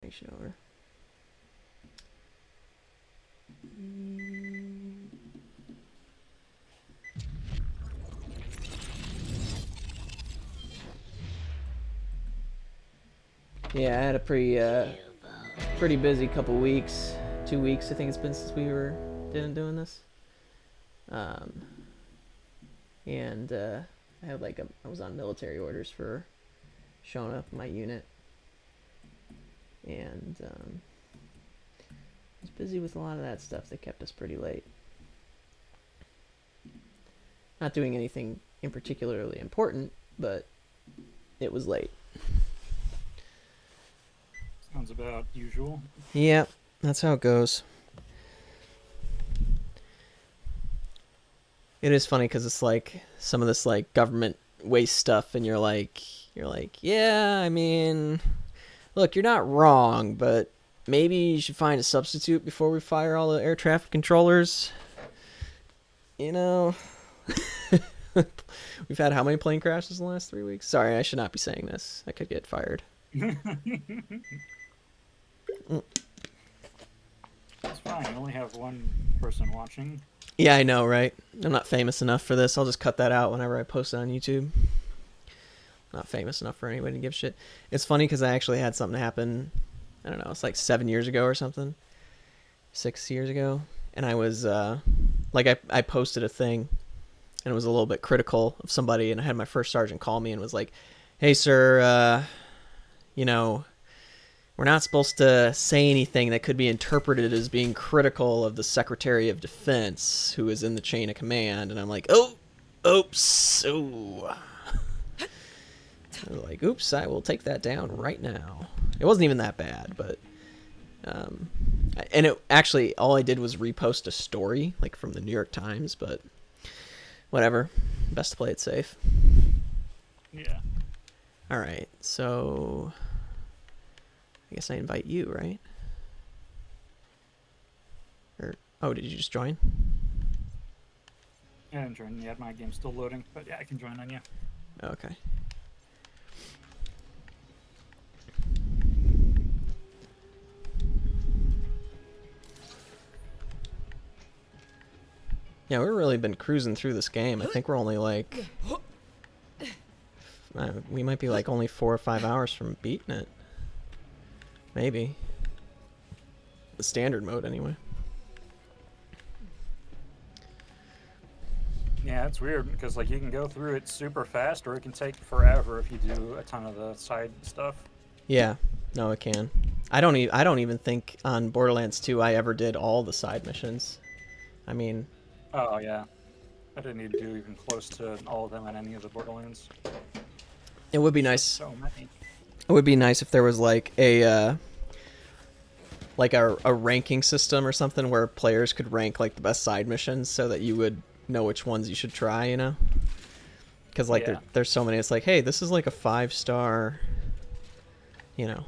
information over. Yeah, I had a pretty busy couple weeks. 2 weeks, I think it's been since we were doing this. Um, and I had I was on military orders for showing up in my unit, and I was busy with a lot of that stuff that kept us pretty late. Not doing anything in particularly important, but it was late. Sounds about usual. Yeah, that's how it goes. It is funny because it's like some of this like government waste stuff, and you're like, yeah, I mean, look, you're not wrong, but maybe you should find a substitute before we fire all the air traffic controllers. You know, we've had how many plane crashes in the last 3 weeks? Sorry, I should not be saying this. I could get fired. It's fine. You only have one person watching. Yeah, I know, right? I'm not famous enough for this. I'll just cut that out whenever I post it on YouTube. Not famous enough for anybody to give shit. It's funny because I actually had something happen. I don't know. It's like 7 years ago or something. 6 years ago, and I was I posted a thing, and it was a little bit critical of somebody, and I had my first sergeant call me and was like, "Hey, sir, you know, we're not supposed to say anything that could be interpreted as being critical of the Secretary of Defense, who is in the chain of command." And I'm like, "Oh, oops, oh." I was like, "Oops, I will take that down right now." It wasn't even that bad, but and it actually all I did was repost a story like from the New York Times, but whatever. Best to play it safe. Yeah. All right, so I guess I invite you, right? Or oh, did you just join? Yeah, I'm joining yet. My game's still loading, but yeah, I can join on you. Okay. Yeah, we've really been cruising through this game. I think we're only like we might be like only 4 or 5 hours from beating it. Maybe. The standard mode, anyway. Yeah, it's weird because like you can go through it super fast, or it can take forever if you do a ton of the side stuff. Yeah, no, it can. I don't even think on Borderlands 2 I ever did all the side missions. I mean, Oh yeah, I didn't even do even close to all of them in any of the Borderlands. it would be There's just nice. so many. It would be nice if there was like a ranking system or something where players could rank like the best side missions, so that you would know which ones you should try. You know, because like Yeah. there's so many. It's like, hey, this is like a 5-star, you know,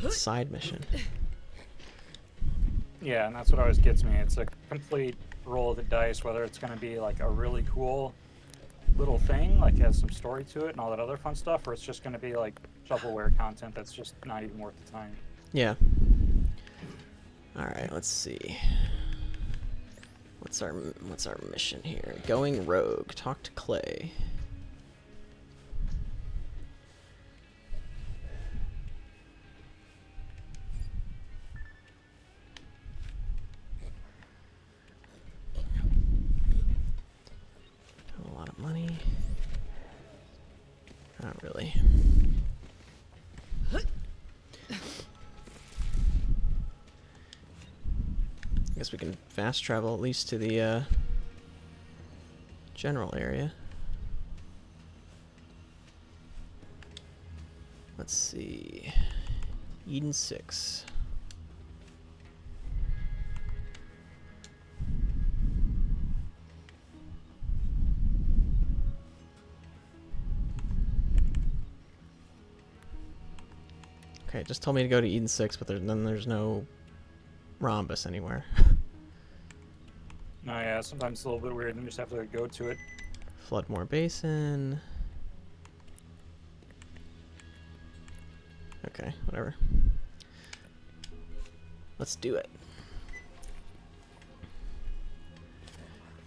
side mission. Yeah, and that's what always gets me. It's a complete roll of the dice whether it's going to be like a really cool little thing, like has some story to it and all that other fun stuff, or it's just going to be like shovelware content that's just not even worth the time. Yeah. All right, let's see. What's our mission here? Going rogue. Talk to Clay. Have a lot of money. Not really. I guess we can fast travel at least to the general area. Let's see. Eden 6. Okay, it just told me to go to Eden 6, but then there's no rhombus anywhere. No, yeah, sometimes it's a little bit weird and you just have to go to it. Floodmore Basin. Okay, whatever. Let's do it.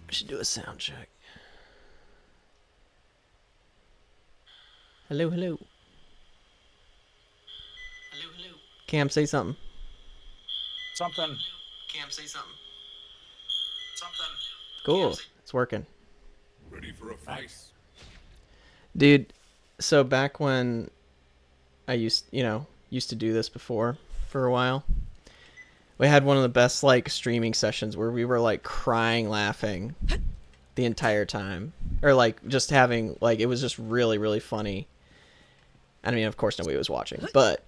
We should do a sound check. Hello, hello. Hello, hello. Cam, say something. Something. Cam, say something. Something. Cool. It's working. Ready for a fight? Nice. Dude, so back when I used to do this before for a while, we had one of the best like streaming sessions where we were like crying laughing the entire time, or like just having like, it was just really, really funny. I mean, of course nobody was watching, but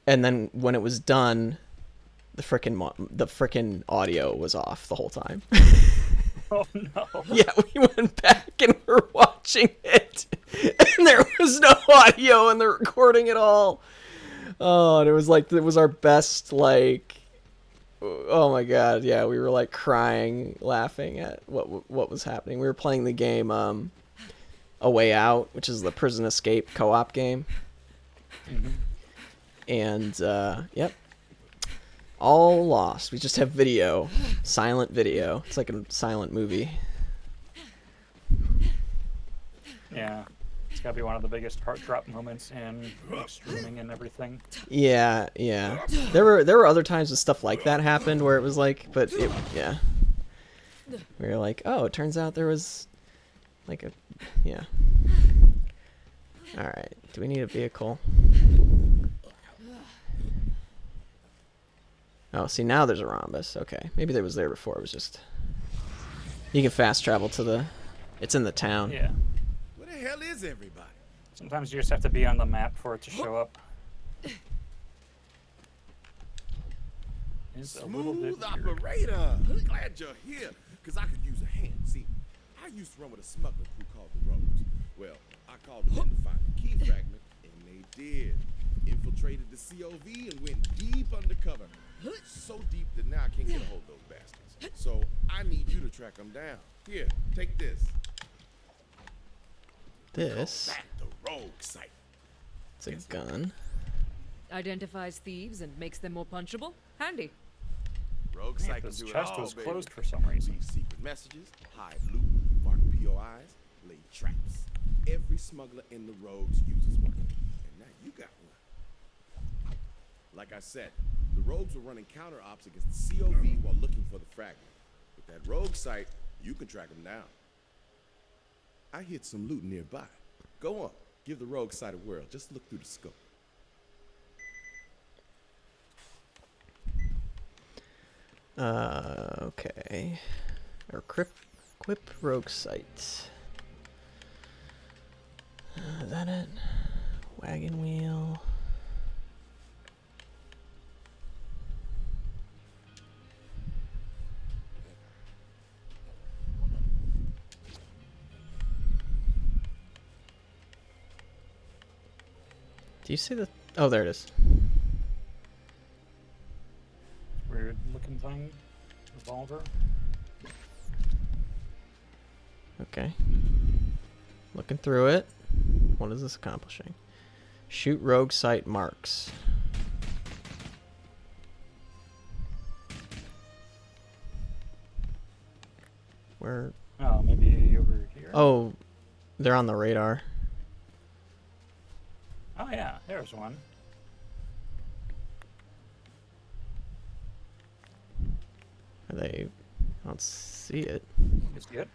and then when it was done, the frickin' audio was off the whole time. Oh no. Yeah, we went back and were watching it, and there was no audio in the recording at all. Oh, and it was our best, like, oh my god, yeah, we were like crying, laughing at what was happening. We were playing the game A Way Out, which is the prison escape co-op game. Mm-hmm. And yep, all lost. We just have video, silent video. It's like a silent movie. Yeah. It's gotta be one of the biggest heart drop moments in like, streaming and everything. Yeah, yeah. There were other times when stuff like that happened where it was like, but yeah. We were like, oh, it turns out there was like a, yeah. All right. Do we need a vehicle? Oh, see, now there's a rhombus. Okay. Maybe there was there before. It was just... You can fast travel to the... It's in the town. Yeah. Where the hell is everybody? Sometimes you just have to be on the map for it to show up. It's a little bit Smooth weird. operator. Glad you're here, because I could use a hand. See, I used to run with a smuggler crew called the Rogues. Well, I called them in to find the key fragment, and they did. Infiltrated the COV and went deep undercover. So deep that now I can't get a hold of those bastards. So I need you to track them down. Here, take this. This... Back the rogue site. It's a gun. Identifies thieves and makes them more punchable. Handy. Rogue Yeah, site can this do it chest all, was baby. closed for some reason. Leave secret messages, hide loot, mark POIs, lay traps. Every smuggler in the Rogues uses one. And now you got one. Like I said, the Rogues were running counter ops against the COV while looking for the fragment. With that Rogue site, you can track them down. I hid some loot nearby. Go on, give the Rogue site a whirl. Just look through the scope. Okay. Or equip rogue site. Is that it? Wagon wheel. Do you see the... Oh, there it is. Weird looking thing. Revolver. Okay. Looking through it. What is this accomplishing? Shoot rogue site marks. Where? Oh, maybe over here. Oh, they're on the radar. Oh yeah, there's one. Are they? I don't see it. It's good.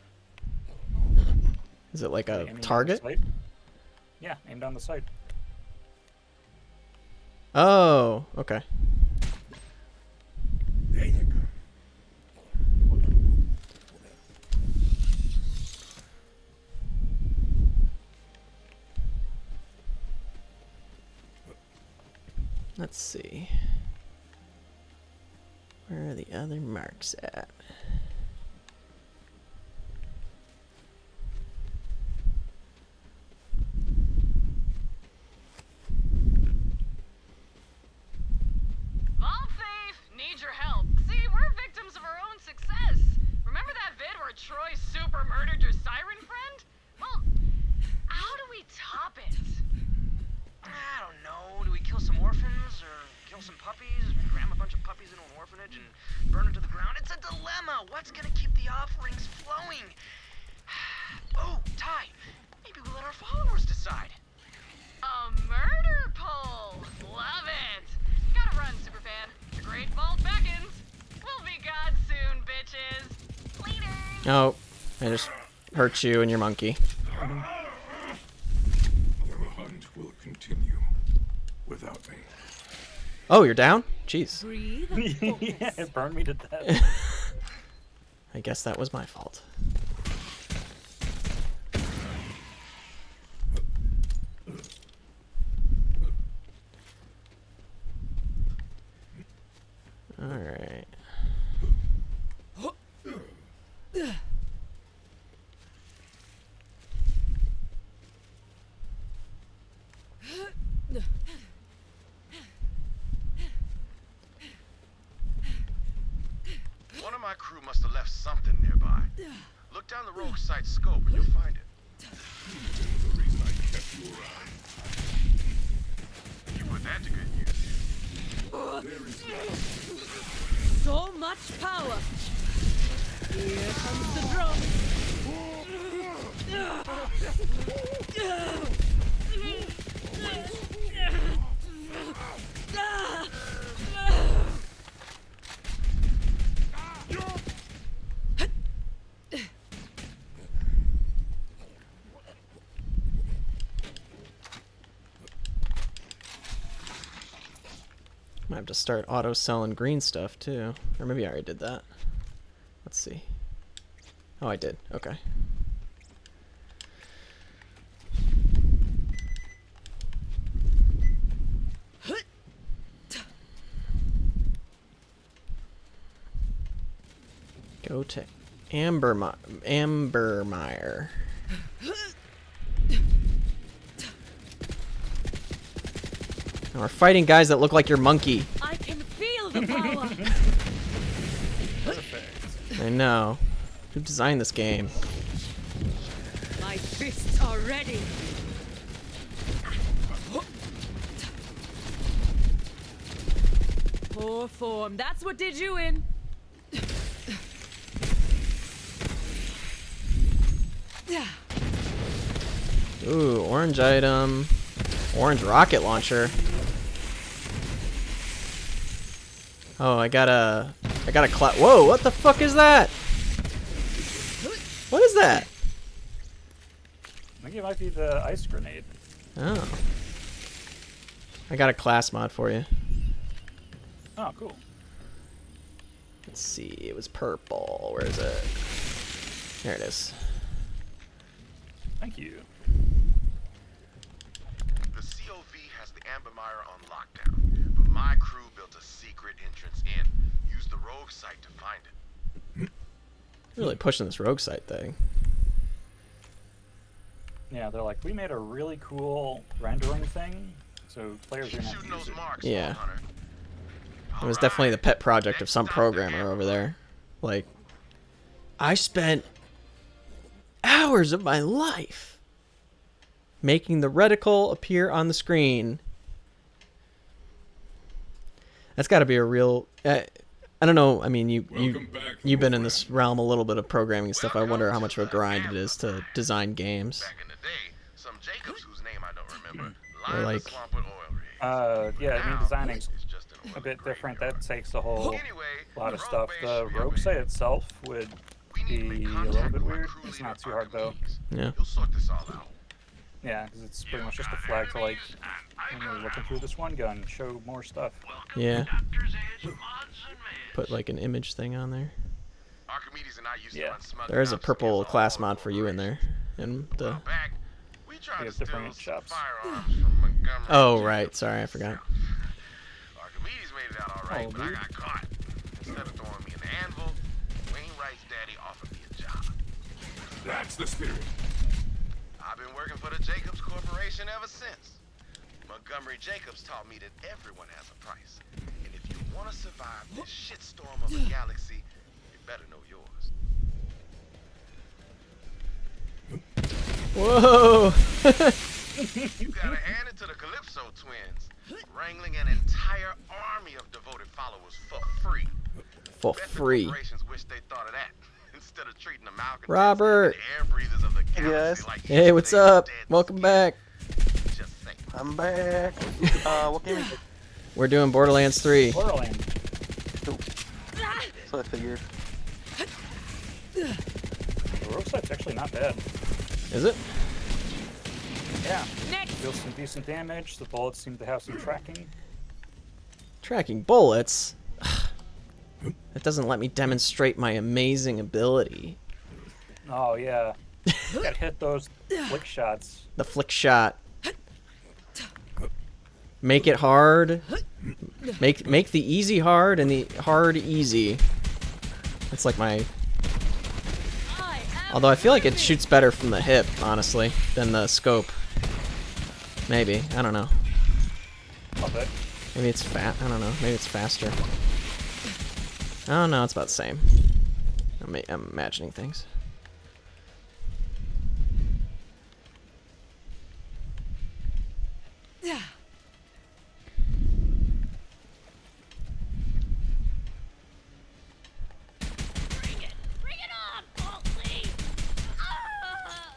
Is it like a Aiming down the target? sight. Yeah, aim down the sight. Oh, okay. There you go. Let's see. Where are the other marks at? Vault Thief, need your help. See, we're victims of our own success. Remember that vid where Troy super murdered your siren friend? Well, how do we top it? I don't know. Do we kill some orphans or kill some puppies? Grandma bunch of puppies into an orphanage and burn them to the ground? It's a dilemma. What's gonna keep the offerings flowing? Oh, Ty, maybe we'll let our followers decide. A murder poll! Love it! Gotta run, Superfan. The Great Vault beckons. We'll be gods soon, bitches. Later! Oh, I just hurt you and your monkey. The hunt will continue without me. Oh, you're down? Jeez. Breathe and focus. Yeah, it burned me to death. I guess that was my fault. Alright. One of my crew must have left something nearby. Look down the rogue site scope and you'll find it. The reason I kept you around. You put that to good use. There is So much power. Here comes the drum. Might have to start auto selling green stuff too. Or maybe I already did that. Let's see. Oh, I did. Okay. Go to Ambermire. Now we're fighting guys that look like your monkey. I can feel the power. Perfect. I know. Who designed this game? My fists are ready. Poor form. That's what did you in. Ooh, orange item. Orange rocket launcher. Oh, I got a Whoa, what the fuck is that? What is that? I think it might be the ice grenade. Oh. I got a class mod for you. Oh, cool. Let's see, it was purple. Where is it? There it is. Thank you. The COV has the Ambermire on lockdown, but my crew built a secret entrance in. Used the rogue site to find it. Really pushing this rogue site thing. Yeah, they're like, we made a really cool rendering thing, so players are Keep gonna shooting use those it. marks, Yeah. Hunter. It was definitely the pet project of some programmer over there. Like, I spent hours of my life making the reticle appear on the screen. That's got to be a real. I don't know. I mean, you've been in this realm a little bit of programming and stuff. I wonder how much of a grind it is to design games. Back in the day, some Jacobs whose name I don't remember Or lined like- the swamp with oil rigs. Yeah, I mean, Now, designing's it's just an a oil bit grave different. yard. That takes a whole Anyway, lot of rogue stuff. base The should be rogue over site here. itself would We need to be make a little contact bit with my weird. crew It's leader, not too hard though. Archimedes. Yeah. He'll sort this all out. Yeah, because it's pretty much just a flag to like, when you're looking through this one gun, show more stuff. Yeah. Put like an image thing on there. Archimedes and I used to Yeah. run smugglers There is a out purple together class all mod over for you in there. In the. Well, back, we tried We to have steal different some shops. firearms from Montgomery. Oh right, sorry, I forgot. Archimedes made it out all right, Oh, but I dude. got caught. Instead of throwing me an anvil, Wainwright's daddy offered me a job. That's the spirit. I've been working for the Jacobs Corporation ever since. Montgomery Jacobs taught me that everyone has a price. And if you want to survive this shitstorm of a galaxy, you better know yours. Whoa! You gotta hand it to the Calypso twins. Wrangling an entire army of devoted followers for free. For Bet the free. corporations wish they thought of that instead of treating the malcontents Robert. and air breathers of the Yes. galaxy like Hey, what's yesterday's up? dead Welcome skin. back. Just think. I'm back. What game is it? We're doing Borderlands 3. Borderlands. So I figured. The rogue sight's actually not bad. Is it? Yeah. Deals some decent damage. The bullets seem to have some tracking. Tracking bullets? That doesn't let me demonstrate my amazing ability. Oh yeah. Gotta hit those flick shots. The flick shot. Make it hard. Make the easy hard and the hard easy. That's like my... Although I feel like it shoots better from the hip, honestly, than the scope. Maybe. I don't know. Love it. Maybe it's fat. I don't know. Maybe it's faster. Oh no, it's about the same. I'm imagining things. Bring it on, Boltley! Ah!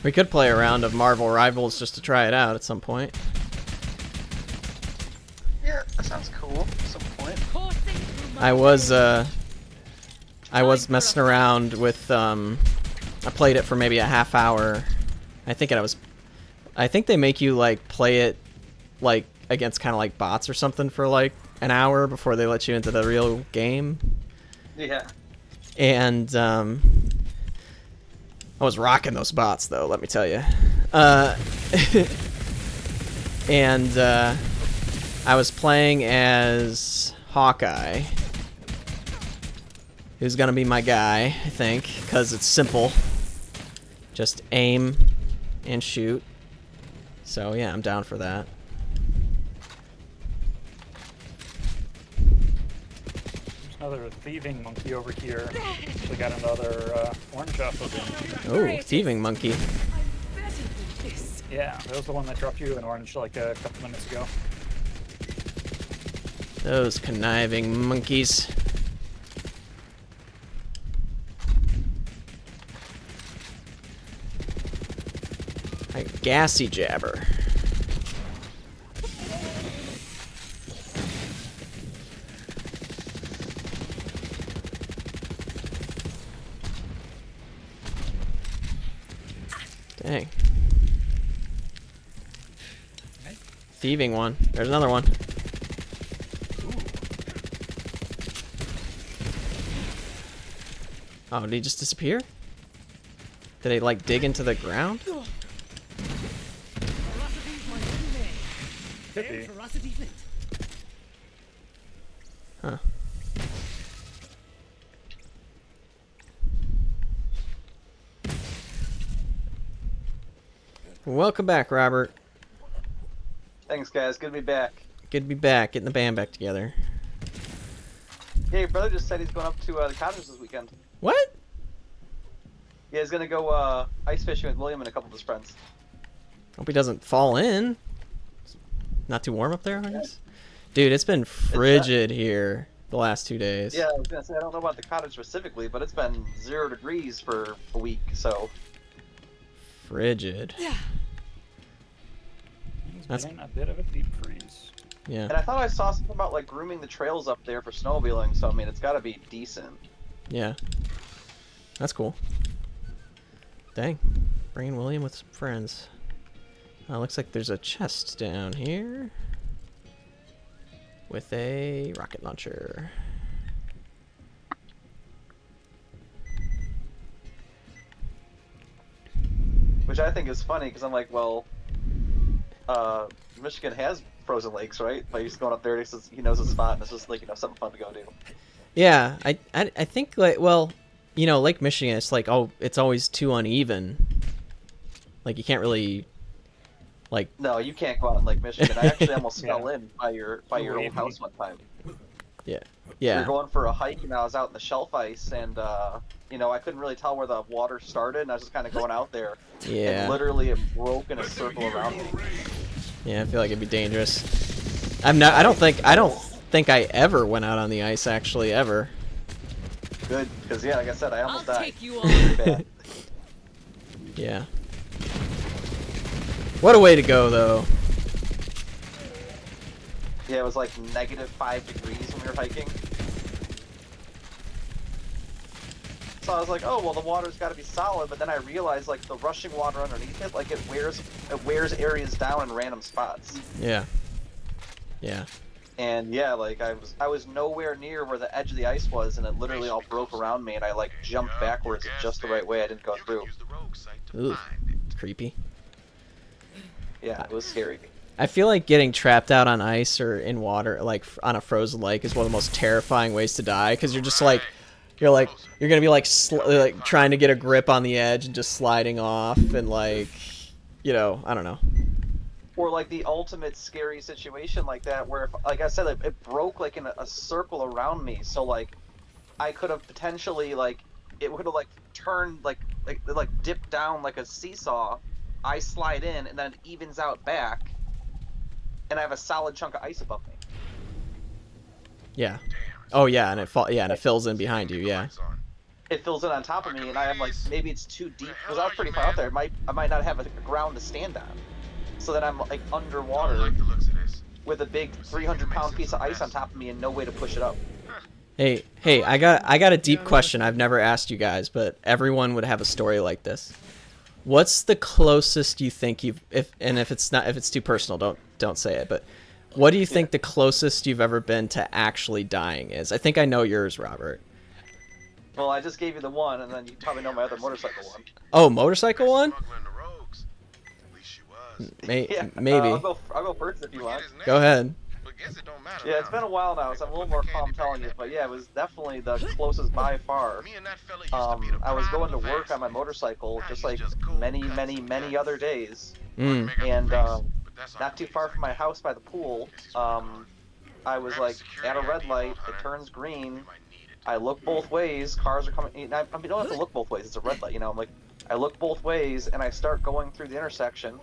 We could play a round of Marvel Rivals just to try it out at some point. Yeah, that sounds cool at some point. I was messing around with I played it for maybe a half hour. I think they make you like play it like against kind of like bots or something for like an hour before they let you into the real game. Yeah. And I was rocking those bots though, let me tell you. And I was playing as Hawkeye, who's gonna be my guy, I think, because it's simple. Just aim and shoot. So yeah, I'm down for that. There's another thieving monkey over here. We got another orange off of him. Oh, thieving monkey. Yeah, that was the one that dropped you an orange like a couple minutes ago. Those conniving monkeys. A gassy jabber. Dang. Thieving one. There's another one. Oh, did he just disappear? Did he like dig into the ground? Could be. Huh. Welcome back, Robert. Thanks, guys. Good to be back. Good to be back, getting the band back together. Yeah, your brother just said he's going up to the cottages this weekend. What? Yeah, he's gonna go ice fishing with William and a couple of his friends. Hope he doesn't fall in. Not too warm up there, I guess. Dude, it's been frigid here the last 2 days. Yeah, I was gonna say I don't know about the cottage specifically, but it's been 0 degrees for a week, so. Frigid. It's That's- been a bit of a deep freeze. Yeah. And I thought I saw something about like grooming the trails up there for snowmobiling, so I mean it's got to be decent. Yeah. That's cool. Dang. Bringing William with some friends. Looks like there's a chest down here. With a rocket launcher. Which I think is funny because I'm like, well, Michigan has frozen lakes, right? Like he's going up there, he knows his spot, and it's just like something fun to go do. Yeah, I think like, well, Lake Michigan, it's like, oh, it's always too uneven. Like you can't really Like, No, you can't go out in Lake Michigan. I actually almost Yeah. fell in by your Believe old me. house one time. yeah, We were yeah, going for a hike, and I was out in the shelf ice, and you know, I couldn't really tell where the water started, and I was just kind of going out there, and yeah, literally it broke in a circle around me. yeah. I feel like it'd be dangerous. I don't think I ever went out on the ice actually ever. Good, because yeah, like I said, I I'll almost died. take you Pretty on. bad. Yeah. What a way to go, though. Yeah, it was like -5 degrees when we were hiking. So I was like, oh, well, the water's got to be solid, but then I realized, like, the rushing water underneath it, like, it wears areas down in random spots. Yeah. Yeah. And yeah, like, I was nowhere near where the edge of the ice was, and it literally all broke around me, and I, like, jumped backwards in just the right way. I didn't go through. Ooh. Creepy. Yeah, it was scary. I feel like getting trapped out on ice or in water, like on a frozen lake, is one of the most terrifying ways to die, because you're just like, you're gonna be like trying to get a grip on the edge and just sliding off, and like, you know, I don't know. Or like the ultimate scary situation like that, where, if, like I said, it broke like in a circle around me, so like I could have potentially, like, it would have like turned like dipped down like a seesaw. I slide in, and then it evens out back, and I have a solid chunk of ice above me. Yeah. Oh yeah, and it fills in behind you. Yeah. It fills in on top of me, and I am like, maybe it's too deep, because I was pretty far out there. I might not have a ground to stand on, so then I'm like underwater with a big 300-pound piece of ice on top of me and no way to push it up. Hey, I got a deep question I've never asked you guys, but everyone would have a story like this. What's the closest you think if it's too personal, don't say it, but what do you think the closest you've ever been to actually dying is? I think I know yours, Robert. Well, I just gave you the one, and then you probably know my other motorcycle one. Oh, motorcycle one? Yeah, Maybe. I'll go first if you want. Go ahead. Yeah, it's been a while now, so I'm a little more calm telling you, but yeah, it was definitely the closest by far. I was going to work on my motorcycle, just like many other days, Mm. and not too far from my house by the pool, I was like at a red light, it turns green, I look both ways, cars are coming, I mean, you don't have to look both ways, it's a red light, you know, I'm like, I look both ways, and I start going through the intersection,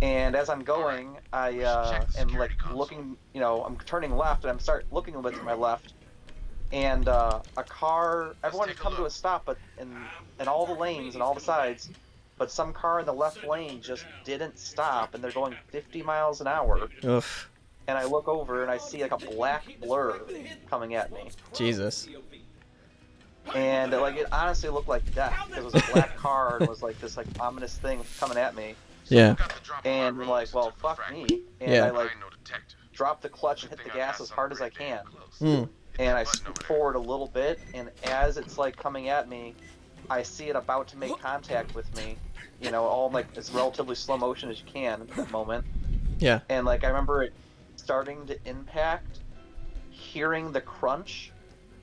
and as I'm going, I am like looking, you know, I'm turning left, and I'm start looking a little bit to my left, and a car, everyone had come to a stop, but in all the lanes and all the sides, but some car in the left lane just didn't stop, and they're going 50 miles an hour. Oof. And I look over, and I see like a black blur coming at me. Jesus. And like, it honestly looked like death, because it was a black car, and it was like this like ominous thing coming at me. Yeah. And I'm like, well, fuck me. And Yeah. I like drop the clutch and hit the gas as hard as I can. Mm. And I scoot forward a little bit, and as it's like coming at me, I see it about to make contact with me. You know, all like as relatively slow motion as you can at that moment. Yeah. And like, I remember it starting to impact, hearing the crunch,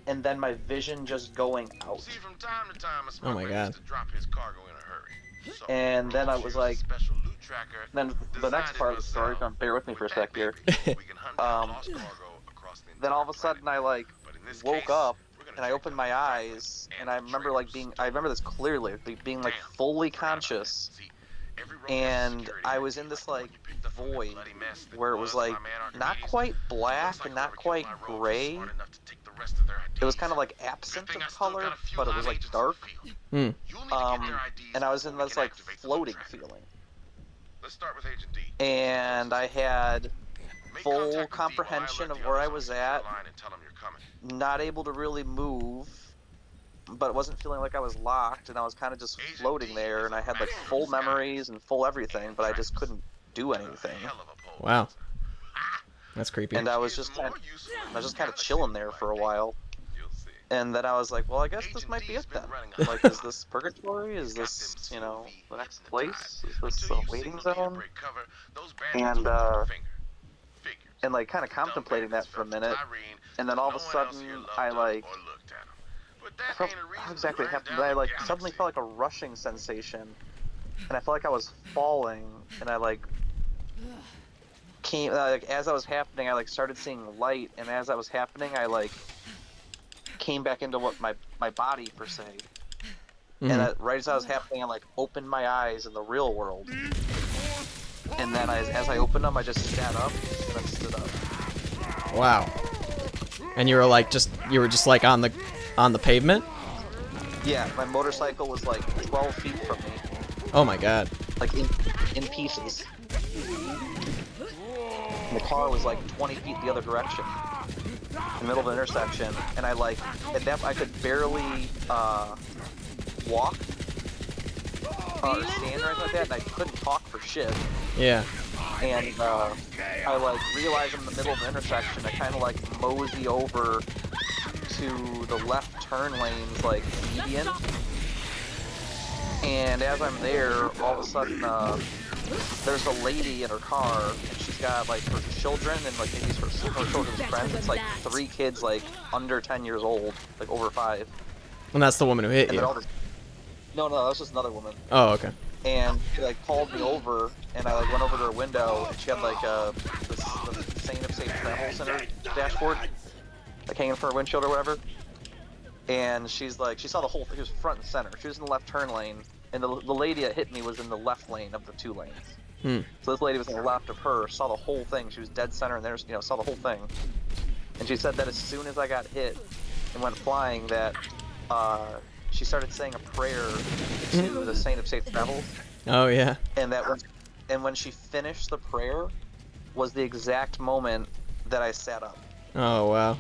and then my vision just going out. Oh my God. And then I was like, then the next part of the story, bear with me for a sec here. Then all of a sudden I like woke up, and I opened my eyes, and I remember like I remember this clearly, like, being like fully conscious, and I was in this like void where it was like not quite black and not quite gray. It was kind of like absent of color, but it was like dark. Mm. And I was in this like floating feeling. And I had full comprehension of where I was at, not able to really move, but wasn't feeling like I was locked, and I was kind of just floating there, and I had like full memories and full everything, but I just couldn't do anything. Wow. That's creepy. And I was just kind of chilling there for a while. And then I was like, well, I guess this might be it then. Like, is this purgatory? Is this, you know, the next place? Is this the waiting zone? And like kind of contemplating that for a minute, and then all of a sudden I like, how exactly it happened, but I like suddenly felt like a rushing sensation, and I felt like I was falling, and I like came like as I was happening, I like started seeing light, and as that was happening, I like came back into what my body per se. And right as I was happening, I like opened my eyes in the real world, and then as I opened them, I just sat up and then stood up. Wow. And you were just like on the pavement? Yeah, my motorcycle was like 12 feet from me. Oh my god. Like in pieces. And the car was like 20 feet the other direction, in the middle of an intersection, and I like at that I could barely walk or stand or anything like that, and I couldn't talk for shit. Yeah. And I like realized I'm in the middle of an intersection. I kind of like mosey over to the left turn lane's like median, and as I'm there, all of a sudden there's a lady in her car, and she's got like her children and like maybe her children's friends. It's like 3 kids like under 10 years old, like over 5. And that's the woman who hit And you. they're all just... No, that was just another woman. Oh, okay. And she like called me over, and I like went over to her window, and she had like the Saint of Safe Travels in her dashboard, like hanging from her windshield or whatever. And she's like, she saw the whole thing. She was front and center. She was in the left turn lane, and the lady that hit me was in the left lane of the 2 lanes. So this lady was on the left of her, saw the whole thing. She was dead center, and there's saw the whole thing. And she said that as soon as I got hit and went flying, that she started saying a prayer to the Saint of Safe Travels. Oh yeah. And when she finished the prayer was the exact moment that I sat up. Oh wow.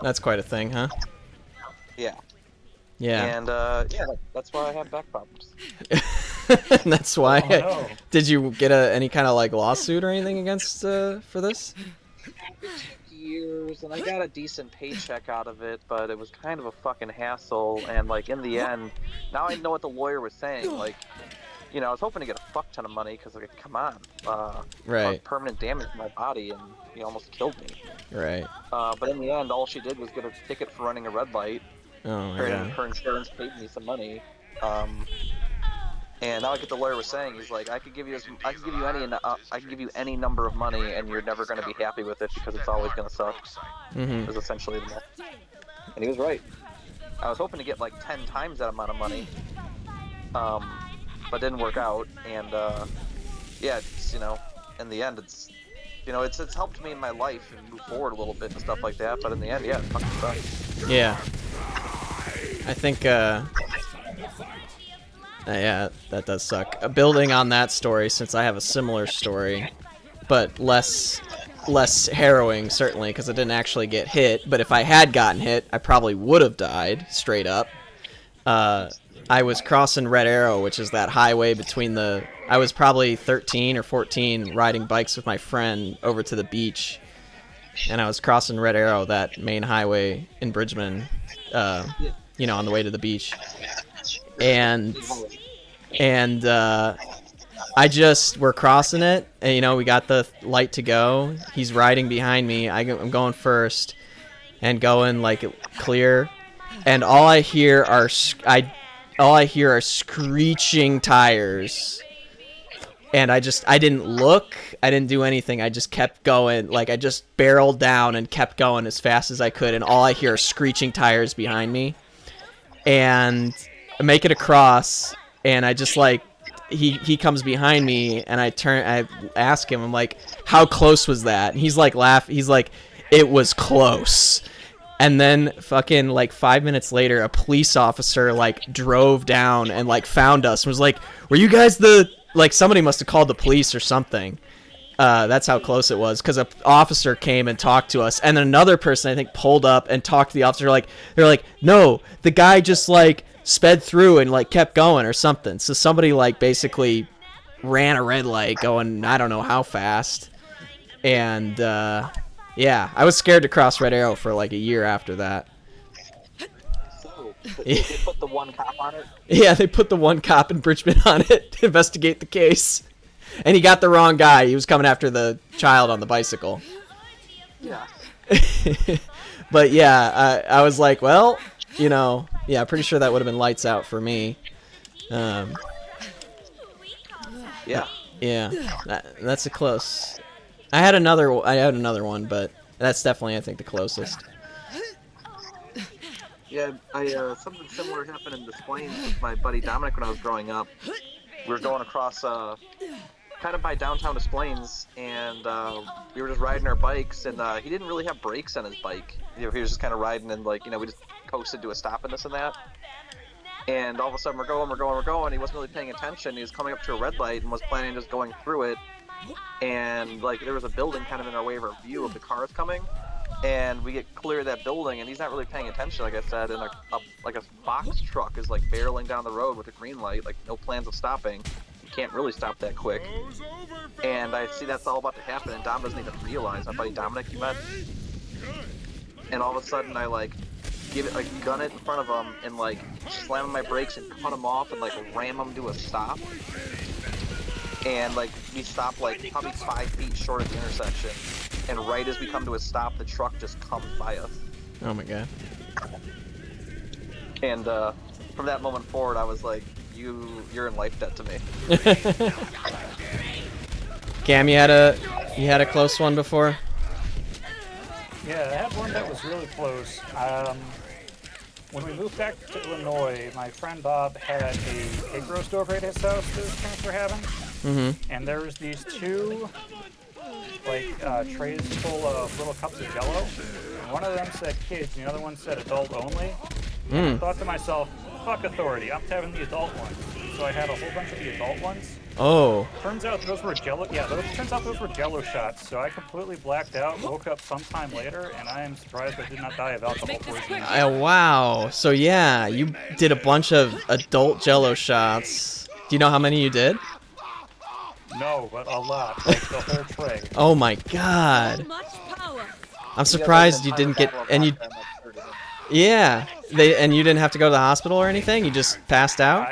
That's quite a thing, huh? Yeah. Yeah. And yeah, that's why I have back problems. And that's why. Oh, no. Did you get any kind of like lawsuit or anything against for this? It took years, and I got a decent paycheck out of it, but it was kind of a fucking hassle. And like in the end, now I know what the lawyer was saying. Like, I was hoping to get a fuck ton of money because like, come on, Right. permanent damage to my body, and almost killed me. Right. But in the end, all she did was get a ticket for running a red light. Oh my Her, god. her insurance paid me some money. And now I get the lawyer was saying, he's like, I could give you any number of money, and you're never going to be happy with it because it's always going to suck. Is essentially the message. And he was right. I was hoping to get like 10 times that amount of money, but it didn't work out. And yeah, it's, in the end, it's it's helped me in my life and move forward a little bit and stuff like that. But in the end, yeah, it fucking sucks. Yeah. I think yeah, that does suck. Building on that story, since I have a similar story, but less harrowing, certainly, because I didn't actually get hit. But if I had gotten hit, I probably would have died, straight up. I was crossing Red Arrow, which is that highway between the... I was probably 13 or 14, riding bikes with my friend over to the beach. And I was crossing Red Arrow, that main highway in Bridgman, on the way to the beach. And we're crossing it, and we got the light to go. He's riding behind me. I'm going first, and going like clear, and all I hear are screeching tires. And I didn't look, I didn't do anything. I just kept going. Like, I just barreled down and kept going as fast as I could, and all I hear are screeching tires behind me. And I make it across, and I just like, he comes behind me, and I ask him, I'm like, how close was that? And he's like, he's like, it was close. And then fucking like 5 minutes later, a police officer like drove down and like found us and was like, were you guys somebody must have called the police or something. That's how close it was, because an officer came and talked to us, and then another person I think pulled up and talked to the officer. They're like, no, the guy just like sped through and like kept going or something. So somebody like basically ran a red light going I don't know how fast. And yeah, I was scared to cross Red Arrow for like a year after that. So, they put the one cop on it? Yeah, they put the one cop in Bridgman on it to investigate the case. And he got the wrong guy. He was coming after the child on the bicycle. Yeah. But yeah, I was like, well, yeah, pretty sure that would have been lights out for me. Yeah. Yeah, that's a close. I had another one, but that's definitely, I think, the closest. Yeah, something similar happened in Des Plaines with my buddy Dominic when I was growing up. We were going across kind of by downtown Des Plaines, and we were just riding our bikes, and he didn't really have brakes on his bike. You know, he was just kind of riding, and like, you know, we just coasted to a stop and this and that. And all of a sudden we're going. He wasn't really paying attention. He was coming up to a red light and was planning on just going through it. And like there was a building kind of in our way of our view of the cars coming. And we get clear of that building, and he's not really paying attention, like I said. And like a box truck is like barreling down the road with a green light, like no plans of stopping. You can't really stop that quick. And I see that's all about to happen, and Dom doesn't even realize. My buddy Dominic, you met. And all of a sudden, I like gun it in front of him and like slam my brakes and cut him off and like ram him to a stop. And like we stop like probably 5 feet short of the intersection. And right as we come to a stop, the truck just comes by us. Oh my god. And from that moment forward, I was like, you're in life debt to me. Cam, you had a close one before? Yeah, I had one that was really close. When we moved back to Illinois, my friend Bob had a pig roast over at his house that his parents were having. Mm-hmm. And there was these two, like, trays full of little cups of Jell-O. And one of them said kids, and the other one said adult only. And I thought to myself, fuck authority, I'm having the adult ones. So I had a whole bunch of the adult ones. Oh. Turns out those were Jell-O. Yeah, turns out those were Jell-O shots. So I completely blacked out, woke up sometime later, and I am surprised I did not die of alcohol poisoning. Wow. So yeah, you did a bunch of adult Jell-O shots. Do you know how many you did? No, but a lot, like the whole tray. Oh my god. I'm surprised you didn't get Yeah. And you didn't have to go to the hospital or anything? You just passed out?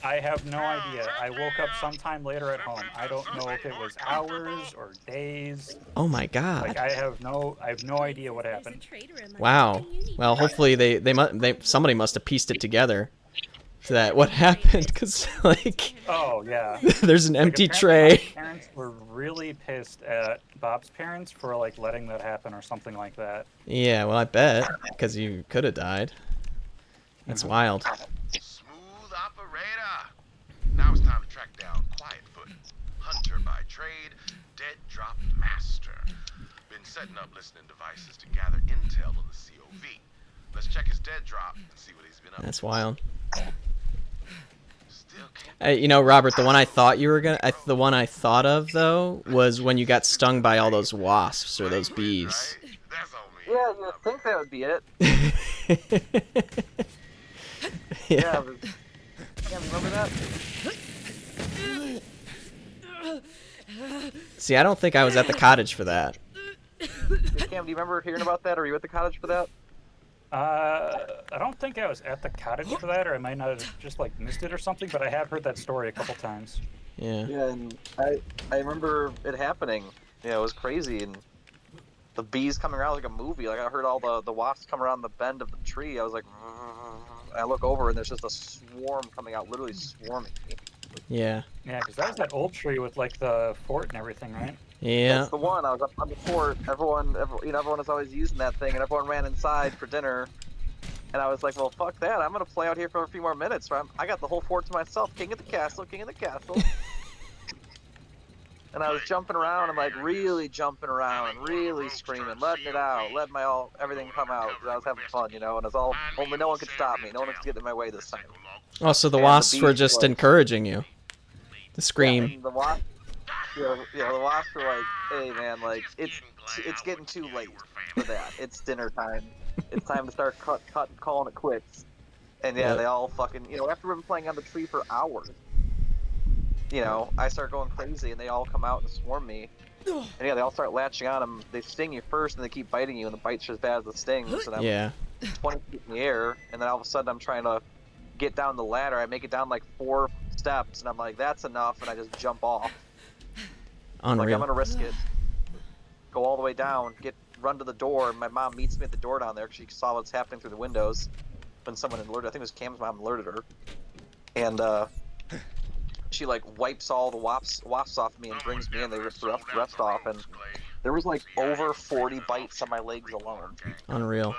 I have no idea. I woke up sometime later at home. I don't know if it was hours or days. Oh my god. Like I have no idea what happened. Wow. Well, hopefully somebody must have pieced it together. That what happened, because like oh yeah, there's an empty tray. My parents were really pissed at Bob's parents for like letting that happen or something like that. Yeah, well I bet, because you could have died. That's wild. Smooth operator. Now it's time to track down Quietfoot, hunter by trade, dead drop master. Been setting up listening devices to gather intel on the COV. Let's check his dead drop and see what he's been up to. That's wild. You know, Robert, the one I thought of though was when you got stung by all those wasps or those bees. Yeah, you think that would be it. Yeah. Remember that? See, I don't think I was at the cottage for that. Cam, do you remember hearing about that? Or were you at the cottage for that? I don't think I was at the cottage for that, or I might not have just like missed it or something. But I have heard that story a couple times. Yeah. Yeah, and I remember it happening. Yeah, it was crazy, and the bees coming around like a movie. Like I heard all the wasps come around the bend of the tree. I was like, I look over and there's just a swarm coming out, literally swarming me. Yeah. Yeah, because that was that old tree with like the fort and everything, right? Yeah. That's the one. I was up on the fort. Everyone was always using that thing, and everyone ran inside for dinner. And I was like, well, fuck that. I'm gonna play out here for a few more minutes. So I got the whole fort to myself. King of the castle, king of the castle. And I was jumping around and like really jumping around and really screaming, letting it out, letting everything come out. Because I was having fun, you know. And it's all only no one could stop me. No one could get in my way this time. Oh, so the wasps were just encouraging you to scream. Yeah, the wasps. The wasps were like, "Hey man, like it's getting too late for that. It's dinner time. It's time to start calling it quits." And yeah, they all fucking, you know, after we've been playing on the tree for hours, you know, I start going crazy, and they all come out and swarm me. And yeah, they all start latching on them. They sting you first, and they keep biting you, and the bite's as bad as the stings. And I'm 20 feet in the air, and then all of a sudden I'm trying to get down the ladder. I make it down like 4 steps, and I'm like, that's enough, and I just jump off. Unreal. Like, I'm gonna risk it. Go all the way down, run to the door, and my mom meets me at the door down there because she saw what's happening through the windows when someone alerted. I think it was Cam's mom alerted her. And she like wipes all the wasps off me and brings me in. They rip the rest off, and there was like over 40 bites on my legs alone. Unreal.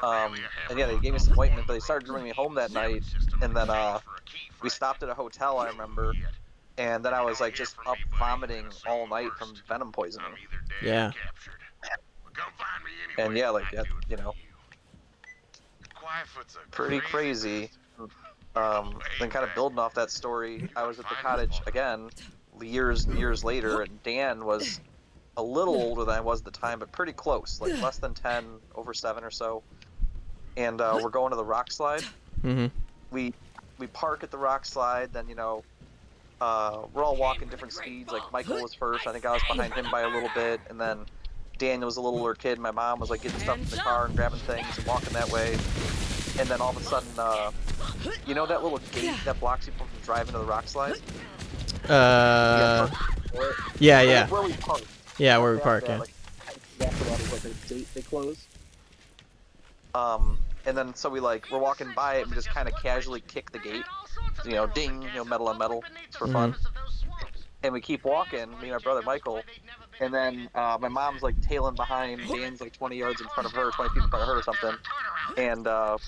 And yeah, they gave me some ointment, but they started bringing me home that night, and then we stopped at a hotel, I remember, and then I was like just up vomiting all night from venom poisoning. Yeah. And yeah, like you know, pretty crazy. Then kind of building off that story, I was at the cottage again years and years later, and Dan was a little older than I was at the time, but pretty close, like less than 10, over 7 or so. And we're going to the rock slide. Mm-hmm. We park at the rock slide, then, you know, we're all walking different speeds. Like, Michael was first. I think I was behind him by a little bit. And then Daniel was a little older kid. My mom was, like, getting stuff in the car and grabbing things and walking that way. And then all of a sudden, you know that little gate that blocks you from driving to the rock slide? Yeah. Where we park. Yeah, where we park, yeah. Like a gate they close. And then so we're walking by it and we just kind of casually kick the gate. You know, ding, you know, metal on metal for fun. And we keep walking, me and my brother Michael. And then my mom's like tailing behind. Dan's like 20 yards in front of her, 20 feet in front of her or something. And all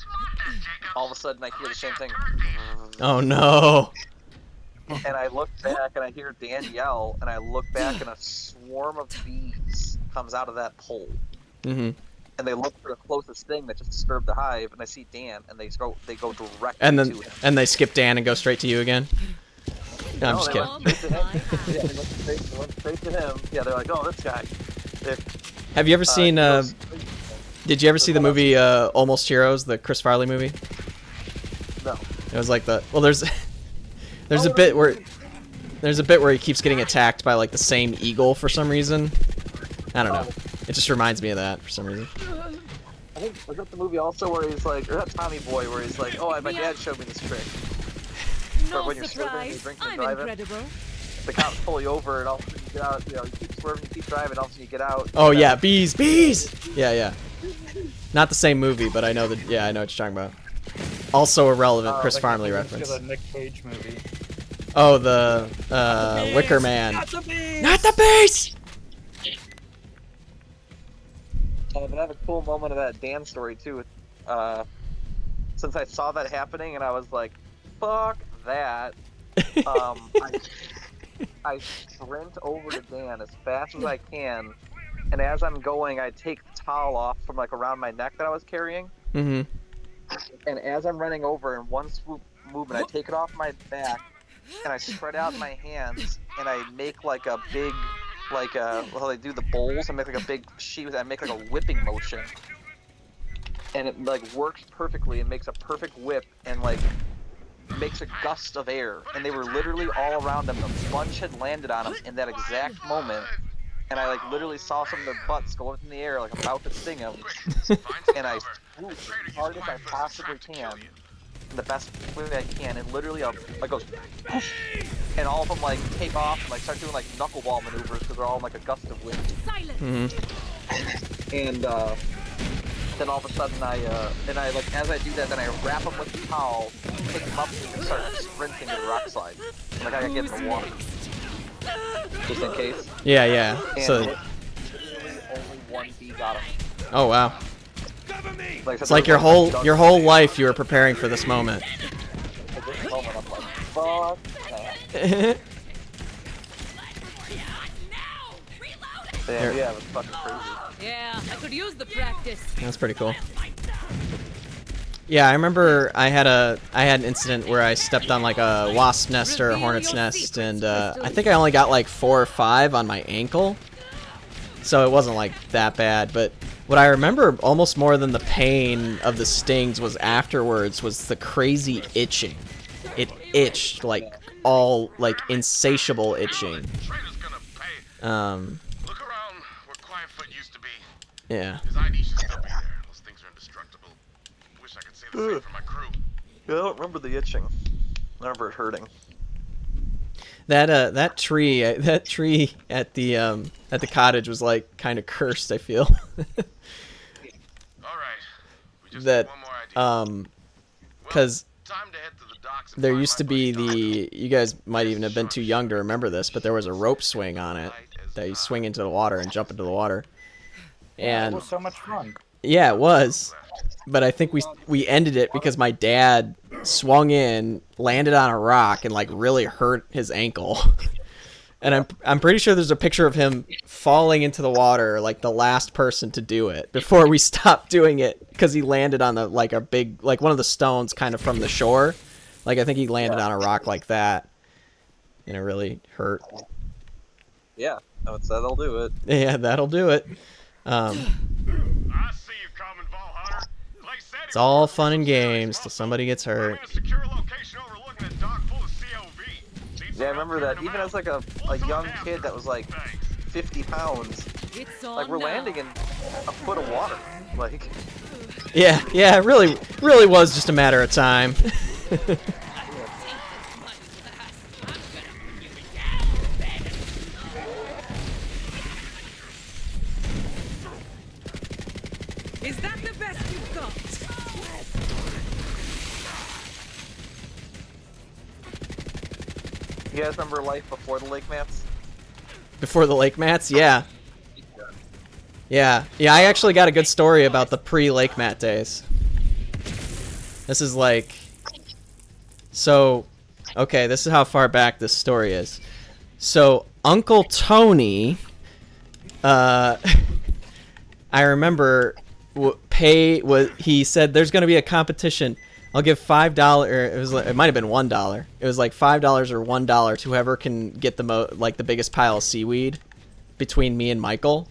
of a sudden I hear the same thing. Oh no. And I look back and I hear Dan yell, and I look back and a swarm of bees comes out of that pole. Mm-hmm. And they look for the closest thing that just disturbed the hive, and I see Dan, and they go directly And then to him. and they skip Dan and go straight to you again. No, I'm just they kidding. went straight to him. Yeah, they went straight to him. Yeah, they're like, oh, this guy. Have you ever seen? Did you ever see the movie Almost Heroes, the Chris Farley movie? No. It was like there's a bit where he keeps getting attacked by like the same eagle for some reason. I don't know. It just reminds me of that for some reason. I think was that the movie also where he's like, or that Tommy Boy where he's like, oh, my dad showed me this trick. No when you're swerving, you surprise. drink and I'm driving. incredible. The cops pull you over, and all of a sudden you get out. You know, you keep swerving, you keep driving, all of a sudden you get out. Oh yeah, bees. Yeah. Not the same movie, but I know that. Yeah, I know what you're talking about. Also a relevant Chris Farley reference. The Nick Cage movie. Oh, the Wicker Man. Not the bees. And I have a cool moment of that Dan story too. Since I saw that happening, and I was like, "Fuck that!" I sprint over to Dan as fast as I can, and as I'm going, I take the towel off from like around my neck that I was carrying. Mm-hmm. And as I'm running over in one swoop movement, I take it off my back, and I spread out my hands, and I make like a big, like how they do the bowls. I make like a big sheet. I make like a whipping motion, and it like works perfectly and makes a perfect whip, and like makes a gust of air. And they were literally all around them. The bunch had landed on them in that exact moment. And I like literally saw some of their butts go up in the air, like about to sting them. And I swoop as hard as I possibly can, in the best way I can, and literally I goes, and all of them like take off and like start doing like knuckleball maneuvers because they're all in like a gust of wind. Mm-hmm. And then all of a sudden I like as I do that, then I wrap them with the towel, pick them up, and start sprinting to the rock slide. Like I gotta get in the water. Just in case. Yeah. And So. literally only one bee got him. Oh wow. Like, It's like your whole life you were preparing for this moment. At this moment, I'm like, fuck that. Yeah, it was fucking crazy. Yeah, I could use the practice. That's pretty cool. Yeah, I remember I had an incident where I stepped on like a wasp nest or a hornet's nest, and I think I only got like 4 or 5 on my ankle, so it wasn't like that bad. But what I remember almost more than the pain of the stings was afterwards was the crazy itching. It itched like all like insatiable itching. Look around where Quietfoot used to be. Yeah. His ID should still be there. Those things are indestructible. Wish I could say the same for my crew. Yeah, I don't remember the itching. I remember it hurting. That tree at the cottage was like kind of cursed, I feel. All right. We just That need one more idea. cuz Time to head to the docks and there find used to my be buddy you guys might even have been too young to remember this, but there was a rope swing on it that you swing into the water and jump into the water. Yeah, it And was so much fun. yeah, it was. But I think we ended it because my dad swung in, landed on a rock, and like really hurt his ankle. And I'm pretty sure there's a picture of him falling into the water, like the last person to do it, before we stopped doing it because he landed on the like a big like one of the stones kind of from the shore. Like I think he landed on a rock like that, and it really hurt. Yeah, that'll do it. Yeah, that'll do it. I see you coming, Vault Hunter. Clay said It's all fun and games till somebody gets hurt. I'm in a secure location overlooking a dock full of COV. Yeah, I remember that. Even as like a young kid that was like 50 pounds, It's on like we're now. landing in a foot of water. Like, Yeah, it really was just a matter of time. Is that the best you've got? you guys remember life before the lake mats? Before the lake mats, yeah. Yeah, I actually got a good story about the pre-lake mat days. This is like... So, okay, this is how far back this story is. So, Uncle Tony, I remember, he said there's going to be a competition. I'll give $5. It might have been $1. It was like $5 or $1 to whoever can get the biggest pile of seaweed between me and Michael.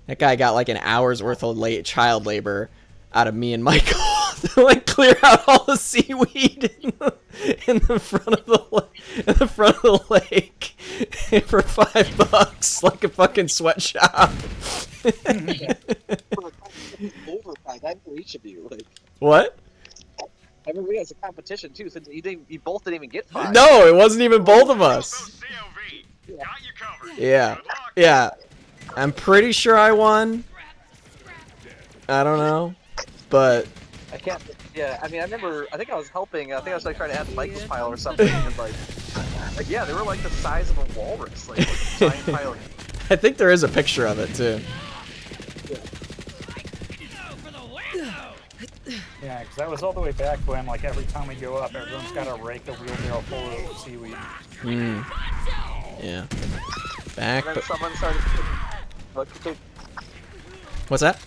That guy got like an hour's worth of child labor out of me and Michael to like clear out all the seaweed in the front of the lake for $5, like a fucking sweatshop. For each of you. Like, What? I remember it was a competition too. Since you both didn't even get 5. No, it wasn't even both of us. COV. Got you covered. Yeah. Good luck. Yeah. I'm pretty sure I won. I don't know. But I can't. Yeah, I mean, I remember. I think I was helping. I think I was like trying to add Michael's pile or something. And like, yeah, they were like the size of a walrus, like a giant pile. I think there is a picture of it too. Yeah, because that was all the way back when, like, every time we go up, everyone's got a rake, a wheelbarrow full of seaweed. Yeah. Back. And then someone started. What's that?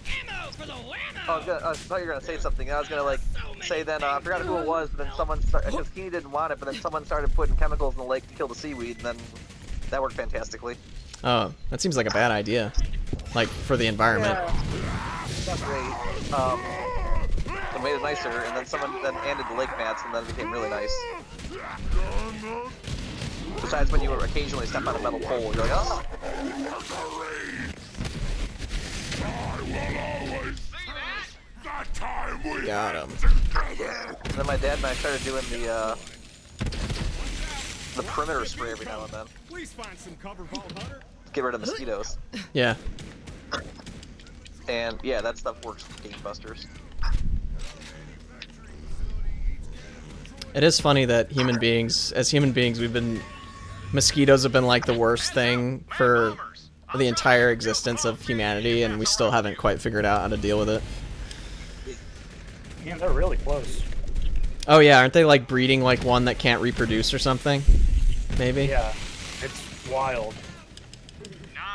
I thought you were gonna say something. I was gonna like say then I forgot who it was, but then someone started because Keeney didn't want it, but then someone started putting chemicals in the lake to kill the seaweed, and then that worked fantastically. Oh, that seems like a bad idea. Like for the environment. That's great. It made it nicer, and then someone then added the lake mats, and then it became really nice. Besides when you would occasionally step on a metal pole, you're like, oh. Got him. And then my dad and I started doing the perimeter spray every now and then. Please find some cover, Vault Hunter. Get rid of mosquitoes. Yeah. And yeah, that stuff works gangbusters. It is funny that as human beings, mosquitoes have been like the worst thing for the entire existence of humanity, and we still haven't quite figured out how to deal with it. Yeah, they're really close. Oh yeah, aren't they like breeding like one that can't reproduce or something? Maybe? Yeah, it's wild.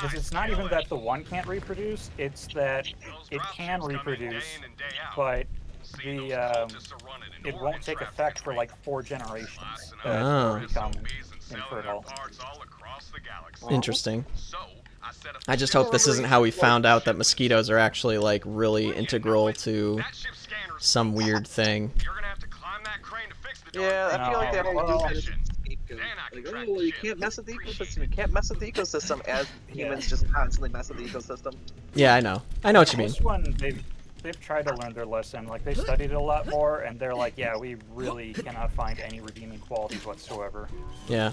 Because it's not even that the one can't reproduce, it's that it can reproduce, but it won't take effect for like 4 generations to become infertile. Interesting. I just hope this isn't how we found out that mosquitoes are actually like really integral to some weird thing. Yeah, I feel like they always do Well, kind of scapegoat. Like, oh, you can't mess with the ecosystem. You can't mess with the ecosystem as humans just constantly mess with the ecosystem. Yeah, I know what you mean. This one, they've tried to learn their lesson. Like, they studied it a lot more, and they're like, yeah, we really cannot find any redeeming qualities whatsoever. Yeah.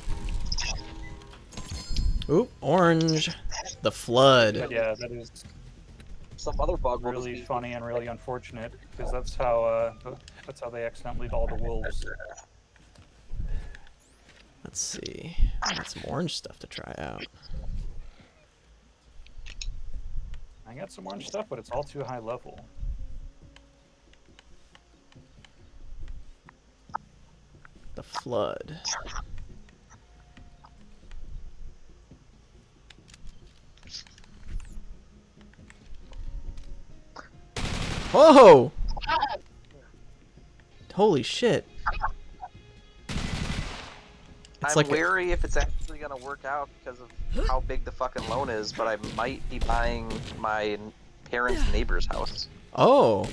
Oop, orange. The flood. But yeah, that is... some other bug will just Really be funny and really unfortunate because that's how they accidentally lead all the wolves. Let's see. I got some orange stuff to try out. I got some orange stuff, but it's all too high level. The flood. Whoa! Holy shit. I'm like wary if it's actually gonna work out because of how big the fucking loan is, but I might be buying my parents' neighbor's house. Oh.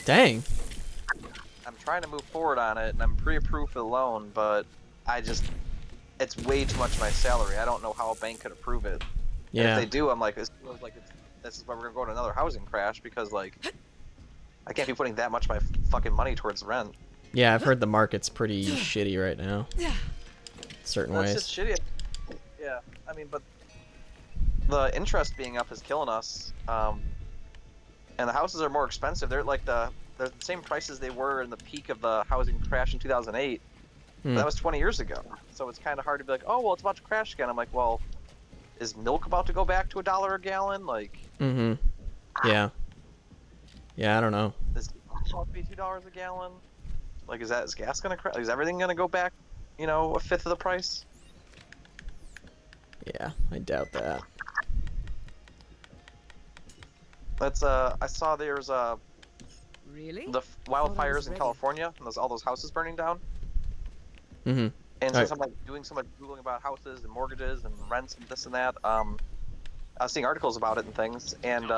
Dang. I'm trying to move forward on it, and I'm pre-approved for the loan, but it's way too much of my salary. I don't know how a bank could approve it. Yeah. And if they do, I'm like, this is why we're gonna go to another housing crash because like, I can't be putting that much of my fucking money towards rent. Yeah, I've heard the market's pretty shitty right now. Certain That's ways. just shitty. Yeah, I mean, but the interest being up is killing us. And the houses are more expensive. They're the same prices they were in the peak of the housing crash in 2008. That was 20 years ago. So it's kind of hard to be like, oh well, it's about to crash again. I'm like, well, is milk about to go back to $1 a gallon? Like. Mm-hmm. Yeah. Yeah, I don't know. Is it about to be $2 a gallon? Like, is gas gonna crash? Is everything gonna go back, a fifth of the price? Yeah, I doubt that. That's I saw there's Really? the wildfires in California and all those houses burning down. Mm-hmm. And since I'm like doing so much googling about houses and mortgages and rents and this and that, I was seeing articles about it and things, and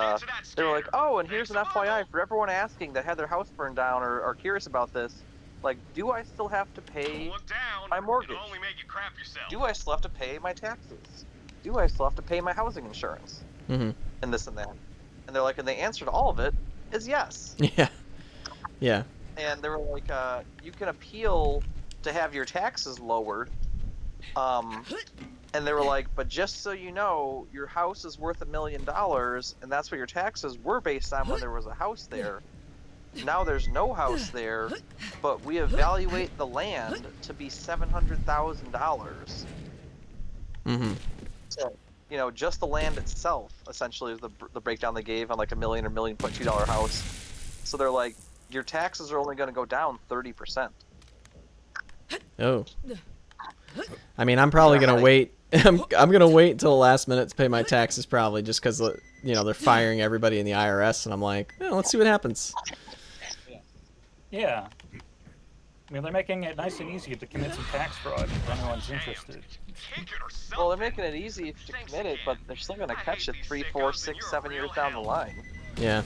they were like, oh, and here's an FYI for everyone asking that had their house burned down or are curious about this. Like, do I still have to pay my mortgage? Do I still have to pay my taxes? Do I still have to pay my housing insurance? Mm-hmm. And this and that. And they're like, and the answer to all of it is yes. Yeah. Yeah. And they were like, you can appeal to have your taxes lowered. And they were like, but just so you know, your house is worth $1 million, and that's what your taxes were based on when there was a house there. Now there's no house there, but we evaluate the land to be $700,000. Mm-hmm. So, just the land itself, essentially, is the breakdown they gave on like $1 million or $1.2 million house. So they're like, your taxes are only going to go down 30%. Oh. I mean, I'm probably gonna wait. I'm gonna wait until the last minute to pay my taxes, probably, just because they're firing everybody in the IRS, and I'm like, let's see what happens. Yeah. I mean, they're making it nice and easy to commit some tax fraud if anyone's interested. Well, they're making it easy to commit it, but they're still gonna catch it 3, 4, 6, 7 years down the line. Yeah.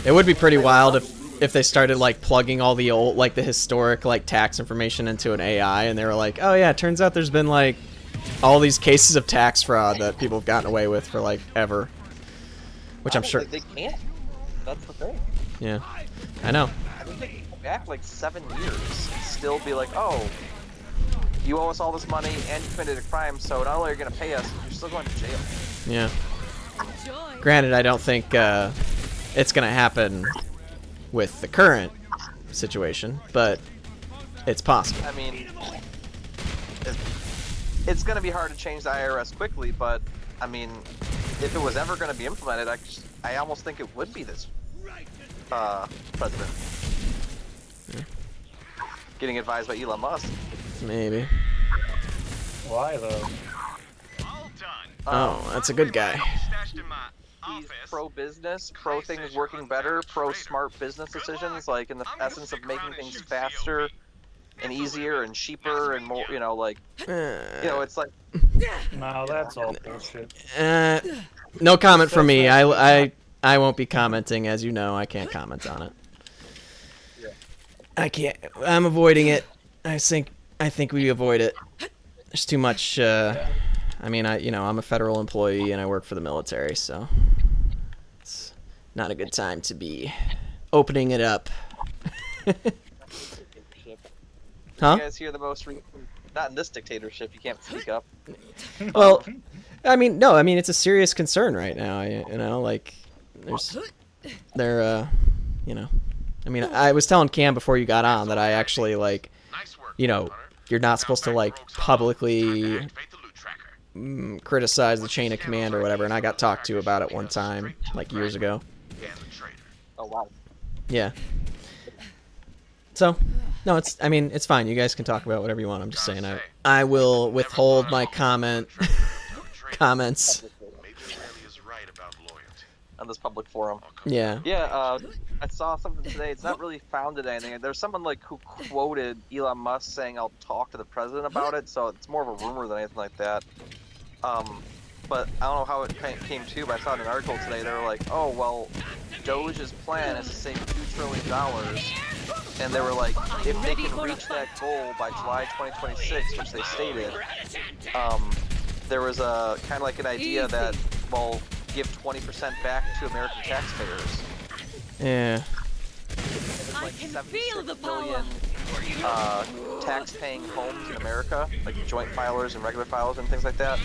It would be pretty wild if they started like plugging all the old, like the historic like tax information into an AI, and they were like, oh yeah, it turns out there's been like all these cases of tax fraud that people have gotten away with for like ever, which I'm sure they can't. That's the thing. Yeah, I know. I think they can go back like 7 years and still be like, oh, you owe us all this money and you committed a crime, so not only are you gonna pay us, you're still going to jail. Yeah. Granted, I don't think it's gonna happen with the current situation, but it's possible. I mean, it's going to be hard to change the IRS quickly, but I mean, if it was ever going to be implemented, I almost think it would be this president. Yeah. Getting advised by Elon Musk. Maybe. Why though? Oh, that's a good guy. He's pro-business, pro things working better, pro-smart business decisions, like in the essence of making things faster and easier and cheaper and more, it's like... No, that's all bullshit. No comment from me. I won't be commenting, as you know. I can't comment on it. Yeah. I can't. I'm avoiding it. I think we avoid it. There's too much. I mean, I'm a federal employee and I work for the military, so it's not a good time to be opening it up. Huh? You guys hear the most not in this dictatorship, you can't speak up. Well, I mean, no, I mean it's a serious concern right now. You know, like you know, I mean, I was telling Cam before you got on that I actually like, you know, you're not supposed to like publicly criticize the chain of command or whatever, and I got talked to about it one time, like years ago. Oh wow. Yeah. So, no, I mean, it's fine. You guys can talk about whatever you want. I'm just saying I will withhold my comments. On this public forum. Yeah. Yeah, I saw something today. It's not really founded anything. There's someone like who quoted Elon Musk saying, "I'll talk to the president about it." So it's more of a rumor than anything like that. But I don't know how it came to, but I saw in an article today. They were like, "Oh well, Doge's plan is to save $2 trillion," and they were like, if they can reach that goal by July 2026, which they stated, there was a kind of like an idea that, well, give 20% back to American taxpayers. Yeah. I can feel the million tax-paying homes in America, like joint filers and regular filers and things like that,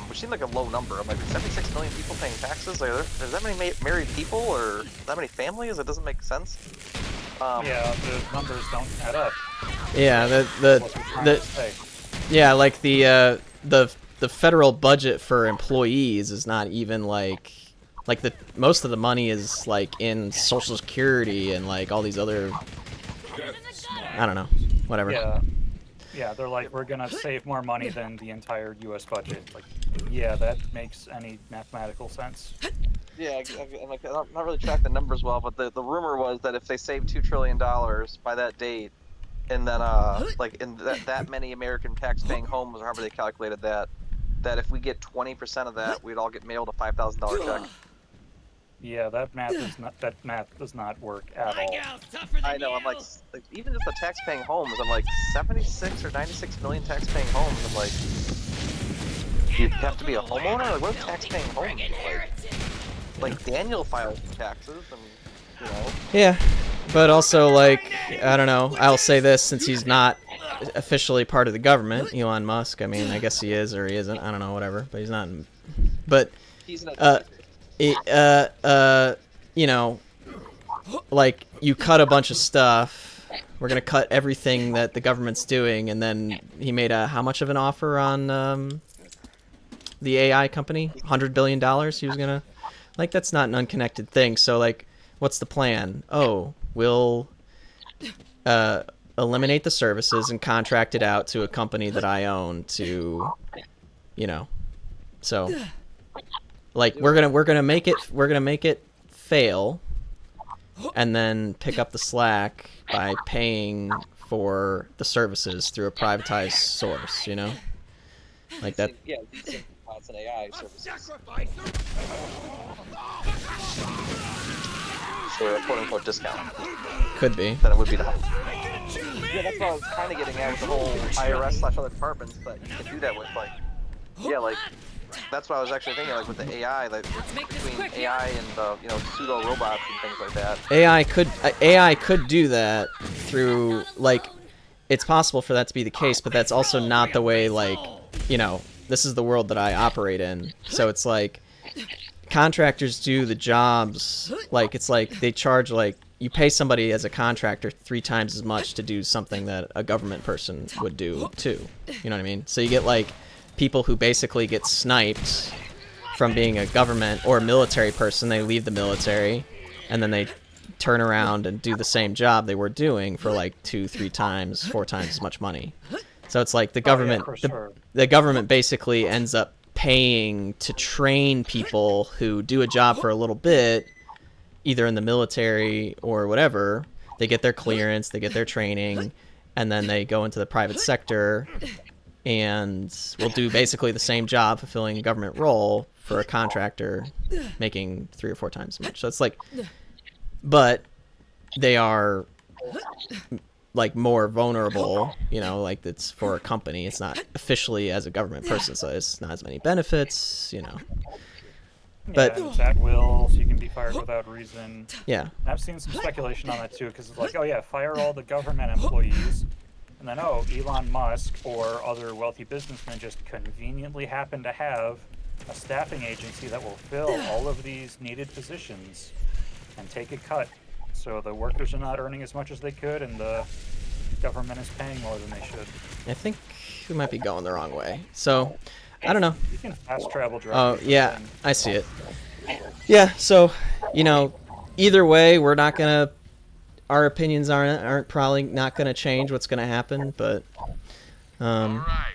which seemed like a low number. I'm like, 76 million people paying taxes? Like, there's that many married people or that many families? It doesn't make sense. Yeah, the numbers don't add up. Yeah, yeah, like the federal budget for employees is not even like the most of the money is like in Social Security and like all these other, I don't know, whatever. Yeah, they're like, we're gonna save more money than the entire U.S. budget. Like, yeah, that makes any mathematical sense. Yeah, I'm not really tracking the numbers well, but the rumor was that if they save $2 trillion by that date, and then like in that many American tax-paying homes, or however they calculated that if we get 20% of that, we'd all get mailed a $5,000 check. Yeah, that math does not work at all. I know. I'm like even just the tax-paying homes. I'm like 76 or 96 million tax-paying homes. I'm like, you have to be a homeowner. Like, what are tax-paying homes? Like Daniel files taxes, and you know. Yeah, but also like, I don't know. I'll say this since he's not officially part of the government, Elon Musk. I mean, I guess he is or he isn't. I don't know, whatever. But he's not. But you know, like you cut a bunch of stuff. We're gonna cut everything that the government's doing, and then he made how much of an offer on the AI company? $100 billion. He was gonna, like, that's not an unconnected thing. So like, what's the plan? Oh, we'll eliminate the services and contract it out to a company that I own to, you know, so like we're gonna make it fail, and then pick up the slack by paying for the services through a privatized source, you know, like that. Yeah, it's an AI services. So a quote-unquote discount. Could be. Then it would be the. Yeah, that's what I was kind of getting at with the whole IRS/other departments, but you can do that with like, yeah, like that's what I was actually thinking, like with the AI, like between AI and the pseudo robots and things like that. AI could do that through, like, it's possible for that to be the case, but that's also not the way, like, you know, this is the world that I operate in. So it's like contractors do the jobs, like it's like they charge, like, you pay somebody as a contractor 3 times as much to do something that a government person would do too. You know what I mean? So you get like people who basically get sniped from being a government or a military person. They leave the military and then they turn around and do the same job they were doing for like 2, 3 times, 4 times as much money. So it's like the government, the government basically ends up paying to train people who do a job for a little bit, either in the military or whatever. They get their clearance, they get their training, and then they go into the private sector and will do basically the same job, fulfilling a government role for a contractor making 3 or 4 times as much. So it's like, but they are like more vulnerable, you know, like it's for a company. It's not officially as a government person, so it's not as many benefits, you know. But it's at will, so you can be fired without reason. Yeah. I've seen some speculation on that too, because it's like, oh yeah, fire all the government employees, and And then, oh, Elon Musk or other wealthy businessmen just conveniently happen to have a staffing agency that will fill all of these needed positions and take a cut. So the workers are not earning as much as they could, and the government is paying more than they should. I think we might be going the wrong way. So, I don't know. You can fast travel directly. Oh, to the yeah, thing. I see it. Yeah, so, you know, either way, we're not gonna... Our opinions aren't probably not gonna change what's gonna happen, but... All right.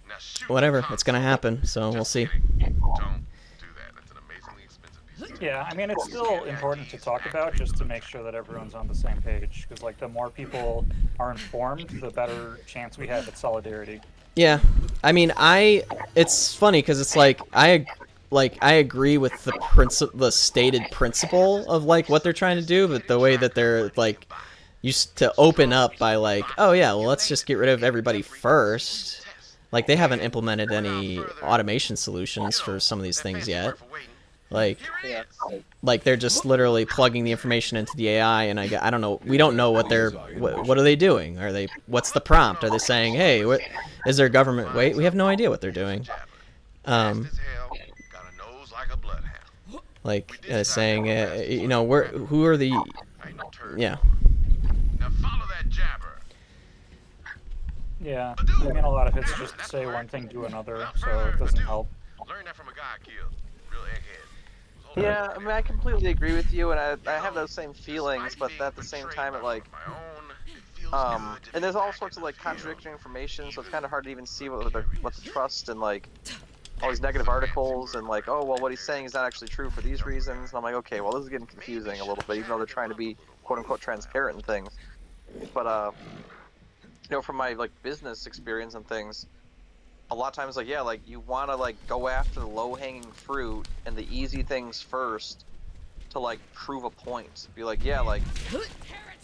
Now shoot the whatever, it's gonna console. happen, so we'll Just see. kidding. Don't do that. That's an amazingly expensive piece of Yeah, I mean, it's still important to talk about just to make sure that everyone's on the same page. Because, like, the more people are informed, the better chance we have at solidarity. Yeah, I mean, it's funny because it's like I agree with the stated principle of like what they're trying to do, but the way that they're like used to open up by like, oh yeah, well let's just get rid of everybody first. Like they haven't implemented any automation solutions for some of these things yet. Like, like they're just literally plugging the information into the AI, and I don't know. We don't know what what are they doing? Are they? What's the prompt? Are they saying, hey, what is there government? Wait, we have no idea what they're doing. Like saying, you know, who are the? Yeah. Now follow that jabber. Yeah, I mean, a lot of it's just say one thing, do another, so it doesn't help. Learn that from a guy I killed. Real egghead. Yeah, I mean, I completely agree with you, and I have those same feelings, but at the same time, it like, and there's all sorts of like contradictory information, so it's kind of hard to even see what to trust, and like all these negative articles, and like, oh well, what he's saying is not actually true for these reasons, and I'm like, okay, well this is getting confusing a little bit, even though they're trying to be quote unquote transparent and things, but you know, from my like business experience and things. A lot of times, like, yeah, like, you want to, like, go after the low-hanging fruit and the easy things first to, like, prove a point. Be like, yeah, like,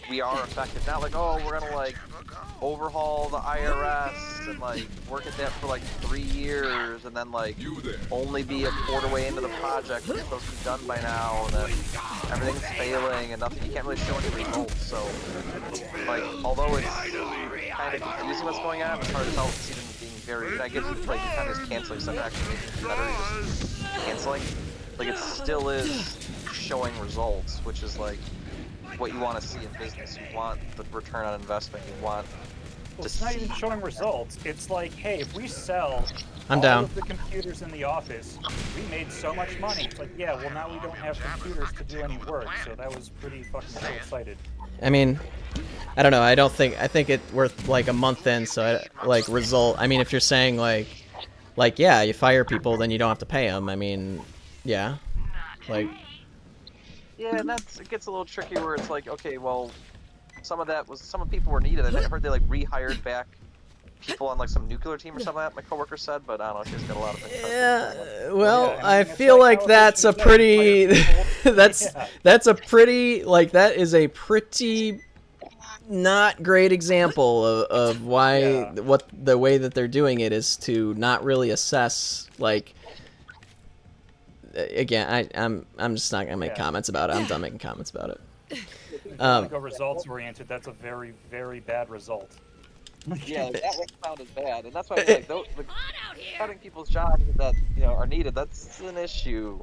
we are effective. Not like, oh, we're gonna, like, overhaul the IRS and, like, work at that for, like, 3 years and then, like, only be a quarter way into the project when it's supposed to be done by now, and then everything's failing and nothing, you can't really show any results. So, like, although it's kind of confusing what's going on, it's hard to tell to see them being very, I guess, like, you kind of just canceling stuff actually making it better, just canceling. Like, it still is showing results, which is, like, what you want to see in business. You want the return on investment. You want to It's not see. even showing results. It's like, hey, if we sell I'm all down. of the computers in the office, we made so much money. It's like, yeah, well now we don't have computers to do any work, so that was pretty fucking short-sighted. I mean, I don't know. I think it's worth like a month in. So like result. I mean, if you're saying like yeah, you fire people, then you don't have to pay them. I mean, yeah, like. Yeah, and it gets a little tricky where it's like, okay, well, some people were needed. I heard they like rehired back people on like some nuclear team or something like that, my coworker said, but I don't know, she's got a lot of it. Yeah, well, Yeah, I I mean, it's feel like like how that's a efficient is that? pretty Yeah. that's a pretty like that is a pretty not great example of why Yeah. what the way that they're doing it is to not really assess like again I'm just not gonna make Yeah. comments about it. I'm done making comments about it. If you want to go results-oriented, that's a very, very bad result. Yeah, like, that one sounded bad, and that's why like cutting people's jobs that are needed. That's an issue.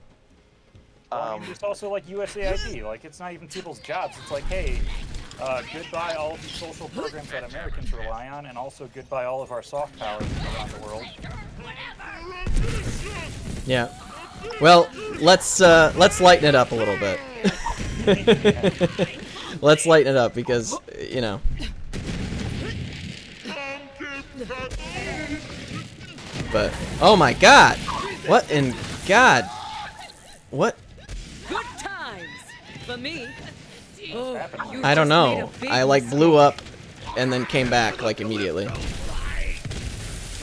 Well, I mean, there's also like USAID. Like, it's not even people's jobs. It's like, hey, goodbye all of the social programs that Americans rely on, and also goodbye all of our soft power around the world. Yeah. Well, let's lighten it up a little bit. Let's lighten it up because But oh my God, what in God, what? Good times for me. Oh, you I don't just made know. a big I like mistake. blew up and then came back like immediately.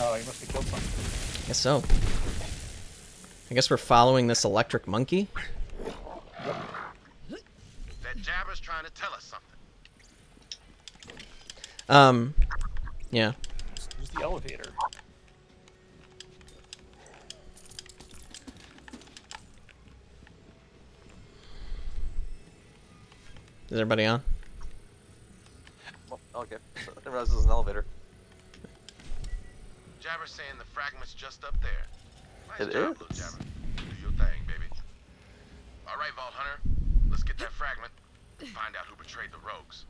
Oh, you must have killed something. Guess so. I guess we're following this electric monkey. That jabber's trying to tell us something. Yeah. Use the elevator. Is everybody on? Well, okay, I didn't realize this was an elevator. Jabber's saying the fragment's just up there. Nice It job, little is. Jabber. Do your thing, baby. All right, Vault Hunter. Let's get that fragment. Find out who betrayed the rogues.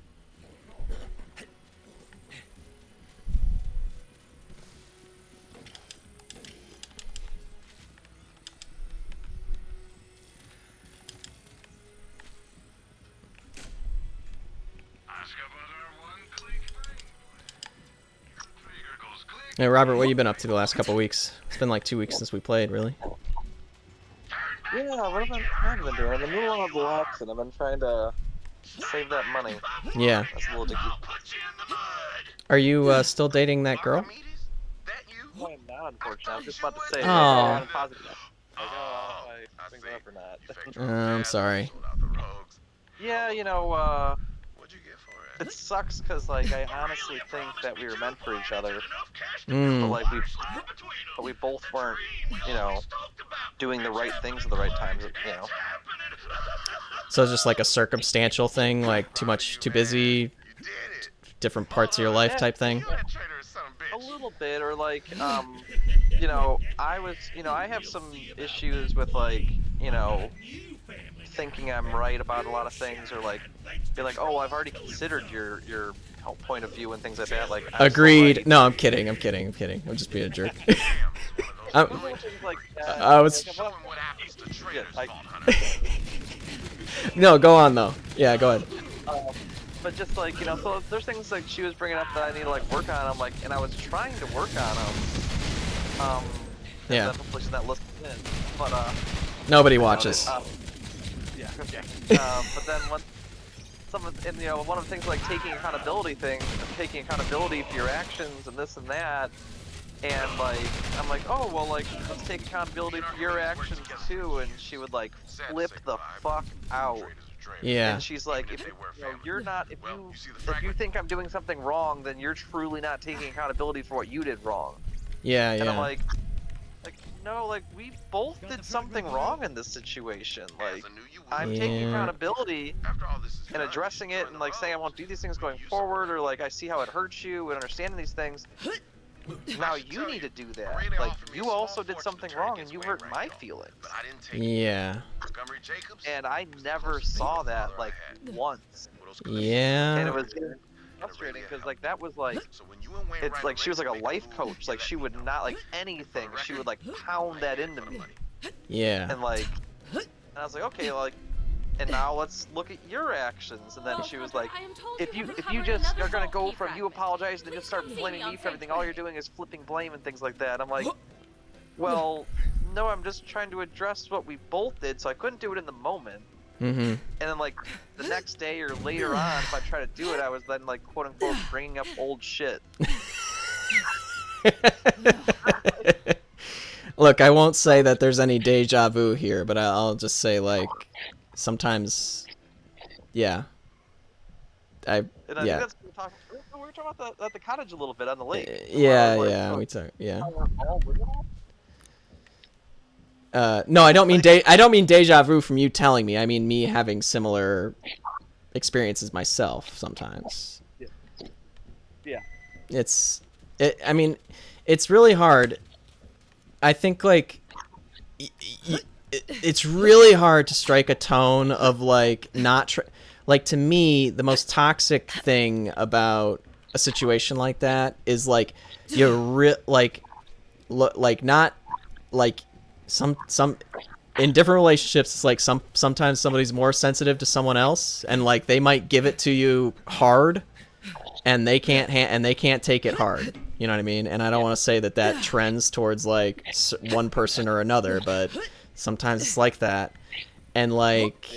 Hey, Robert, what you been up to the last couple weeks? It's been like 2 weeks since we played, really. Yeah, what have I been doing? I've been doing a lot of blocks, and I've been trying to save that money. Yeah. That's a little dicky. Are you still dating that girl? No, I'm not, unfortunately. I was just about to say, Oh. I'm not positive. Like, oh, I bring it up or not. I'm sorry. Yeah, you know, it sucks because, like, I honestly think that we were meant for each other. But, like, we both weren't, you know, doing the right things at the right times, you know. So it's just like a circumstantial thing, like too busy, different parts of your life type thing? A little bit, or like, you know, I have some issues with, like, you know, thinking I'm right about a lot of things, or like, be like, oh, I've already considered your point of view and things like that. Like, Agreed. Right. No, I'm kidding. I'm just being a jerk. I was. No, go on though. Yeah, go ahead. But just like, you know, so there's things like she was bringing up that I need to like work on. I'm like, and I was trying to work on them. Yeah. Hopefully she's not listening in. But nobody watches. Yeah. Okay. But then one of the things like taking accountability for your actions and this and that. And like, I'm like, oh, well, like, let's take accountability for your actions too. And she would like flip the fuck out. Yeah. And she's like, if you think I'm doing something wrong, then you're truly not taking accountability for what you did wrong. Yeah, And I'm like, no, like, we both did something wrong in this situation. Like, I'm taking accountability and addressing it and like saying I won't do these things going forward, or like I see how it hurts you and understanding these things. Now you need to do that. Like, you also did something wrong and you hurt my feelings. Yeah. And I never saw that, like, once. Yeah. And it was frustrating because, like, that was like, it's like she was like a life coach. Like, she would not, like, anything. She would like pound that into me. Yeah. And like, and I was like, okay, like, and now let's look at your actions. And then she was like, if you just are gonna go from you apologize and then just start blaming me for everything, all you're doing is flipping blame and things like that. I'm like, well, no, I'm just trying to address what we both did, so I couldn't do it in the moment. And then like the next day or later on, if I try to do it, I was then like quote unquote bringing up old shit. Look, I won't say that there's any deja vu here, but I'll just say, like, sometimes, yeah. And I think that's what we were talking about at the cottage a little bit on the lake. We talked. No, I don't mean deja vu from you telling me. I mean me having similar experiences myself sometimes. Yeah. I mean, it's really hard. I think, like, it's really hard to strike a tone of, like, like, to me, the most toxic thing about a situation like that is, like, you're not, like, some in different relationships, it's like sometimes somebody's more sensitive to someone else, and, like, they might give it to you hard, and they can't take it hard. You know what I mean? And I don't want to say that trends towards, like, one person or another, but sometimes it's like that. And, like,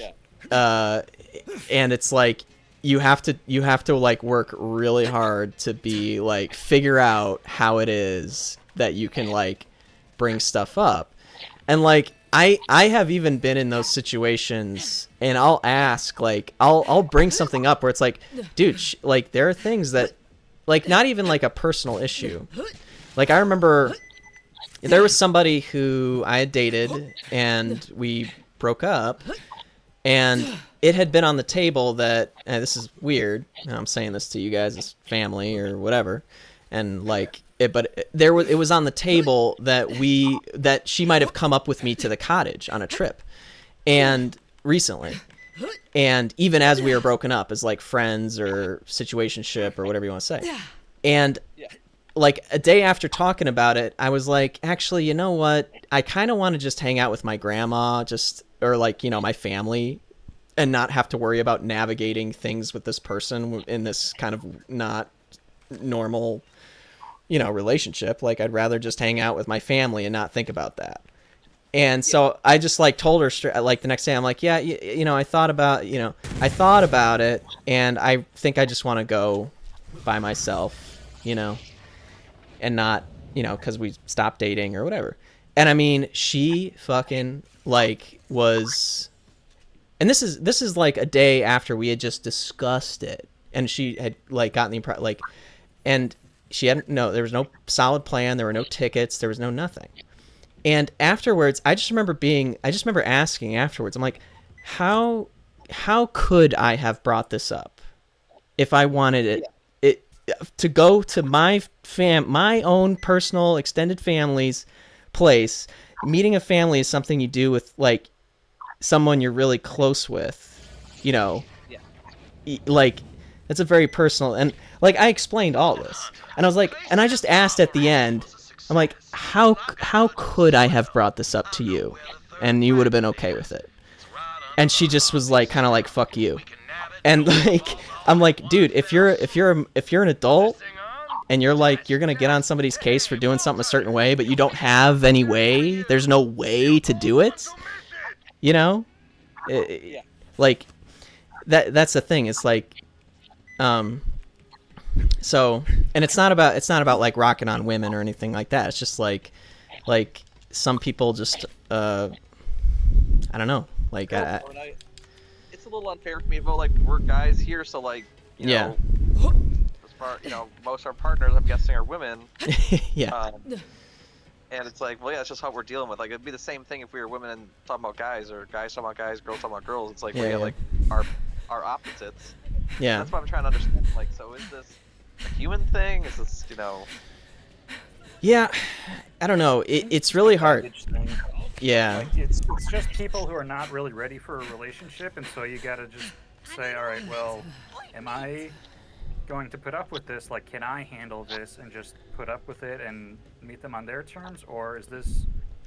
and it's like you have to like work really hard to be like figure out how it is that you can like bring stuff up. And like I have even been in those situations, and I'll ask, like, I'll bring something up where it's like, dude, like, there are things that, like, not even like a personal issue. Like, I remember there was somebody who I had dated and we broke up, and it had been on the table that, and this is weird, and I'm saying this to you guys as family or whatever, and like, it was on the table that she might have come up with me to the cottage on a trip, and recently, and even as we were broken up as like friends or situationship or whatever you want to say, and like a day after talking about it, I was like, actually, you know what? I kind of want to just hang out with my grandma, or like, you know, my family, and not have to worry about navigating things with this person in this kind of not normal, you know, relationship. Like, I'd rather just hang out with my family and not think about that. And so I just like told her straight, like the next day, I'm like, yeah, you know, I thought about it, and I think I just want to go by myself, you know, and not, you know, because we stopped dating or whatever. And I mean, she fucking like was, and this is like a day after we had just discussed it, and she had like gotten the impression, like, and she hadn't, no, there was no solid plan, there were no tickets, there was no nothing. And afterwards, I just remember asking afterwards, I'm like, how could I have brought this up if I wanted it to go to my own personal extended family's place? Meeting a family is something you do with like someone you're really close with, you know. Like, that's a very personal, and like I explained all this, and I was like, and I just asked at the end, I'm like, how could I have brought this up to you and you would have been okay with it? And she just was like, kind of like, fuck you. And like, I'm like, dude, if you're an adult and you're like, you're gonna get on somebody's case for doing something a certain way, but you don't have any way, there's no way to do it, you know? Like, that's the thing. It's like, so, and it's not about like rocking on women or anything like that. It's just like some people just, I don't know. Like, it's a little unfair for me, but like, we're guys here, so like, you know, as far, you know, most of our partners, I'm guessing, are women. Yeah. And it's like, well, yeah, it's just how we're dealing with. Like, it'd be the same thing if we were women and talking about guys, or guys talking about guys, girls talking about girls. It's like, we have like our opposites. Yeah. That's what I'm trying to understand. Like, so is this a human thing? Is this, you know? Yeah, I don't know. It's really hard. Yeah. Like, it's just people who are not really ready for a relationship, and so you gotta just say, all right, well, am I going to put up with this? Like, can I handle this and just put up with it and meet them on their terms, or is this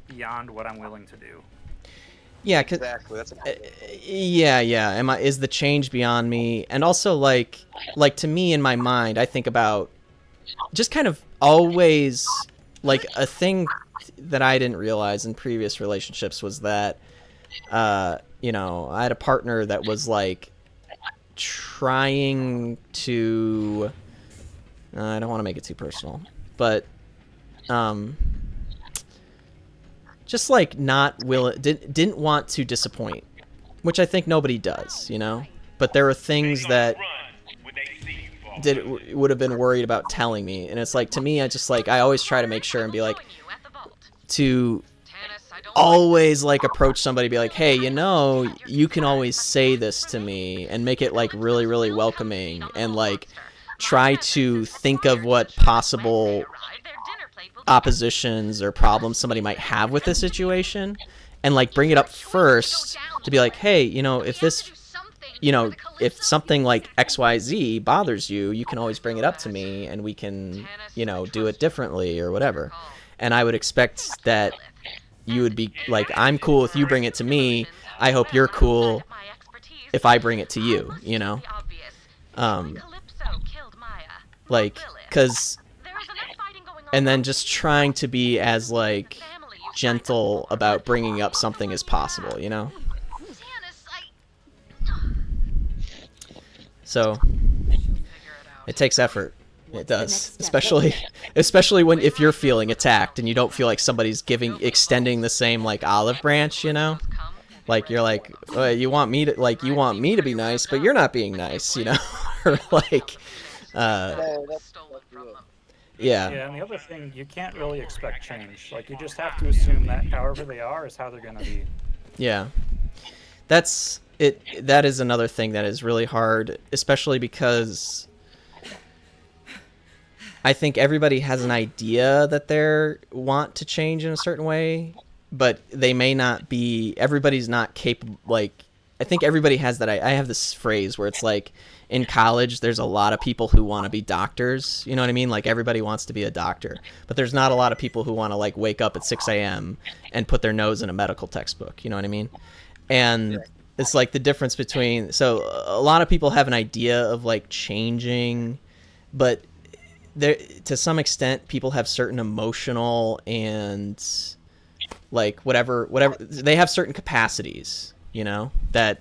beyond what I'm willing to do? Yeah, exactly. That's yeah. Is the change beyond me? And also, like to me, in my mind, I think about just kind of always, like, a thing that I didn't realize in previous relationships was that, you know, I had a partner that was like trying to, I don't want to make it too personal, but just like not didn't want to disappoint, which I think nobody does, you know. But there are things that would have been worried about telling me, and it's like, to me, I always try to make sure and be like, to always like approach somebody, be like, hey, you know, you can always say this to me, and make it like really, really welcoming, and like try to think of what possible oppositions or problems somebody might have with this situation, and like bring it up first to be like, hey, you know, if this, you know, if something like XYZ bothers you, you can always bring it up to me and we can, you know, do it differently or whatever. And I would expect that you would be like, I'm cool if you bring it to me, I hope you're cool if I bring it to you, you know? Like, cause, and then just trying to be as like gentle about bringing up something as possible, you know? So it takes effort. It does, especially when, if you're feeling attacked and you don't feel like somebody's extending the same like olive branch, you know? Like, you're like, well, you want me to be nice, but you're not being nice, you know? Or like, yeah. Yeah, and the other thing, you can't really expect change. Like, you just have to assume that however they are is how they're gonna be. Yeah. That's it. That is another thing that is really hard, especially because I think everybody has an idea that they want to change in a certain way, but they may not be. Everybody's not capable. Like, I think everybody has that. I have this phrase where it's like, in college, there's a lot of people who want to be doctors. You know what I mean? Like, everybody wants to be a doctor, but there's not a lot of people who want to like wake up at 6 a.m. and put their nose in a medical textbook. You know what I mean? And it's like the difference between. So a lot of people have an idea of like changing, but there, to some extent, people have certain emotional and like whatever they have certain capacities, you know, that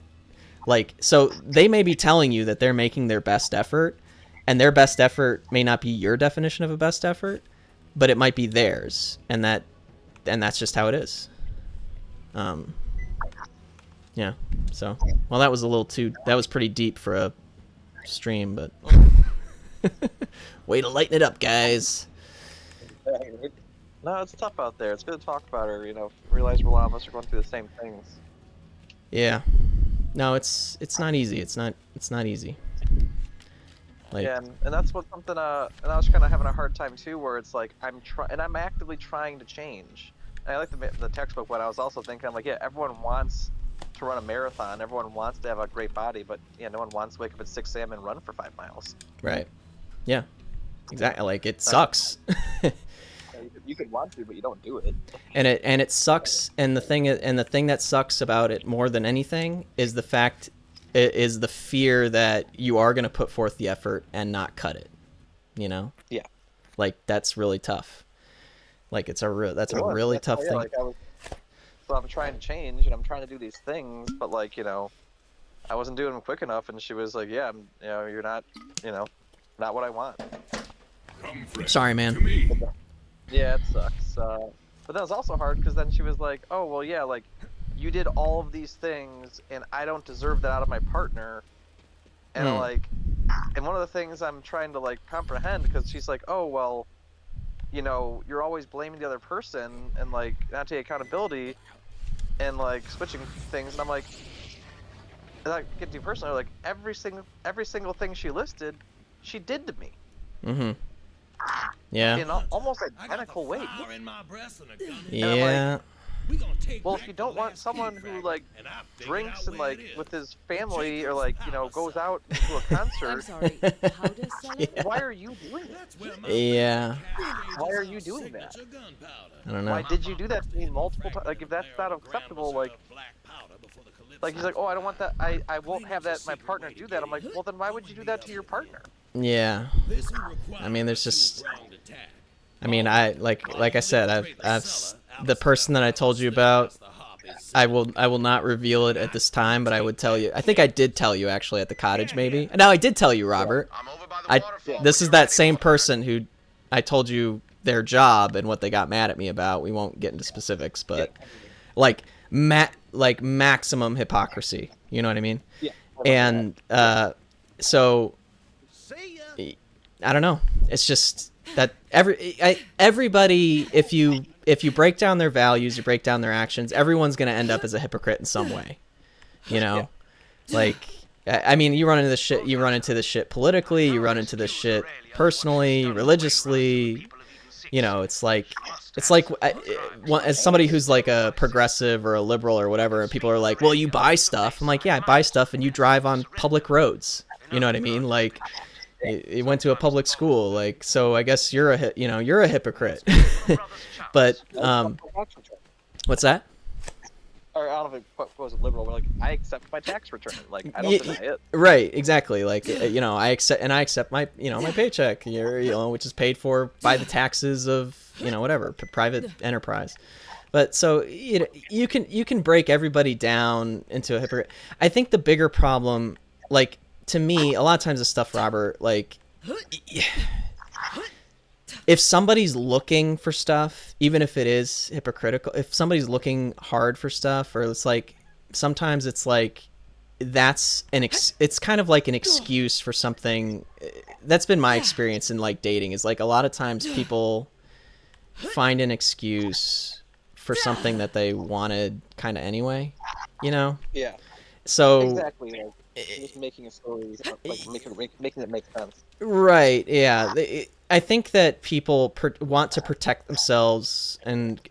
like, so they may be telling you that they're making their best effort, and their best effort may not be your definition of a best effort, but it might be theirs, and that's just how it is. Yeah. So, well, that was that was pretty deep for a stream, but way to lighten it up, guys. No, it's tough out there. It's good to talk about it, you know, realize a lot of us are going through the same things. Yeah. No, it's not easy. It's not easy. Like, yeah, and that's what something and I was kind of having a hard time too, where it's like I'm actively trying to change. And I like the textbook, but I was also thinking, I'm like, yeah, everyone wants to run a marathon, everyone wants to have a great body, but yeah, no one wants to wake up at 6 a.m. and run for 5 miles. Right. Yeah. Exactly. Like, it sucks. You could want to, but you don't do it. And it sucks. And the thing that sucks about it more than anything is the fear that you are going to put forth the effort and not cut it. You know? Yeah. Like, that's really tough. Like, that's a really tough thing. Like, so I'm trying to change and I'm trying to do these things, but like, you know, I wasn't doing them quick enough, and she was like, yeah, you know, you're not, you know, not what I want. Sorry, man. Yeah, it sucks. But that was also hard because then she was like, oh, well, yeah, like, you did all of these things and I don't deserve that out of my partner. And like, and one of the things I'm trying to like comprehend, because she's like, oh, well, you know, you're always blaming the other person and like not taking accountability and like switching things. And I'm like, and I get too personal, like every single thing she listed, she did to me. Mm-hmm. Yeah. In almost identical ways. Yeah. Like, well, if you don't want someone who like drinks and like with his family or like, you know, goes out to a concert, I'm sorry. How does that? why are you doing that? Yeah. Why are you doing that? I don't know. Why did you do that to me multiple times? Like, if that's not acceptable, like he's like, oh, I don't want that. I won't have that. My partner do that. I'm like, well, then why would you do that to your partner? Yeah. I mean, there's just. I mean, like I said, I've the person that I told you about. I will not reveal it at this time, but I would tell you. I think I did tell you actually at the cottage, maybe. No, I did tell you, Robert. This is that same person who I told you their job and what they got mad at me about. We won't get into specifics, but like maximum hypocrisy. You know what I mean? Yeah. And so I don't know. It's just that everybody, if you break down their values, you break down their actions, everyone's going to end up as a hypocrite in some way. You know? Like, I mean, you run into this shit politically, you run into this shit personally, religiously. You know, it's like as somebody who's like a progressive or a liberal or whatever, and people are like, well, you buy stuff. I'm like, yeah, I buy stuff, and you drive on public roads. You know what I mean? Like, you went to a public school, like, so I guess you're a hypocrite. But what's that? Or I don't know if it was a liberal, but like, I accept my tax return. Like, I don't deny it. Right, exactly. Like, you know, I accept my, you know, my paycheck, you know, which is paid for by the taxes of, you know, whatever, private enterprise. But so, you know, you can break everybody down into a hypocrite. I think the bigger problem, like, to me, a lot of times the stuff, Robert, like, if somebody's looking for stuff, even if it is hypocritical, if somebody's looking hard for stuff, or it's like, sometimes it's like, it's kind of like an excuse for something. That's been my experience in like dating, is like a lot of times people find an excuse for something that they wanted kind of anyway, you know? Yeah. So exactly. Like, just making a story, like making it make sense. Right. Yeah. I think that people want to protect themselves, and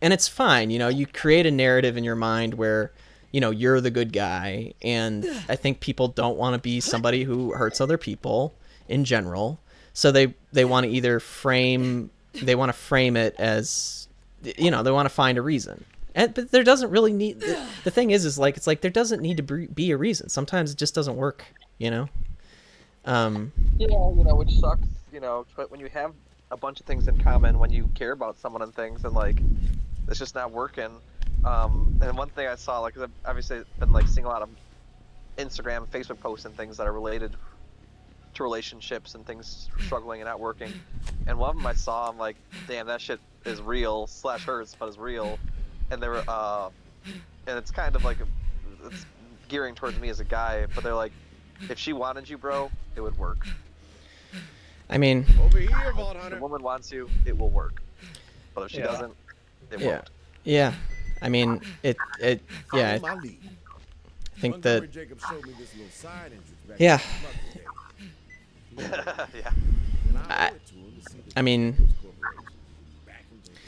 it's fine. You know, you create a narrative in your mind where, you know, you're the good guy, and I think people don't want to be somebody who hurts other people in general. So they want to either frame it as, you know, they want to find a reason. But there doesn't really need, the thing is like, it's like there doesn't need to be a reason. Sometimes it just doesn't work, you know. Yeah, you know, which sucks, you know, but when you have a bunch of things in common, when you care about someone and things, and like it's just not working. And one thing I saw, like, 'cause I've obviously been like seeing a lot of Instagram, Facebook posts and things that are related to relationships and things struggling and not working. And one of them I saw, I'm like, damn, that shit is real / hurts, but is real. And they were, and it's kind of like, it's gearing towards me as a guy, but they're like, if she wanted you, bro, it would work. I mean, Over here, Vault If Hunter. the woman wants you, it will work. But if she doesn't, it yeah, won't. yeah. I mean, yeah. Follow my lead. I think that, Montgomery Jacob showed me this little side entrance back yeah. in the Mother Day. Yeah. And I owe it to him to see the I mean, corporation back in Jacob.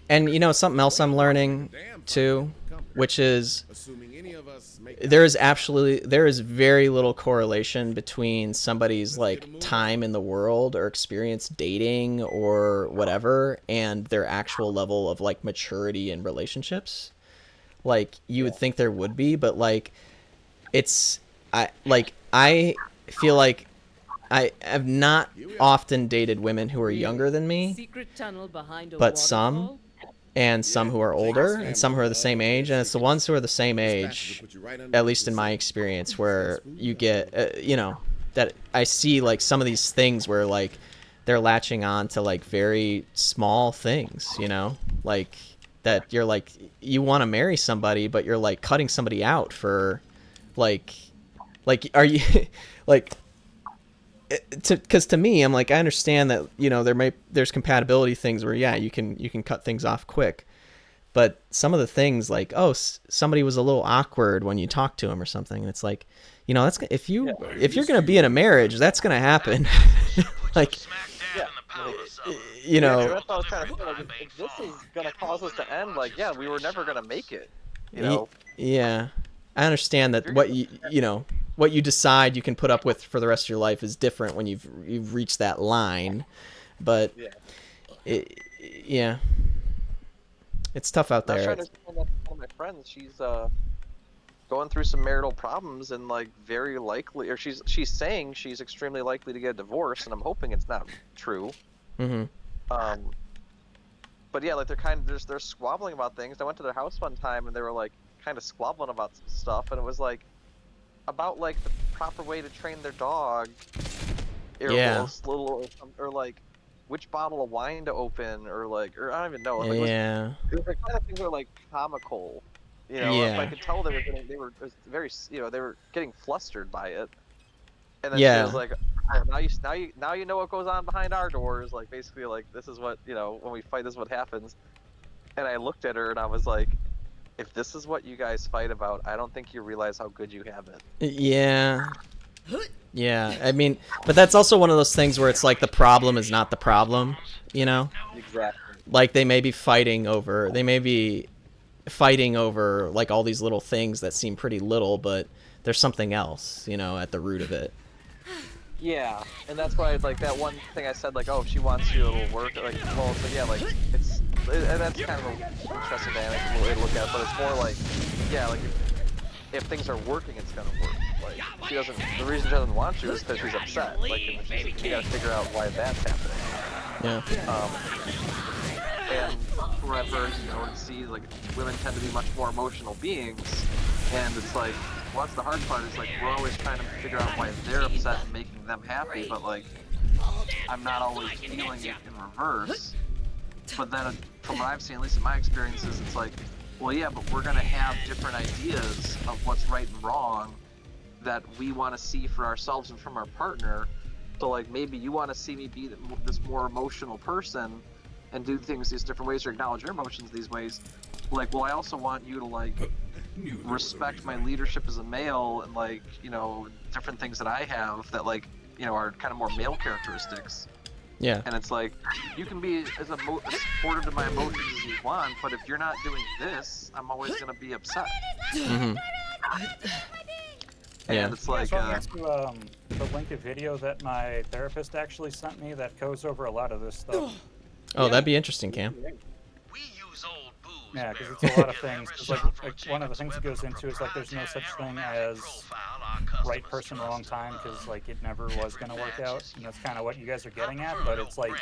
and you know, something else I'm learning too, which is Assuming any of us make there is very little correlation between somebody's like time in the world or experience dating or whatever and their actual level of like maturity in relationships. Like you would think there would be, but like I feel like I have not often dated women who are younger than me, Secret tunnel behind a but some, waterfall? and some who are older, and some who are the same age, and it's the ones who are the same age, at least in my experience, where you get, you know, that I see like some of these things where like they're latching on to like very small things, you know, like that you're like, you want to marry somebody, but you're like cutting somebody out for like are you like, because to me, I'm like, I understand that, you know, there's compatibility things where, yeah, you can cut things off quick, but some of the things like, oh, somebody was a little awkward when you talk to him or something, and it's like, you know, that's if you're gonna be in a marriage, that's gonna happen. Like, you know, that's what I was kind of like, if this is gonna cause us to end, like, yeah, we were never gonna make it. You know. Yeah, I understand that what what you decide you can put up with for the rest of your life is different when you've reached that line, but yeah, it's tough out there. I was trying to explain that to one of my friends. She's going through some marital problems and like very likely, or she's saying she's extremely likely to get a divorce, and I'm hoping it's not true. Mm-hmm. But yeah, like they're squabbling about things. I went to their house one time and they were like kind of squabbling about some stuff, and it was like about like the proper way to train their dog, or like which bottle of wine to open, or I don't even know. Like, yeah. it was the kind of things that were like comical, you know. Yeah. I could tell they were very, you know, they were getting flustered by it. And then Yeah. she was like, oh, now you know what goes on behind our doors. Like basically, like this is what, you know, when we fight, this is what happens. And I looked at her and I was like, if this is what you guys fight about, I don't think you realize how good you have it. Yeah. Yeah, I mean, but that's also one of those things where it's like the problem is not the problem, you know? Exactly. Like they may be fighting over like all these little things that seem pretty little, but there's something else, you know, at the root of it. Yeah, and that's why, like, that one thing I said, like, oh, if she wants you, it'll work. Like, well, so yeah, like, and that's kind of an interesting dynamic way to look at it, but it's more like, yeah, like, if things are working, it's gonna work. Like, the reason she doesn't want you is because she's upset. Like, and you gotta figure out why that's happening. Yeah. And from what I've heard, you know, and see, like, women tend to be much more emotional beings, and it's like, well, that's the hard part, is like, we're always trying to figure out why they're upset and making them happy, but like, I'm not always feeling it in reverse. But then, from what I've seen, at least in my experiences, it's like, well, yeah, but we're gonna have different ideas of what's right and wrong that we want to see for ourselves and from our partner. So like, maybe you want to see me be this more emotional person and do things these different ways, or acknowledge your emotions these ways. Like, well, I also want you to like respect my leadership as a male, and like, you know, different things that I have that, like, you know, are kind of more male characteristics. Yeah. And it's like, you can be as supportive to my emotions as you want, but if you're not doing this, I'm always gonna be upset. Mm-hmm. And Yeah. it's like, So I to link a video that my therapist actually sent me that goes over a lot of this stuff. Oh, that'd be interesting, Cam. We use old booze. Yeah, because it's a lot of things. It's like one of the things it goes into is like there's no such thing as right person, wrong time, because like it never was going to work out, and that's kind of what you guys are getting at. But it's like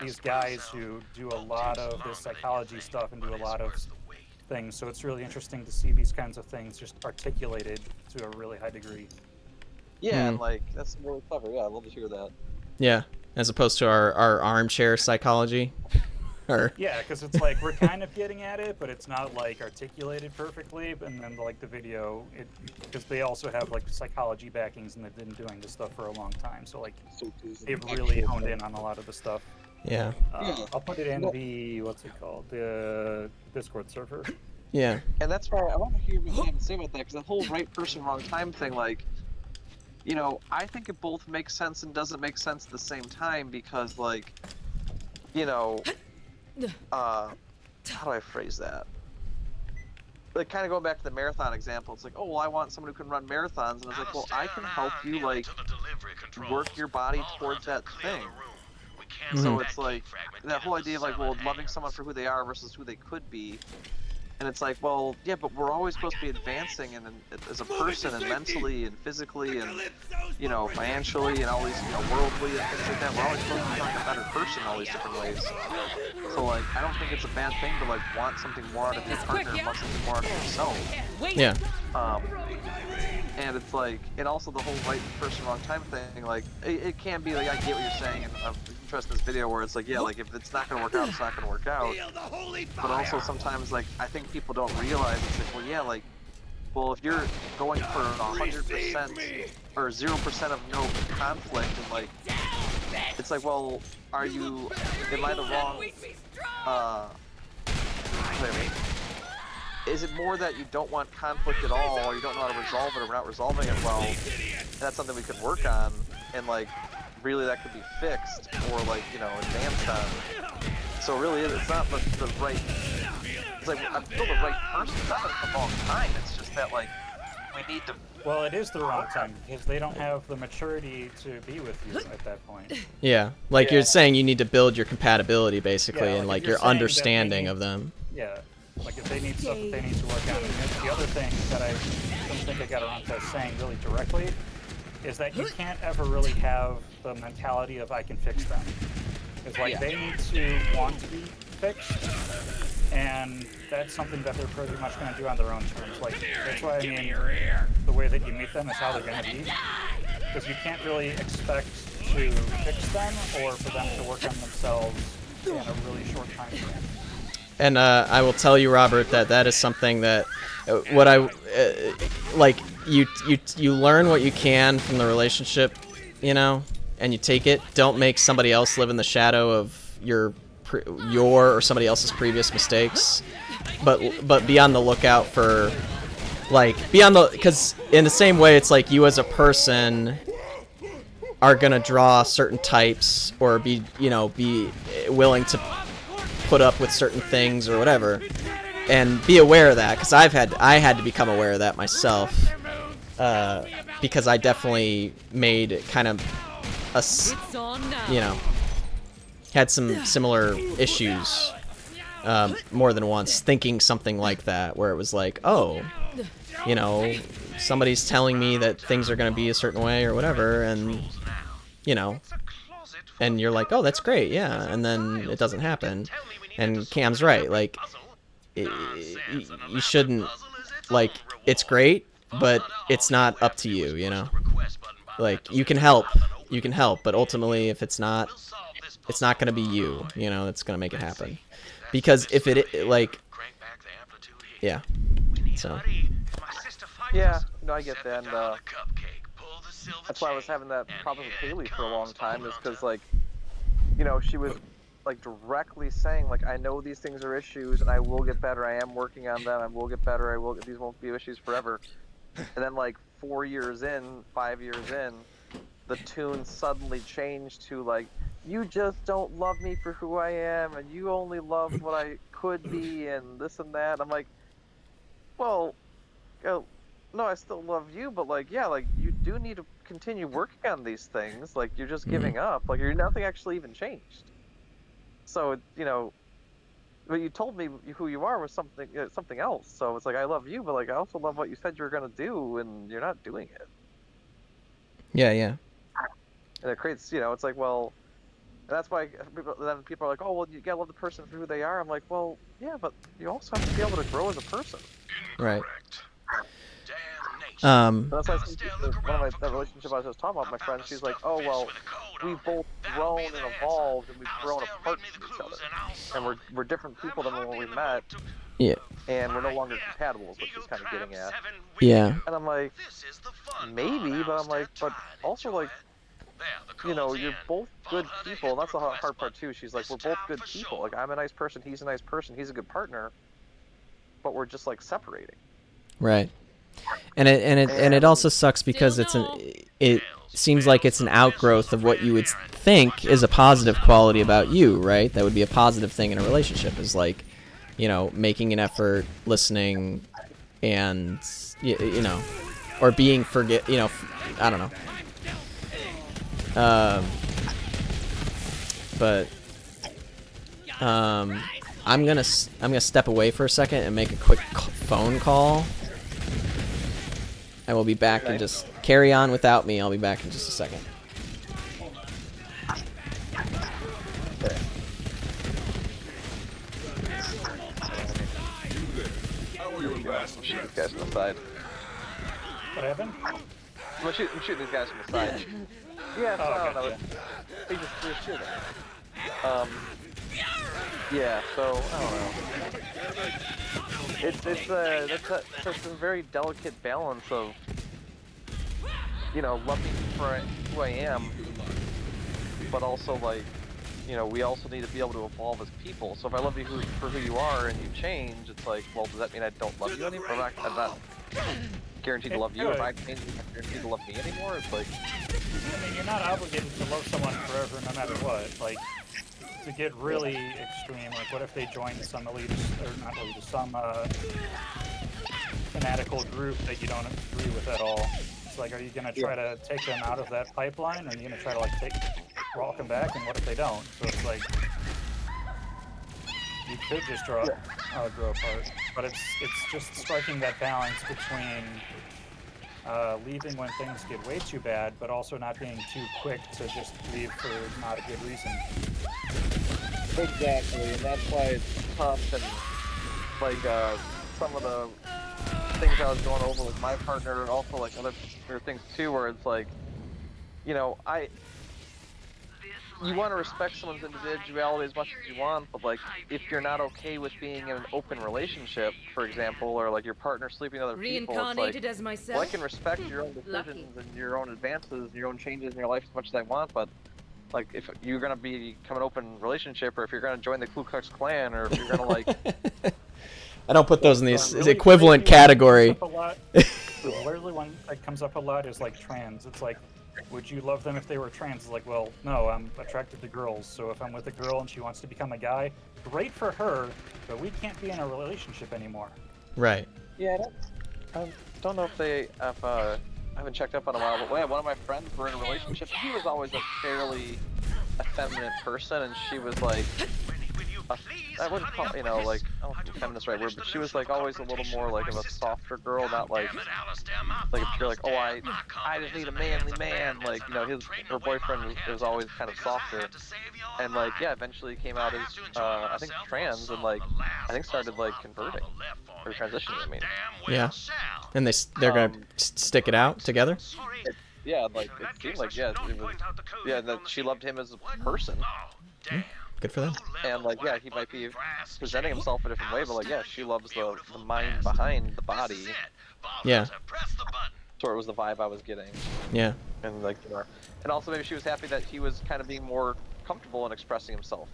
these guys who do a lot of this psychology stuff and do a lot of things. So it's really interesting to see these kinds of things just articulated to a really high degree. yeah, and like that's really clever. Yeah, I love to hear that. Yeah, as opposed to our armchair psychology. Or... Yeah, because it's like we're kind of getting at it, but it's not like articulated perfectly. And then like the video, because they also have like psychology backings and they've been doing this stuff for a long time. So like they've really honed in on a lot of the stuff. Yeah. I'll put it in the what's it called, the Discord server. Yeah. And that's why I want to hear what you have to say about that, because that whole right person, wrong time thing, like, you know, I think it both makes sense and doesn't make sense at the same time, because like, you know. How do I phrase that? Like, kind of going back to the marathon example, it's like, oh, well, I want someone who can run marathons, and I was like, well, I can help you, like, work your body towards that thing. So it's like, that whole idea of, like, well, loving someone for who they are versus who they could be, and it's like, well, yeah, but we're always supposed to be advancing as a person, and mentally, and physically, and, you know, financially, and all these, you know, worldly, and things like that. We're always supposed to be like a better person in all these different ways. So, like, I don't think it's a bad thing to, like, want something more out of your partner, and want something more out of yourself. Yeah. And it's like, and also the whole right person, wrong time thing, like, it can be, like, I get what you're saying, and I'm interested in this video where it's like, yeah, like, if it's not gonna work out, it's not gonna work out. But also sometimes, like, I think people don't realize, it's like, well, yeah, like, well, if you're going for 100% or 0% of no conflict, and like, it's like, well, am I the wrong, wait. Is it more that you don't want conflict at all, or you don't know how to resolve it, or we're not resolving it well, and that's something we could work on, and like, really that could be fixed, or like, you know, advanced on. So really, it's not the right, it's like, I'm still the right person, it's not that it's the wrong time, it's just that, like, we need to... Well, it is the wrong time, because they don't have the maturity to be with you at that point. Yeah, like you're saying you need to build your compatibility, basically, Yeah, and like if you're your saying understanding of them. Yeah, like if they need stuff that they need to work on. And the other thing that I don't think I got around to saying really directly is that you can't ever really have the mentality of I can fix them. It's like they need to want to be fixed, and that's something that they're pretty much going to do on their own terms. Like, that's why I mean, the way that you meet them is how they're going to be, because you can't really expect to fix them or for them to work on themselves in a really short time frame. And I will tell you, Robert, that is something that like you learn what you can from the relationship, you know, and you take it. Don't make somebody else live in the shadow of your or somebody else's previous mistakes, but be on the lookout for, like, because in the same way, it's like you as a person are gonna draw certain types, or be willing to put up with certain things or whatever, and be aware of that, because I had to become aware of that myself, because I definitely made kind of had some similar issues more than once, thinking something like that, where it was like, oh, you know, somebody's telling me that things are going to be a certain way or whatever, and you know, and you're like, oh, that's great, yeah, and then it doesn't happen. And Cam's right, like, you shouldn't, like, it's great, but it's not up to you, you know? Like, you can help, but ultimately, if it's not gonna be you, you know, that's gonna make it happen. Because if it, like, yeah, so. Yeah, no, I get that, and that's why I was having that problem with Haley for a long time, is because, like, you know, she was, like, directly saying, like, I know these things are issues, and I will get better, I am working on them, I will get better, these won't be issues forever. And then, like, 4 years in, 5 years in, the tune suddenly changed to, like, you just don't love me for who I am, and you only love what I could be, and this and that. I'm like, well, no, I still love you, but like, yeah, like you do need to continue working on these things. Like you're just giving up. Like nothing actually even changed. So but you told me who you are was something else. So it's like I love you, but like I also love what you said you were gonna do, and you're not doing it. Yeah, yeah. And it creates, it's like, well, and that's why then people are like, oh, well, you gotta love the person for who they are. I'm like, well, yeah, but you also have to be able to grow as a person. Right. That's why one of that relationship I was just talking about, my friend, she's like, oh, well, we've both grown and evolved, and we've grown apart from each other, and we're different people than when we met. Yeah. And we're no longer compatible, is what she's kind of getting at. Yeah. And I'm like, maybe, but I'm like, but also like, you're both good people, and that's the hard part too. She's like, we're both good people. Like, I'm a nice person, he's a nice person, he's a good partner, but we're just like separating. Right. And it also sucks because it seems like it's an outgrowth of what you would think is a positive quality about you, right? That would be a positive thing in a relationship, is like, making an effort, listening, and or being I don't know. But I'm gonna step away for a second and make a quick phone call. I will be back and just carry on without me. I'll be back in just a second. Shoot these guys from the side. What happened? I'm shooting these guys from the side. Yeah, so I don't know. They just shoot them. Yeah, so I don't know. It's such a very delicate balance of loving me for who I am, but also like we also need to be able to evolve as people. So if I love you for who you are and you change, it's like, well, does that mean I don't love you anymore? I'm not guaranteed to love you. If I change, I'm not guaranteed to love me anymore. It's like, I mean, you're not obligated to love someone forever, no matter what. Like, to get really extreme, like, what if they join some some fanatical group that you don't agree with at all? It's like, are you gonna try to take them out of that pipeline, or are you gonna try to like walk them back? And what if they don't? So it's like, you could just grow apart, but it's just striking that balance between leaving when things get way too bad, but also not being too quick to just leave for not a good reason. Exactly, and that's why it's tough. And like some of the things I was going over with my partner, and also like other things too, where it's like, you want to respect someone's individuality as much as you want, but like if you're not okay with being in an open relationship, for example, or like your partner sleeping with other people, it's like, as myself. well, I can respect your own decisions and your own advances and your own changes in your life as much as I want, but like if you're gonna become an open relationship, or if you're gonna join the Ku Klux Klan, or if you're gonna like I don't put those in the equivalent category. Literally one that comes up a lot is like trans. It's like, would you love them if they were trans? It's like, well, no, I'm attracted to girls, so if I'm with a girl and she wants to become a guy, great for her, but we can't be in a relationship anymore. Right. Yeah, I don't know if I haven't checked up on a while, but one of my friends were in a relationship. He was always a fairly effeminate person, and she was like, I wouldn't call, like, I don't know if feminist the right word, but she was like always a little more like of a softer girl, not like if you're like, oh, I just need a manly man, like, her boyfriend was always kind of softer, and like, yeah, eventually came out as, I think trans, and like, I think started like converting, or transitioning, I mean. Yeah. And they're gonna stick it out together? Yeah, like, it seemed like, that she loved him as a person. Yeah. Good for them. And like, yeah, he might be presenting himself a different way, but like, yeah, she loves the mind behind the body. Yeah. Sort of was the vibe I was getting. Yeah. And like, and also maybe she was happy that he was kind of being more comfortable in expressing himself.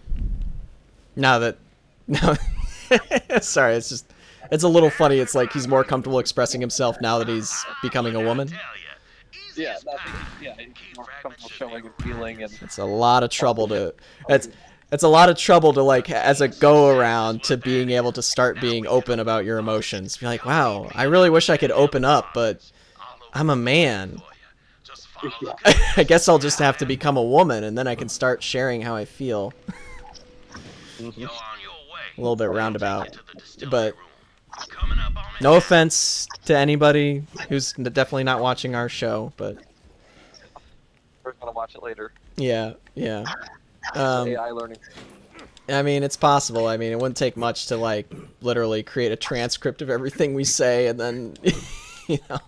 Sorry, it's a little funny. It's like he's more comfortable expressing himself now that he's becoming a woman. Yeah, he's more comfortable showing and feeling, and It's a lot of trouble to. It's a lot of trouble to like as a go around to being able to start being open about your emotions. Be like, wow, I really wish I could open up, but I'm a man. I guess I'll just have to become a woman, and then I can start sharing how I feel. A little bit roundabout, but no offense to anybody who's definitely not watching our show, but we're gonna watch it later. yeah. AI learning. I mean, it's possible. I mean, it wouldn't take much to like literally create a transcript of everything we say, and then you know,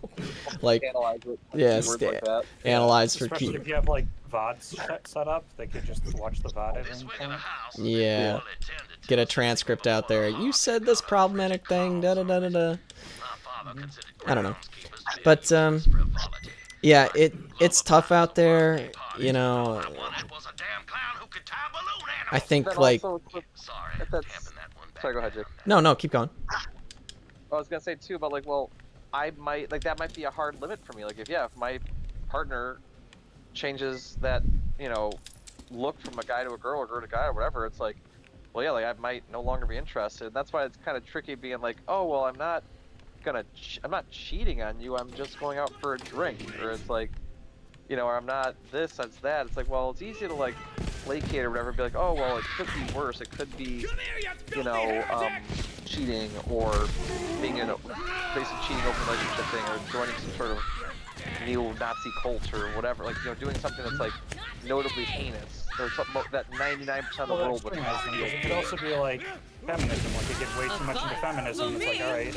like Analyze it. yeah, Words like that. analyze for Especially key. if you have like VODs set up, they could just watch the VOD at any point. Yeah, get a transcript out there. You said this problematic thing. Da da da da da. I don't know, but yeah, it's tough out there. You know, I think Then like. also, if that's, sorry, go ahead, Jake. No, keep going. I was gonna say too, but like, well, I might like that might be a hard limit for me. Like, if my partner changes that, you know, look from a guy to a girl or girl to guy or whatever, it's like, well, yeah, like I might no longer be interested. That's why it's kind of tricky being like, oh, well, I'm not cheating on you. I'm just going out for a drink, or it's like, you know, or I'm not this, that's that. It's like, well, it's easy to like placate or whatever, be like, oh, well, it could be worse. It could be, you know, cheating or being in a basically cheating open relationship thing, or joining some sort of neo-Nazi cult or whatever, like, you know, doing something that's like notably heinous or something that 99% of the world would have. It could also be like feminism, like they get way too much into feminism. It's like, alright,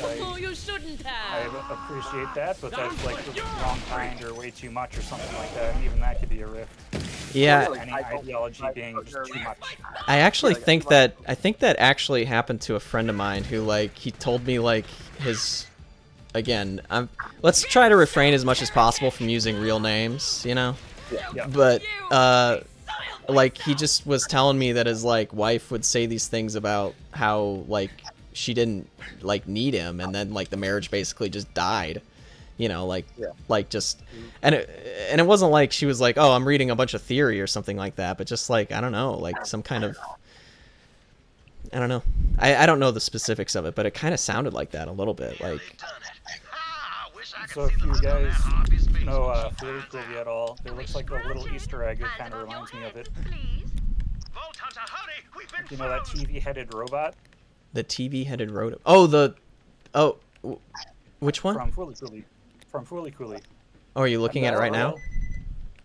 I appreciate that, but that's like the wrong kind or way too much or something like that, and even that could be a rift. Yeah. Any ideology being just too much. I actually think that actually happened to a friend of mine who like he told me like his again, let's try to refrain as much as possible from using real names, you know? Yeah. But like he just was telling me that his like wife would say these things about how like she didn't like need him, and then like the marriage basically just died. You know, like just and it wasn't like she was like, "Oh, I'm reading a bunch of theory or something like that," but just like, I don't know, like some kind of I don't know. I don't know the specifics of it, but it kind of sounded like that a little bit, like So if you guys know Fairy Coolie at all, there looks like a little Easter egg. It kind of reminds me of it. You know that TV-headed robot? The TV-headed robot. Which one? From Fooly Coolie. Oh, are you looking at it right now?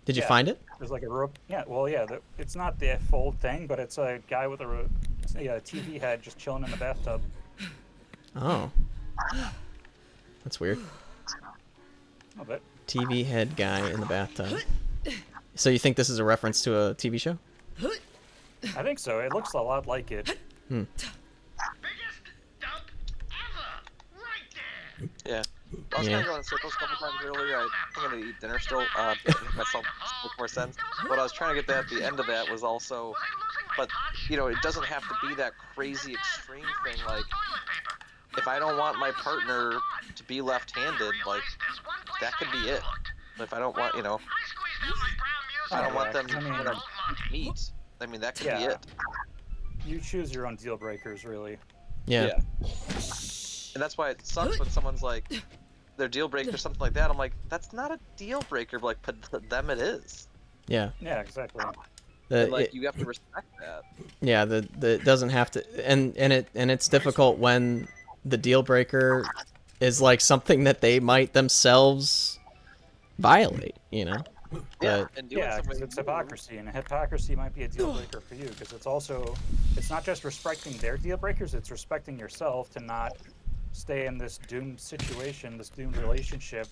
Did you find it? There's like a rope. Yeah, well, yeah. It's not the fold thing, but it's a guy with a TV head just chilling in the bathtub. Oh. That's weird. A bit. TV head guy in the bathtub. So you think this is a reference to a TV show? I think so. It looks a lot like it. Yeah. I was kind of going in circles a couple times earlier. I'm going to eat dinner still. Make myself make more sense. What I was trying to get at the end of that was also, but you know, it doesn't have to be that crazy extreme thing. Like, if I don't want my partner to be left-handed, like that could be it. If I don't want, you know, I don't want them to meet. I mean, that could be it. You choose your own deal breakers, really. Yeah. And that's why it sucks when someone's like, their deal breaker or something like that. I'm like, that's not a deal breaker, but like, to them it is. Yeah. Yeah, exactly. And like, you have to respect that. Yeah, it doesn't have to, and it's difficult when the deal breaker is like something that they might themselves violate, you know? Yeah, because it's hypocrisy, and hypocrisy might be a deal breaker for you, because it's not just respecting their deal breakers, it's respecting yourself to not stay in this doomed situation, this doomed relationship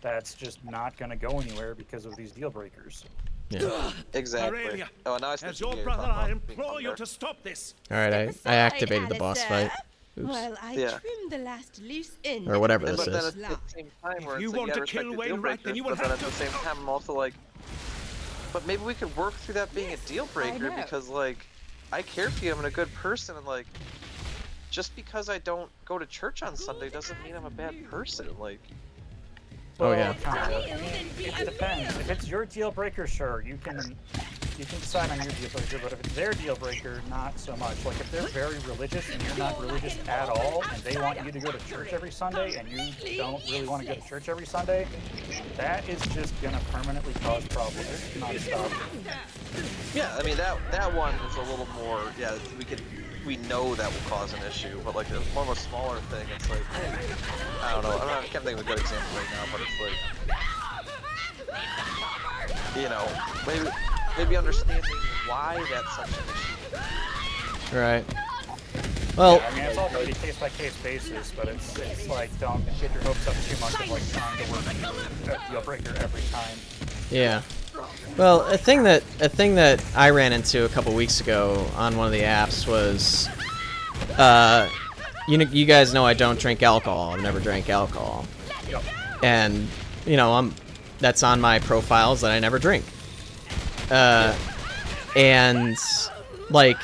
that's just not going to go anywhere because of these deal breakers. Yeah. Exactly. Aurelia, Oh, now I as your brother, I implore you to stop this. Alright, I activated the boss fight. Oops. Well, I trimmed the last loose end. Or whatever this but then is. at the same time, where If you it's like, want to respect kill the Wayne deal Wright, then breakers, you will but then have at the to. same time, I'm also like, but maybe we could work through that being a deal breaker, because like, I care for you, I'm a good person, and like, just because I don't go to church on Sunday doesn't mean I'm a bad person. Like, Oh, yeah. Kind of. I mean, it depends. If it's your deal breaker, sure, you can decide on your deal breaker. But if it's their deal breaker, not so much. Like if they're very religious and you're not religious at all, and they want you to go to church every Sunday, and you don't really want to go to church every Sunday, that is just gonna permanently cause problems nonstop. Yeah, I mean that one is a little more. Yeah, we know that will cause an issue, but like it's more of a smaller thing. It's like I don't know. I can't think of a good example right now, but it's like maybe understanding why that's such an issue. Right. Well, yeah, I mean, it's all going to be case-by-case basis, but it's like, don't get your hopes up too much of, like, trying to work a deal breaker every time. Yeah. Well, a thing that I ran into a couple weeks ago on one of the apps was, you guys know I don't drink alcohol. I've never drank alcohol. Yep. And, that's on my profiles that I never drink. And, like,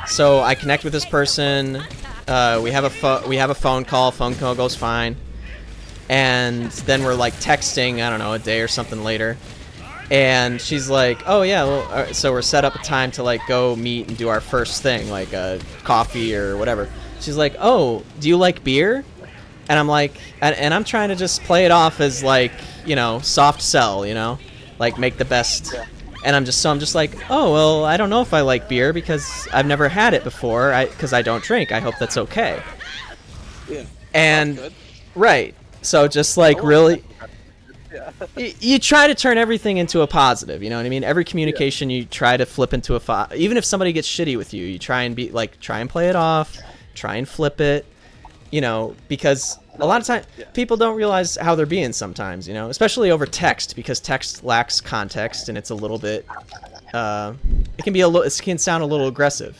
so I connect with this person. We have a phone call. Phone call goes fine. And then we're like texting. I don't know, a day or something later. And she's like, "Oh yeah, well, so we're set up a time to like go meet and do our first thing, like coffee or whatever." She's like, "Oh, do you like beer?" And I'm like, and I'm trying to just play it off as like, soft sell, like make the best. And I'm just like, "Oh, well, I don't know if I like beer because I've never had it before. Because I don't drink. I hope that's okay." Yeah. And right, so just like really. You try to turn everything into a positive, you know what I mean? Every communication you try to flip into even if somebody gets shitty with you, you try and play it off, try and flip it, because a lot of times people don't realize how they're being sometimes, especially over text, because text lacks context and it's a little bit, it can sound a little aggressive.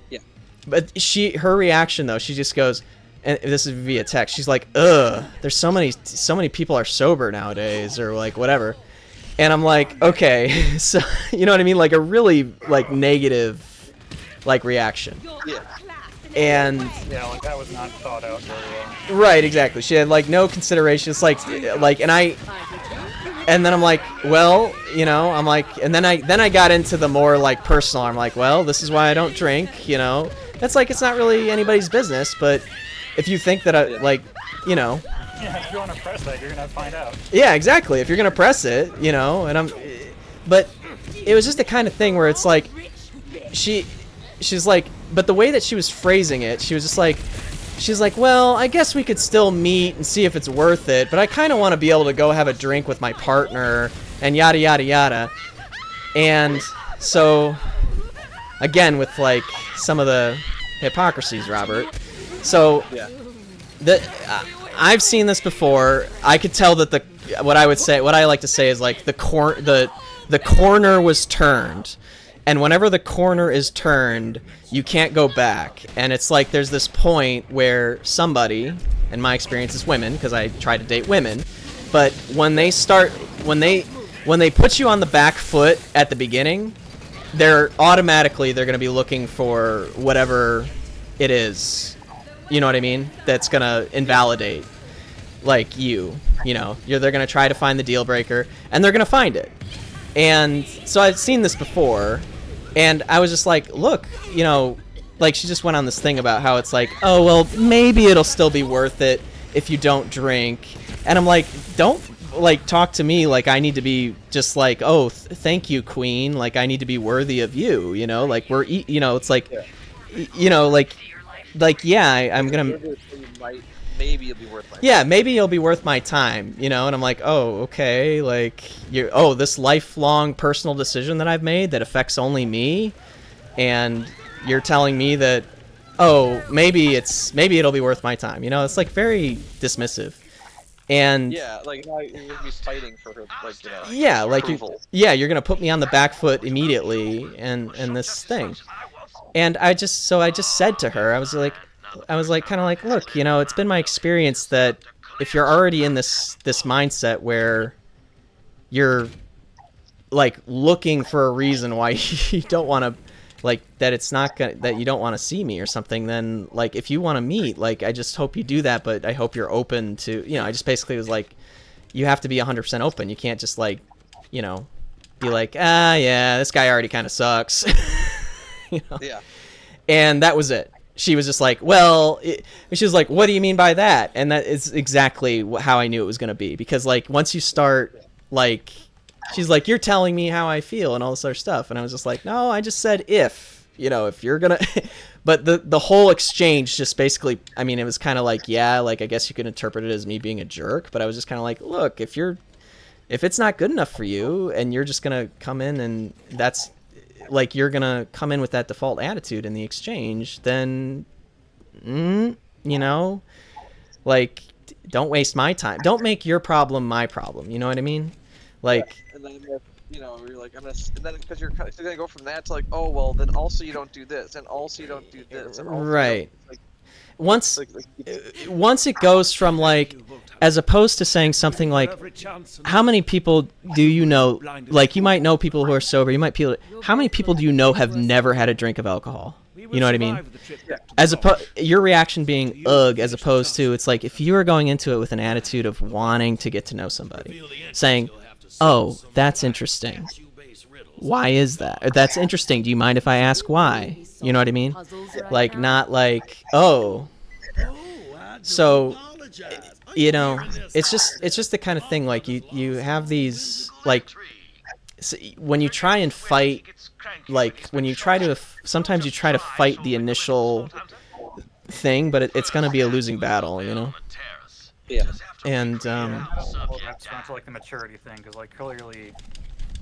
Yeah. But her reaction though, she just goes, and this is via text, she's like, "Ugh, there's so many people are sober nowadays," or like whatever. And I'm like, okay, so you know what I mean? Like a really like negative like reaction. Yeah. And yeah, like that was not thought out very well. Right, exactly. She had like no consideration. It's like and then I'm like, well, I'm like, and then I got into the more like personal. I'm like, well, this is why I don't drink, That's like, it's not really anybody's business, but if you think that Yeah, if you want to press that, you're gonna find out. Yeah, exactly. If you're gonna press it, but it was just the kind of thing where it's like, she's like, but the way that she was phrasing it, she was just like, she's like, well, I guess we could still meet and see if it's worth it, but I kind of want to be able to go have a drink with my partner and yada yada yada. And so, again, with like some of the hypocrisies, Robert. So, I've seen this before. I could tell that what I like to say is like the corner was turned, and whenever the corner is turned, you can't go back. And it's like there's this point where somebody, in my experience, is women, because I try to date women, but when they put you on the back foot at the beginning, they're gonna be looking for whatever it is. You know what I mean? That's gonna invalidate, like they're gonna try to find the deal breaker, and they're gonna find it. And so I've seen this before, and I was just like, look, like she just went on this thing about how it's like, oh well, maybe it'll still be worth it if you don't drink, and I'm like, don't like talk to me like I need to be just like, oh, thank you, queen, like I need to be worthy of you, like it's like, like yeah, I'm gonna maybe it'll be worth my time. Yeah, maybe it'll be worth my time, and I'm like, oh, okay, like this lifelong personal decision that I've made that affects only me, and you're telling me that, oh, maybe it'll be worth my time, it's like very dismissive. And yeah, like you're gonna be fighting for her, like yeah, like approval. you're gonna put me on the back foot immediately, and this thing. And I just said to her, I was like kind of like, look, it's been my experience that if you're already in this mindset where you're like looking for a reason why you don't want to, like, that it's not gonna, that you don't want to see me or something, then like if you want to meet, like I just hope you do that, but I hope you're open to, I just basically was like, you have to be 100% open. You can't just like, you know, be like, yeah, this guy already kind of sucks. You know? Yeah. And that was it. She was just like, well, she was like, what do you mean by that? And that is exactly how I knew it was going to be. Because, like, once you start, like, she's like, you're telling me how I feel and all this other stuff. And I was just like, no, I just said if, you know, if you're going to... But the whole exchange just basically, I mean, it was kind of like, yeah, like, I guess you could interpret it as me being a jerk. But I was just kind of like, look, if it's not good enough for you and you're just going to come in and that's... like you're gonna come in with that default attitude in the exchange, then you know, like, don't waste my time, don't make your problem my problem, you know what I mean? Like, and then, you know, you're like, I'm gonna, and then because you're gonna go from that to like, oh well, then also you don't do this, and also you don't do this, and also right, like, once it goes from like, as opposed to saying something like, how many people do you know, like, you might know people who are sober, how many people do you know have never had a drink of alcohol? You know what I mean? Your reaction being ugh, as opposed to, it's like, if you were going into it with an attitude of wanting to get to know somebody, saying, oh, that's interesting. Why is that? Or, that's interesting. Do you mind if I ask why? You know what I mean? Like, not like, oh. So, you know, it's just the kind of thing, like, you have these, like, when you try and fight, like, when you try to, sometimes you try to fight the initial thing, but it's going to be a losing battle, you know? Yeah. And, that's kind of like the maturity thing, because, like, clearly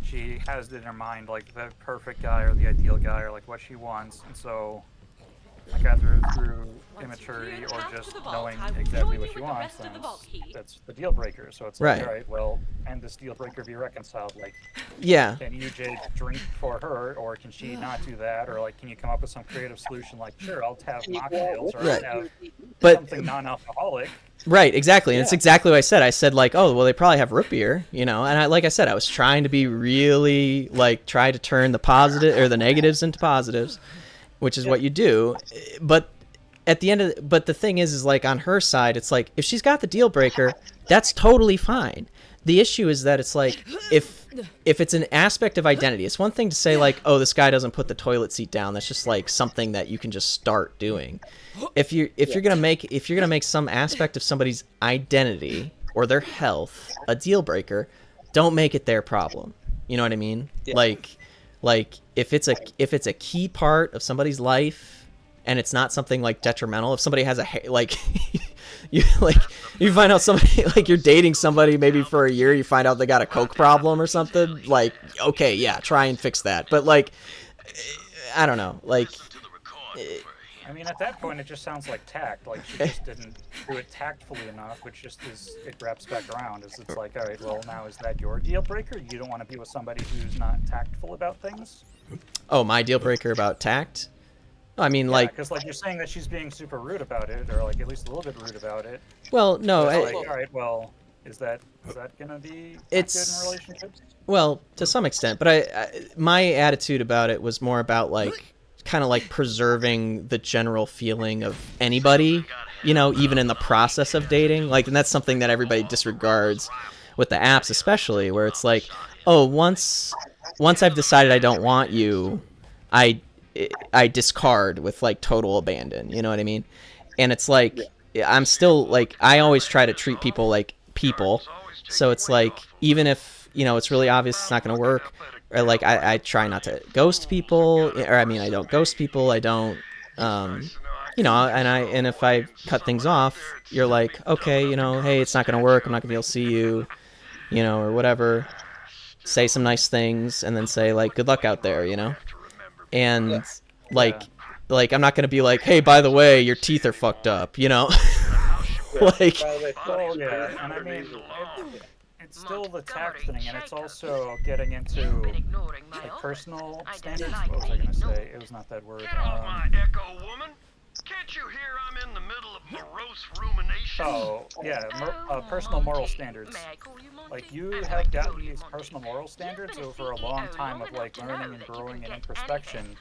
she has it in her mind, like, the perfect guy or the ideal guy or, like, what she wants, and so, like, either through immaturity or just knowing exactly what she wants, then that's the deal breaker. So it's like, all right, well, can this deal breaker be reconciled? Like, yeah, can you drink for her, or can she not do that, or like, can you come up with some creative solution? Like, sure, I'll have mocktails, or I'll have something non-alcoholic. Right, exactly, and it's exactly what I said. I said, like, oh, well, they probably have root beer, you know, and like I said, I was trying to be really, like, try to turn the positive or the negatives into positives, which is what you do. But at the end of but the thing is like, on her side, it's like, if she's got the deal breaker, that's totally fine. The issue is that it's like, if it's an aspect of identity, it's one thing to say like, oh, this guy doesn't put the toilet seat down. That's just like something that you can just start doing. If you're gonna make some aspect of somebody's identity or their health a deal breaker, don't make it their problem. You know what I mean? Yeah. Like if it's a key part of somebody's life and it's not something like detrimental, if somebody has you find out somebody, like, you're dating somebody maybe for a year, you find out they got a coke problem or something, like, okay, yeah, try and fix that. But like, I don't know, like, I mean, at that point, it just sounds like tact. Like, she just didn't do it tactfully enough, which just is, it wraps back around. It's like, all right, well, now is that your deal breaker? You don't want to be with somebody who's not tactful about things? Oh, my deal breaker about tact? I mean, yeah, because, like, you're saying that she's being super rude about it, or, like, at least a little bit rude about it. Well, no. Like, all right, well, is that going to be good in relationships? Well, to some extent. But my attitude about it was more about, like, kind of like preserving the general feeling of anybody, you know, even in the process of dating. Like, and that's something that everybody disregards with the apps, especially, where it's like, oh, once I've decided I don't want you, I discard with like total abandon, you know what I mean? And it's like, I'm still like, I always try to treat people like people. So it's like, even if, you know, it's really obvious it's not going to work, or like, I try not to ghost people, or I mean, I don't ghost people. I don't, you know, and if I cut things off, you're like, okay, you know, hey, it's not going to work. I'm not gonna be able to see you, you know, or whatever. Say some nice things and then say like, good luck out there, you know? And like I'm not gonna be like, hey, by the way, your teeth are fucked up, you know? Like, well, yeah, and I mean, it's still the tact thing, and it's also getting into like personal standards. What was I gonna say? It was not that word. Can't you hear I'm in the middle of morose rumination? Oh, yeah, personal moral standards. Like, you have gotten these personal moral standards over a long time of, like, learning and growing and introspection.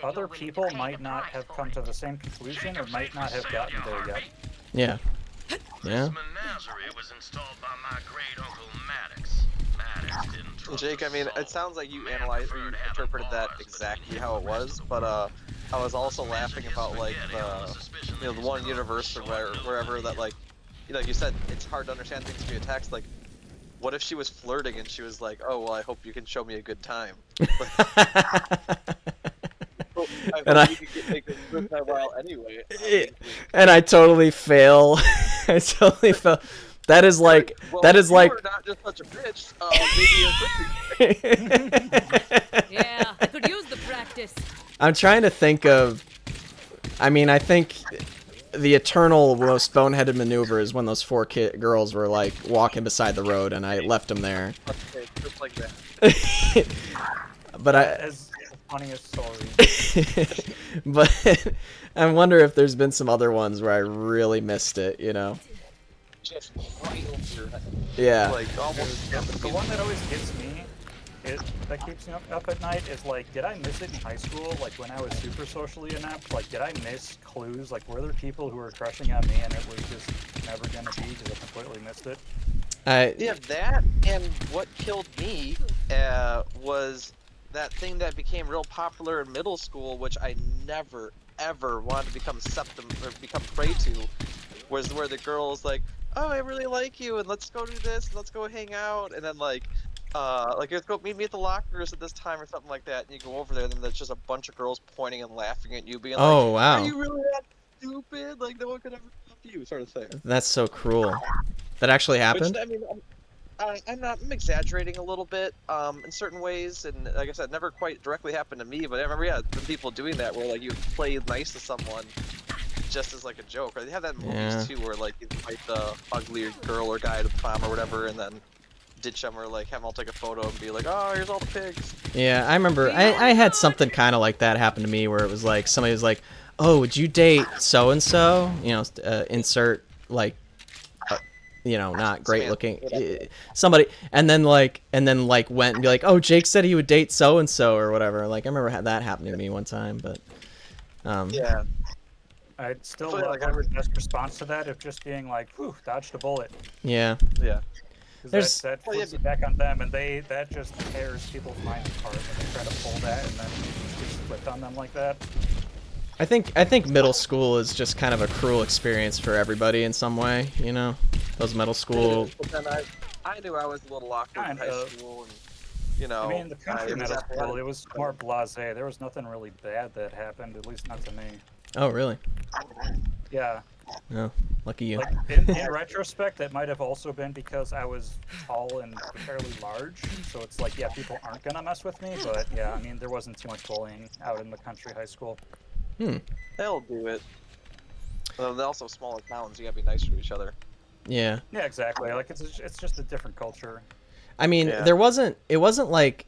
Other people might not have come to the same conclusion or might not have gotten there yet. Yeah. This menagerie was installed by my great uncle Maddox. Maddox didn't trust Jake, I mean, it sounds like you analyzed or you interpreted that exactly how it was, but I was also laughing about like the one universe or wherever that like you said, it's hard to understand things via text. Like, what if she was flirting and she was like, "Oh well, I hope you can show me a good time." And I make it worth my while anyway. And I totally fail. I totally fail. That is like that is like. You're not just such a bitch. Yeah, I could use the practice. I'm trying to think of. I mean, I think the eternal most boneheaded maneuver is when those four girls were like walking beside the road, and I left them there. Okay, just like that. But As the funniest story. But I wonder if there's been some other ones where I really missed it. You know. Just right over your head. Yeah. Like almost. The one that always gets me, that keeps me up at night, is like, did I miss it in high school? Like when I was super socially inept, like did I miss clues? Like were there people who were crushing on me and it was just never gonna be because I completely missed it? Yeah, that and what killed me was that thing that became real popular in middle school, which I never ever wanted to become prey to, was where the girls like, oh, I really like you, and let's go do this, and let's go hang out, and then like let's go meet me at the lockers at this time or something like that, and you go over there, and then there's just a bunch of girls pointing and laughing at you, being like, Oh, wow. are you really that stupid? Like no one could ever talk to you, sort of thing. That's so cruel. That actually happened? Which, I mean, I'm exaggerating a little bit in certain ways, and like I said, never quite directly happened to me, but I remember, the people doing that where like you play nice to someone just as like a joke. Or they have that in movies too, where like you invite the ugly girl or guy to the prom or whatever, and then ditch them or like have them all take a photo and be like, oh, here's all the pigs. Yeah, I remember I had something kind of like that happen to me where it was like somebody was like, oh, would you date so and so? You know, insert like. You know, not great looking somebody, and then like went and be like, oh, Jake said he would date so and so or whatever. Like I remember that happened to me one time, but yeah, I'd still love the best response to that of just being like, whew, dodged a bullet. Yeah. Because that flips it back on them, and that just tears people's minds apart when they try to pull that, and then it gets flipped on them like that. I think middle school is just kind of a cruel experience for everybody in some way, you know? Those middle school. But then I knew I was a little awkward in high school, and you know. I mean, the country middle school, it was more blasé. There was nothing really bad that happened, at least not to me. Oh, really? Yeah. Oh, lucky you. Like, in retrospect, that might have also been because I was tall and fairly large, so it's like, yeah, people aren't gonna mess with me, but yeah, I mean, there wasn't too much bullying out in the country high school. They'll do it. They're also smaller towns. You gotta be nicer to each other. Yeah. Yeah, exactly. Like it's just a different culture. I mean, it wasn't like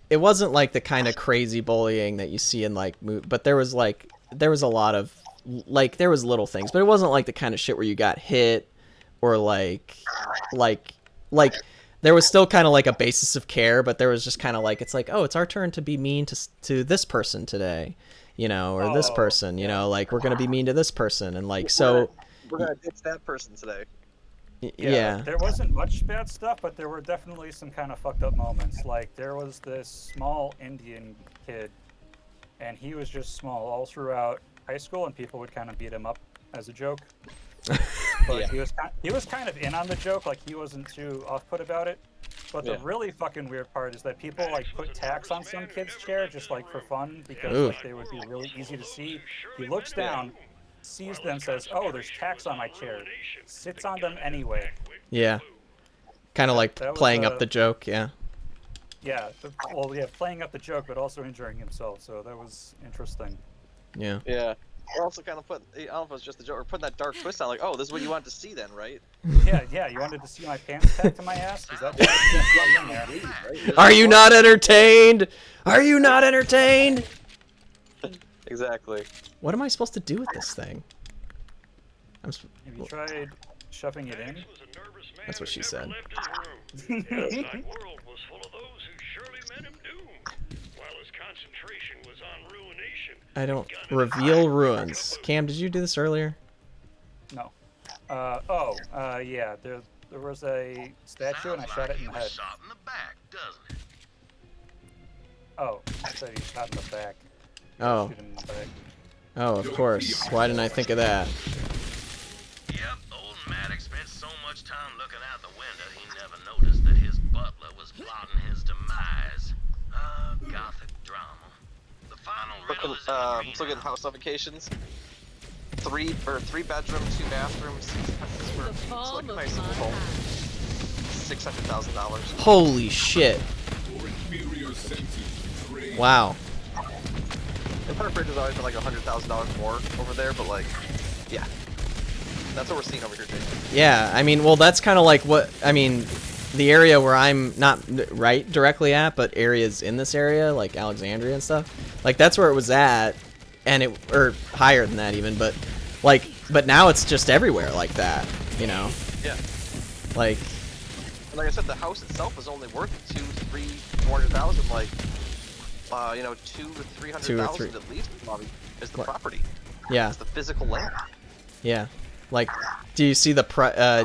the kind of crazy bullying that you see in like but there was a lot of like there was little things, but it wasn't like the kind of shit where you got hit or like there was still kind of like a basis of care, but there was just kind of like it's like, oh, it's our turn to be mean to this person today. You know, or this person, you know, like we're gonna be mean to this person, and like so. We're gonna ditch that person today. Yeah. There wasn't much bad stuff, but there were definitely some kind of fucked up moments. Like there was this small Indian kid, and he was just small all throughout high school, and people would kind of beat him up as a joke. But he was kind of in on the joke, like he wasn't too off-put about it. But the really fucking weird part is that people like put tacks on some kid's chair just like for fun because like they would be really easy to see. He looks down, sees them, says, "Oh, there's tacks on my chair." Sits on them anyway. Yeah. Kind of like playing up the joke, yeah. Yeah, playing up the joke, but also injuring himself. So that was interesting. Yeah. Yeah. We're also kind of putting, I don't know if it was just a joke, we're putting that dark twist on, like, oh, this is what you wanted to see then, right? Yeah, you wanted to see my pants tacked to my ass? Is that in there? Are you not entertained? Are you not entertained? Exactly. What am I supposed to do with this thing? Have you tried shoving it in? That's what she said. The outside world was full of those who surely met him doom, while his concentration was on ruination. I don't reveal ruins. Cam, did you do this earlier? No. Yeah. There was a statue and I shot it in the head. Shot in the back, doesn't it? Oh, I said he shot in the back. Oh. Shoot him in the back. Oh, of course. Why didn't I think of that? Yep, old Maddox spent so much time looking out the window, he never noticed that his butler was plotting his demise. Gothic drama. The final riddle is Let's look at house notifications. 3 bedroom, 2 bathrooms, 600 square feet. It's like a nice little home. $600,000. Holy shit. Wow. And Park Bridge has always been like $100,000 more over there, but like, yeah. That's what we're seeing over here, Jason. Yeah, I mean, well, that's kind of like what, I mean, the area where I'm not right directly at, but areas in this area, like Alexandria and stuff, like that's where it was at, and or higher than that even, but like, but now it's just everywhere like that, you know? Yeah. Like I said, the house itself is only worth 400,000, like, you know, 200,000 to 300,000 at least, probably, is the property. Yeah. It's the physical land. Yeah. Like, do you see the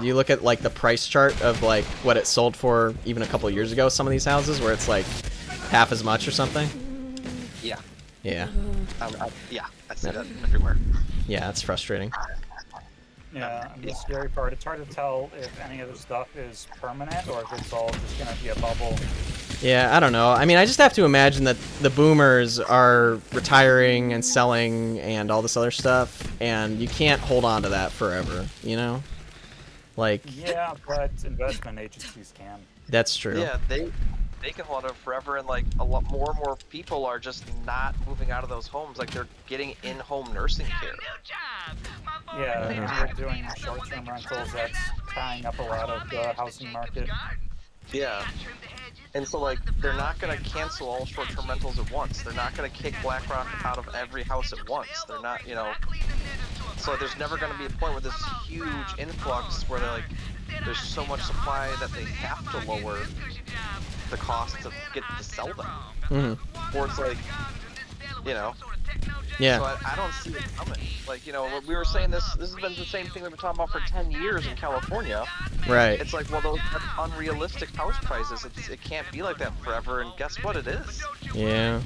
do you look at like the price chart of like what it sold for even a couple of years ago? Some of these houses where it's like half as much or something. Yeah. Yeah. Yeah, I see that everywhere. Yeah, it's frustrating. Yeah, and the scary part, it's hard to tell if any of the stuff is permanent or if it's all just gonna be a bubble. Yeah, I don't know. I mean, I just have to imagine that the boomers are retiring and selling and all this other stuff, and you can't hold on to that forever, you know? Like... Yeah, but investment agencies can. That's true. Yeah, they can hold on forever, and like a lot more and more people are just not moving out of those homes. Like they're getting in-home nursing care. Yeah, they're doing short-term rentals. That's tying up a lot of the housing market. Yeah. And so, like, they're not going to cancel all short-term rentals at once. They're not going to kick BlackRock out of every house at once. They're not, you know... So there's never going to be a point where this huge influx where they're like, there's so much supply that they have to lower the cost to get to sell them. Mm-hmm. Or it's like, you know... Yeah. So I don't see it coming. Like, you know, we were saying this has been the same thing we've been talking about for 10 years in California. Right. It's like, well, those are unrealistic house prices. It can't be like that forever, and guess what it is? Yeah.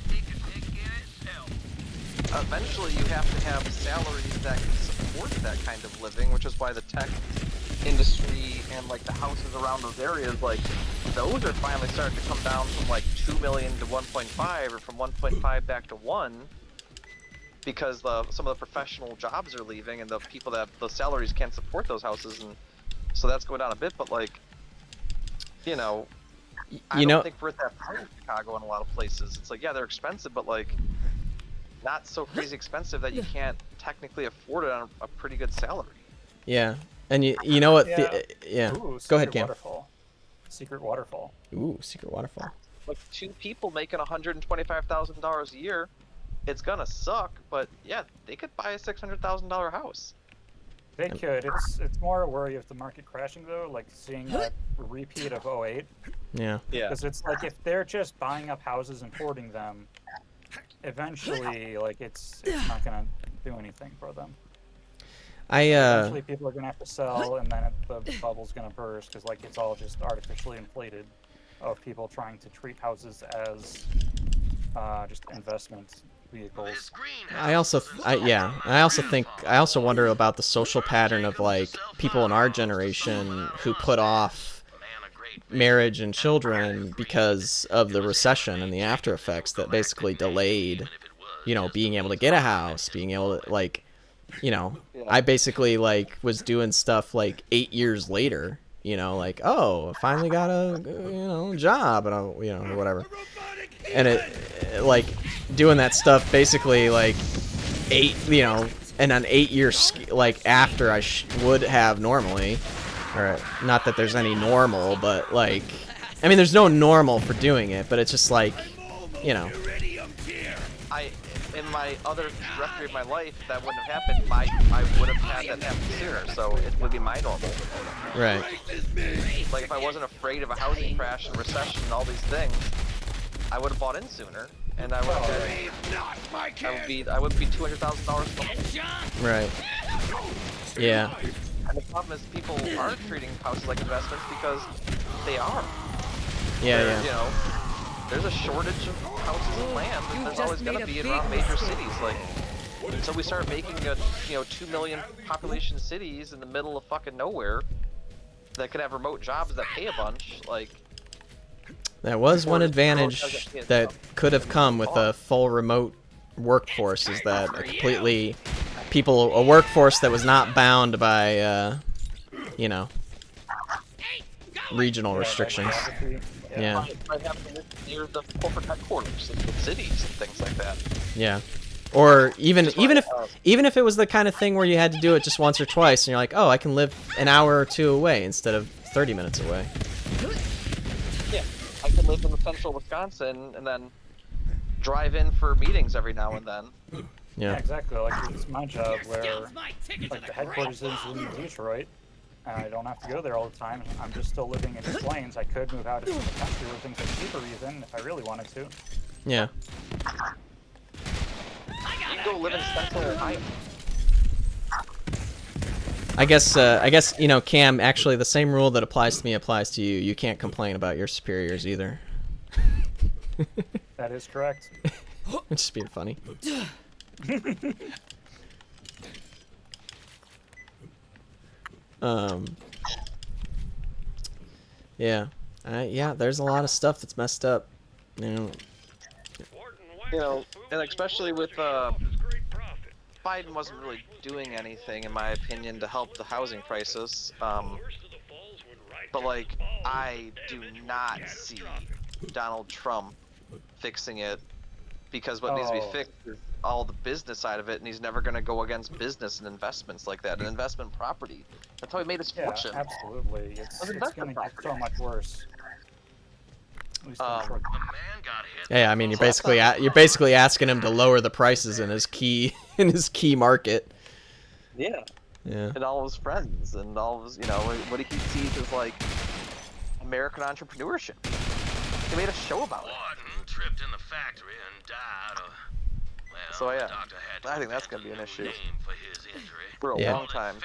Eventually, you have to have salaries that can support that kind of living, which is why the tech industry and, like, the houses around those areas, like, those are finally starting to come down from, like, 2 million to 1.5, or from 1.5 back to 1. Because some of the professional jobs are leaving, and the people that those salaries can't support those houses, and so that's going down a bit. But like, you know, I don't think we're at that point in Chicago in a lot of places. It's like, yeah, they're expensive, but like, not so crazy expensive that you can't technically afford it on a pretty good salary. Yeah, and you know what? Yeah. Ooh, Go ahead, Cam. Waterfall. Secret waterfall. Ooh, secret waterfall. Like 2 people making $125,000 a year. It's gonna suck, but yeah, they could buy a $600,000 house. They could. It's more a worry of the market crashing though, like seeing a repeat of 08. Yeah. Yeah. Because it's like if they're just buying up houses and hoarding them, eventually, like it's not gonna do anything for them. Eventually, people are gonna have to sell, and then the bubble's gonna burst because like it's all just artificially inflated of people trying to treat houses as just investment vehicles. I also wonder about the social pattern of like people in our generation who put off marriage and children because of the recession and the after effects that basically delayed, you know, being able to get a house, being able to like, you know, I basically like was doing stuff like 8 years later, you know, like, oh, I finally got a, you know, job and you know, or whatever. And it like doing that stuff basically like 8, you know, and an 8 year like after I would have normally, or not that there's any normal, but like, I mean, there's no normal for doing it, but it's just like, you know. In my other record of my life, that wouldn't have happened. I would have had that happen sooner, so it would be my normal. Right. Like if I wasn't afraid of a housing crash and recession and all these things, I would have bought in sooner, and I would have I would be $200,000 Right. Yeah. And the problem is people are treating houses like investments because they are. Yeah, You know, there's a shortage of houses and land, and there's always going to be around major cities. Like, until we start making a 2 million population cities in the middle of fucking nowhere that could have remote jobs that pay a bunch, like. That was one advantage that could have come with a full remote workforce, is that a workforce that was not bound by, you know, regional restrictions. Yeah. Might have to live near the corporate headquarters of the cities and things like that. Yeah. Or even if it was the kind of thing where you had to do it just once or twice, and you're like, oh, I can live an hour or two away instead of 30 minutes away. Yeah, I can live in central Wisconsin and then drive in for meetings every now and then. Yeah, exactly. Like it's my job where, like, the headquarters is in Detroit, and I don't have to go there all the time. I'm just still living in Des Plaines. I could move out into the country where things are cheaper even if I really wanted to. Yeah. You can go live in central Ohio. I guess, you know, Cam, actually the same rule that applies to me applies to you. You can't complain about your superiors either. That is correct. I'm just being funny. Yeah. Yeah, there's a lot of stuff that's messed up. You know, and especially with Biden wasn't really doing anything, in my opinion, to help the housing crisis. But like, I do not see Donald Trump fixing it, because what needs to be fixed is all the business side of it, and he's never going to go against business and investments like that, and investment property. That's how he made his fortune. Absolutely. It's going to get so much worse. Yeah, I mean, you're basically asking him to lower the prices in his key market. Yeah. Yeah. And all his friends and all of his, you know, what he sees as like American entrepreneurship. He made a show about it. Tripped in the factory and died. So yeah, I think that's gonna be an issue for a long time.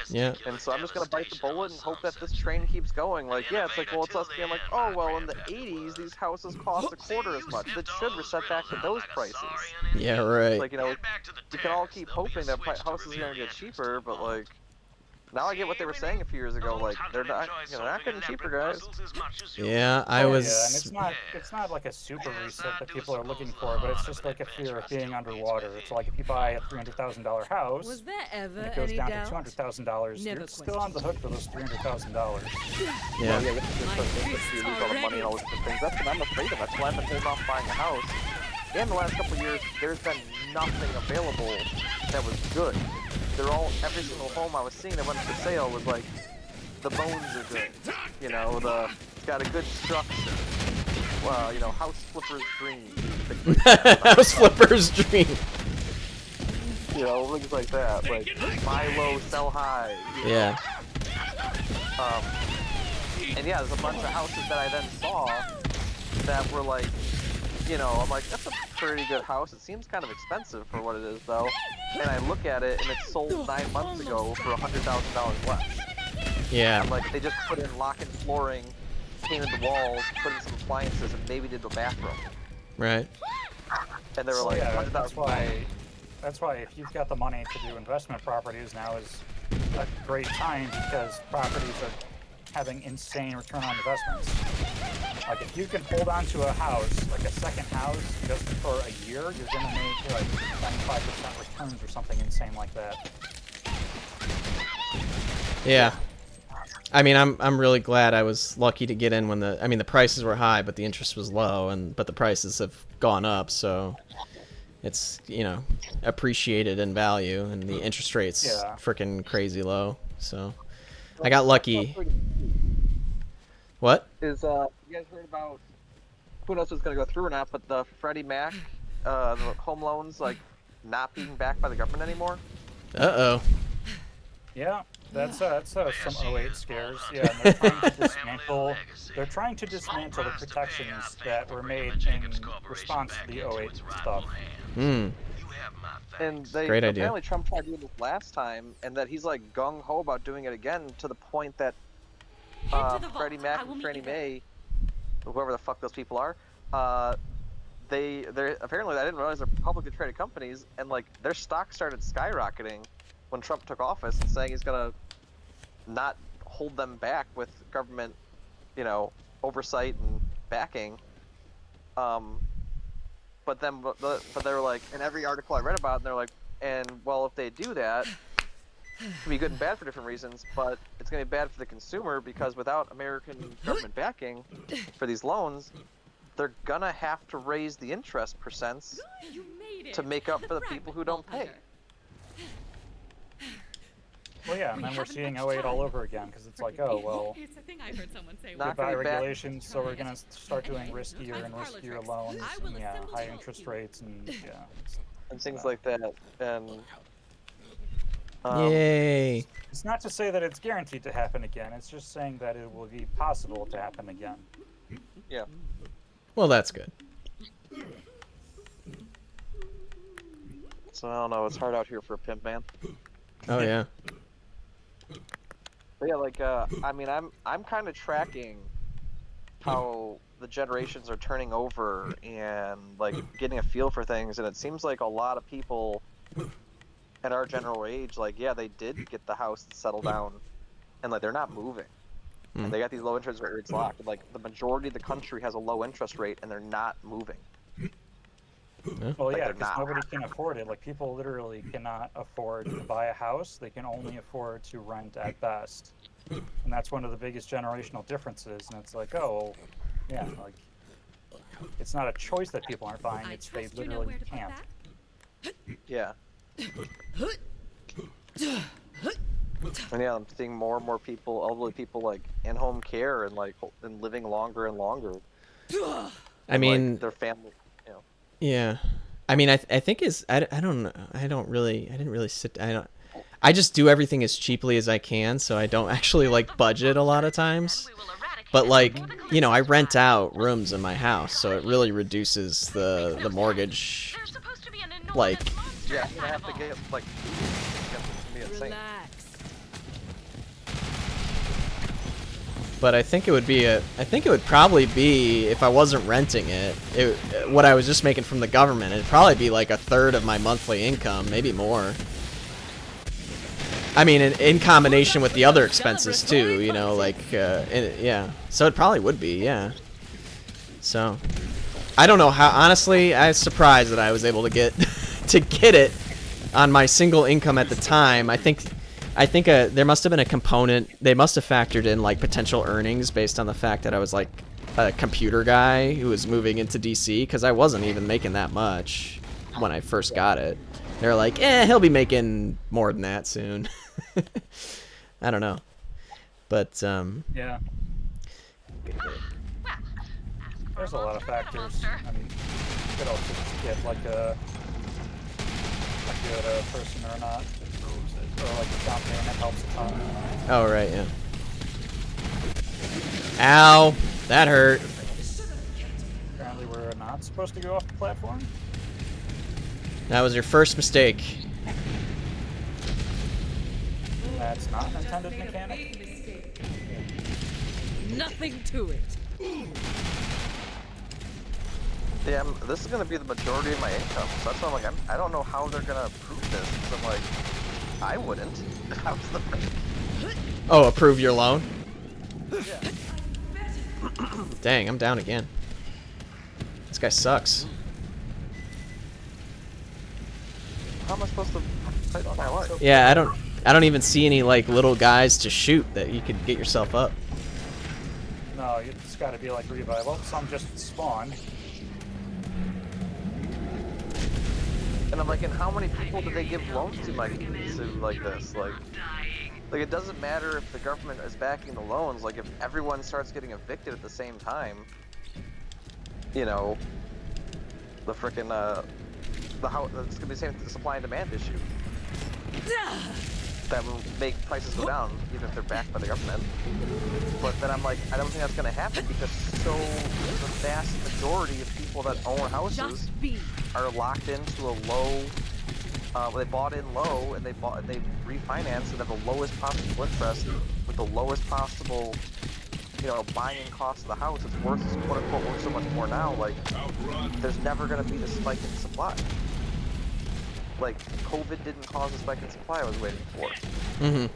Yeah. And so I'm just gonna bite the bullet and hope that this train keeps going. Like, yeah, it's like, well, it's us being like, oh, well, in the 80s, these houses cost a quarter as much. That should reset back to those prices. Yeah, right. It's like, you know, we can all keep hoping that houses are gonna get cheaper, but like, now I get what they were saying a few years ago. Like, they're not getting cheaper, guys. Yeah, I was. Yeah, and it's not like a super reset that people are looking for, but it's just like a fear of being underwater. It's like if you buy a $300,000 house, was there ever and it goes any down doubt? to $200,000, you're still on the hook for those $300,000. Yeah. You lose all the money and all those different things. That's what I'm afraid of. That's why I've been holding off buying a house. In the last couple of years, there's been nothing available that was good. Every single home I was seeing that went for sale was like, the bones are good, you know, it's got a good structure. Well, you know, house flipper's dream. House flipper's dream. You know, things like that, like buy low, sell high. Yeah. And yeah, there's a bunch of houses that I then saw that were like, you know, I'm like, that's a pretty good house. It seems kind of expensive for what it is, though. And I look at it, and it's sold 9 months ago for $100,000 less. Yeah. I'm like, they just put in lock-in flooring, painted the walls, put in some appliances, and maybe did the bathroom. Right. And they were like, yeah, $100,000. That's why if you've got the money to do investment properties, now is a great time, because properties are having insane return on investments. Like, if you can hold on to a house, like a second house, just for a year, you're gonna make like 95% returns or something insane like that. Yeah. I mean, I'm really glad I was lucky to get in when the prices were high, but the interest was low, but the prices have gone up, so it's, you know, appreciated in value, and the interest rate's freaking crazy low. So I got lucky. What? You guys heard about, who knows if it's going to go through or not, but the Freddie Mac, the home loans, like, not being backed by the government anymore? Uh-oh. Yeah. That's some '08 scares. Yeah, and they're trying to dismantle. They're trying to dismantle the protections that were made in response to the '08 stuff. Hmm. And they Great idea. apparently Trump tried doing this last time, and that he's like gung ho about doing it again to the point that Freddie Mac and Fannie Mae, whoever the fuck those people are, they're apparently, I didn't realize they're publicly traded companies, and like their stock started skyrocketing when Trump took office, and saying he's gonna not hold them back with government, oversight and backing. But they were like, in every article I read about, and they're like, and well, if they do that, it can be good and bad for different reasons, but it's going to be bad for the consumer because without American government backing for these loans, they're going to have to raise the interest percents to make up for the people who don't pay. Well, yeah, and then we're seeing '08 all over again because it's like, oh, well, It's a thing I heard someone say. goodbye regulations, so we're going to start doing riskier and riskier loans, and yeah, high interest rates, and yeah. And things like that, and... Yay! It's not to say that it's guaranteed to happen again, it's just saying that it will be possible to happen again. Yeah. Well, that's good. So I don't know, it's hard out here for a pimp, man. Oh yeah. But yeah, like, I mean, I'm kind of tracking how the generations are turning over and, like, getting a feel for things, and it seems like a lot of people at our general age, like, yeah, they did get the house to settle down, and, like, they're not moving. And they got these low interest rates locked, and, like, the majority of the country has a low interest rate, and they're not moving. Well, Like, yeah, they're because not. nobody can afford it. Like, people literally cannot afford to buy a house. They can only afford to rent at best. And that's one of the biggest generational differences. And it's like, oh, yeah, like, it's not a choice that people aren't buying. It's they literally can't. Yeah. And yeah, I'm seeing more and more people, elderly people, like, in home care and, like, and living longer and longer. I mean, like, their family, Yeah, I mean, I think I didn't really I just do everything as cheaply as I can, so I don't actually like budget a lot of times. But like, I rent out rooms in my house, so it really reduces the mortgage. Like, yeah, you have to get like, insane. But I think it would probably be, if I wasn't renting it, what I was just making from the government, it'd probably be like a third of my monthly income, maybe more. I mean, in combination with the other expenses too, yeah. So it probably would be, yeah. So, I don't know how, honestly, I was surprised that I was able to get, it on my single income at the time. I think there must have been a component. They must have factored in like potential earnings based on the fact that I was like a computer guy who was moving into DC, because I wasn't even making that much when I first got it. They're like, he'll be making more than that soon. I don't know, but yeah. There's a lot of factors. I mean, you could also just get like a good person or not. Or like a down payment helps a ton. Oh, right, yeah. Ow! That hurt. Apparently we're not supposed to go off the platform. That was your first mistake. That's not an intended mechanic. Nothing to it. Yeah, this is going to be the majority of my income, so that's why I'm like, I don't know how they're going to approve this, because I'm like, I wouldn't. If I was the person. Oh, approve your loan? Yeah. Dang, I'm down again. This guy sucks. How am I supposed to fight on my life? Yeah, I don't even see any like little guys to shoot that you could get yourself up. No, it's got to be like revival. Some just spawn. And I'm like, and how many people do they give loans to like this? Like it doesn't matter if the government is backing the loans. Like if everyone starts getting evicted at the same time, the frickin' it's gonna be the same supply and demand issue. that will make prices go down, even if they're backed by the government. But then I'm like, I don't think that's going to happen because the vast majority of people that own houses are locked into a low. They bought in low and they refinanced and have the lowest possible interest with the lowest possible, buying cost of the house. It's worth, quote unquote, worth so much more now. Like, there's never going to be the spike in supply. Like, COVID didn't cause the spike in supply I was waiting for. Mm-hmm.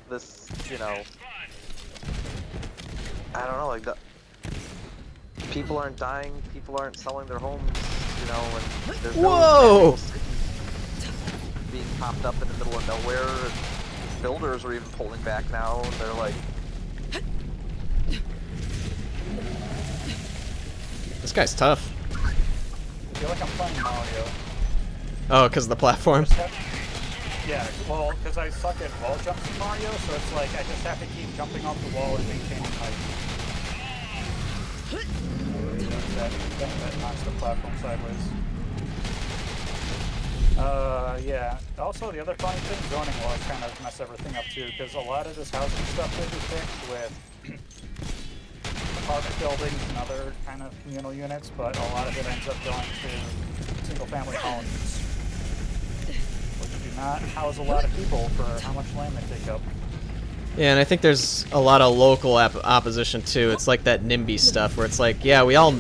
This, I don't know, like, people aren't dying, people aren't selling their homes, and there's no being popped up in the middle of nowhere. Builders are even pulling back now, and they're like... This guy's tough. I feel like I'm playing Mario. Oh, because of the platforms? Yeah, well, because I suck at wall jumps in Mario, so it's like I just have to keep jumping off the wall and maintaining height. That knocks the platform sideways. Yeah. Also, the other funny thing, zoning laws kind of mess everything up too, because a lot of this housing stuff will be fixed with apartment buildings and other kind of communal units, but a lot of it ends up going to single-family homes, which do not house a lot of people for how much land they take up. Yeah, and I think there's a lot of local opposition too. It's like that NIMBY stuff where it's like, yeah, we all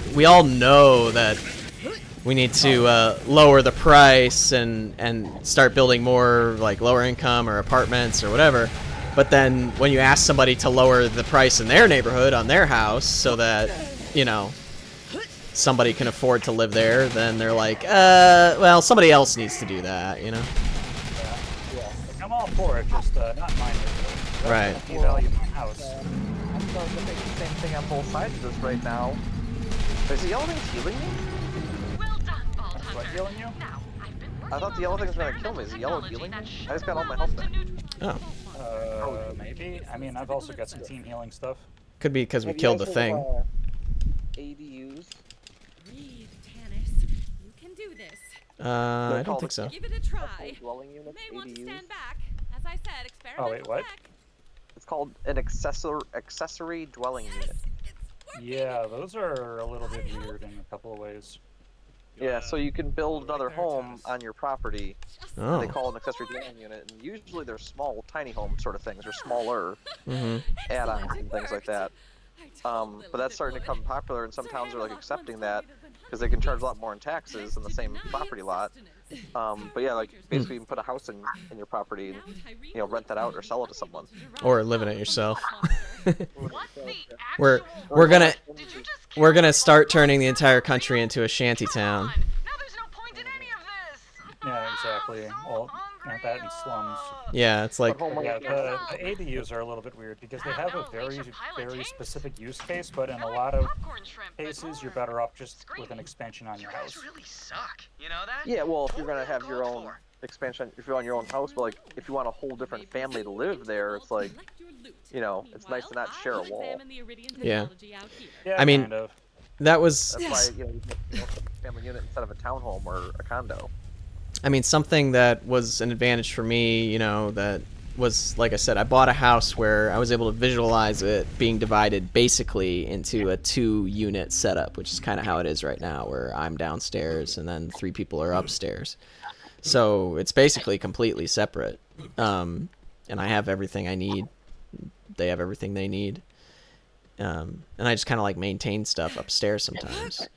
know that we need to lower the price and start building more like lower income or apartments or whatever. But then when you ask somebody to lower the price in their neighborhood on their house so that, somebody can afford to live there, then they're like, well, somebody else needs to do that, Yeah. Like, I'm all for it, just not mine. Right. Devalue my house. I'm starting to think the same thing on both sides of this right now. Is the yellow thing healing me? Well done, Bald Hunter. What, healing you? Now, I've been I thought the yellow thing was going to kill me. Is the yellow healing me? I just got all my health back. Oh. Maybe. I mean, I've also got some team healing stuff. Could be because we killed the thing. ADUs? Breathe, Tannis. You can do this. I don't think so. Give it a try. Dwelling units, You may want to ADUs. stand back. As I said, experimental Oh, wait, what? tech. It's called an accessory dwelling unit. Yeah, those are a little bit weird in a couple of ways. Yeah, so you can build another home on your property. Oh. They call it an accessory dwelling unit, and usually they're small, tiny home sort of things. They're smaller add-ons and things like that. But that's starting to become popular, and some towns are like accepting that because they can charge a lot more in taxes in the same property lot. But yeah, like basically you can put a house in your property and rent that out or sell it to someone. Or live in it yourself. we're gonna start turning the entire country into a shanty town. Yeah, exactly. Well, that and slums. Yeah, it's like... Yeah, the ADUs are a little bit weird because they have a very, very specific use case, but in a lot of cases, you're better off just with an expansion on your house. Really suck. You know that? Yeah, well, if you're gonna have your own expansion, if you're on your own house, but like if you want a whole different family to live there, it's like, it's nice to not share a wall. Yeah. Yeah, I mean, kind of. that was... That's why you make a family unit instead of a townhome or a condo. I mean, something that was an advantage for me, that was, like I said, I bought a house where I was able to visualize it being divided basically into a 2-unit setup, which is kind of how it is right now, where I'm downstairs and then 3 people are upstairs. So it's basically completely separate. And I have everything I need. They have everything they need. And I just kind of like maintain stuff upstairs sometimes.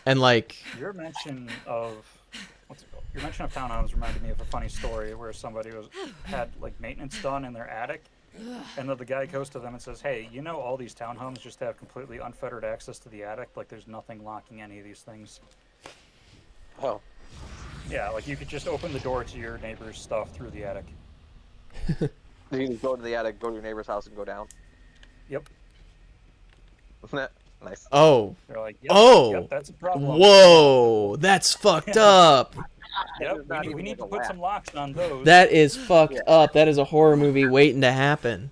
And like Your mention of townhomes reminded me of a funny story where somebody had like maintenance done in their attic, and then the guy goes to them and says, "Hey, all these townhomes just have completely unfettered access to the attic. Like there's nothing locking any of these things." Oh. Yeah, like you could just open the door to your neighbor's stuff through the attic. You can go to the attic, go to your neighbor's house, and go down. Yep. Nice. Oh. They're like, yep, that's a problem. Whoa, that's fucked up. Yep, we need to put some locks on those. That is fucked up. That is a horror movie waiting to happen.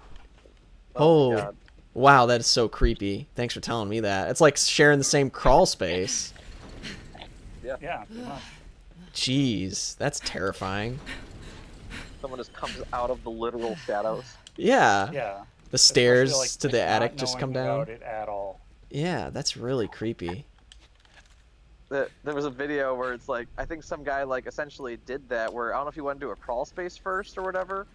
Oh, wow, that is so creepy. Thanks for telling me that. It's like sharing the same crawl space. Yeah, pretty much. Jeez, that's terrifying. someone just comes out of the literal shadows. Yeah. Yeah. The Especially, stairs like, to the not attic just knowing come down. about it at all. Yeah, that's really creepy. There was a video where it's like, I think some guy like essentially did that where I don't know if he went into a crawl space first or whatever.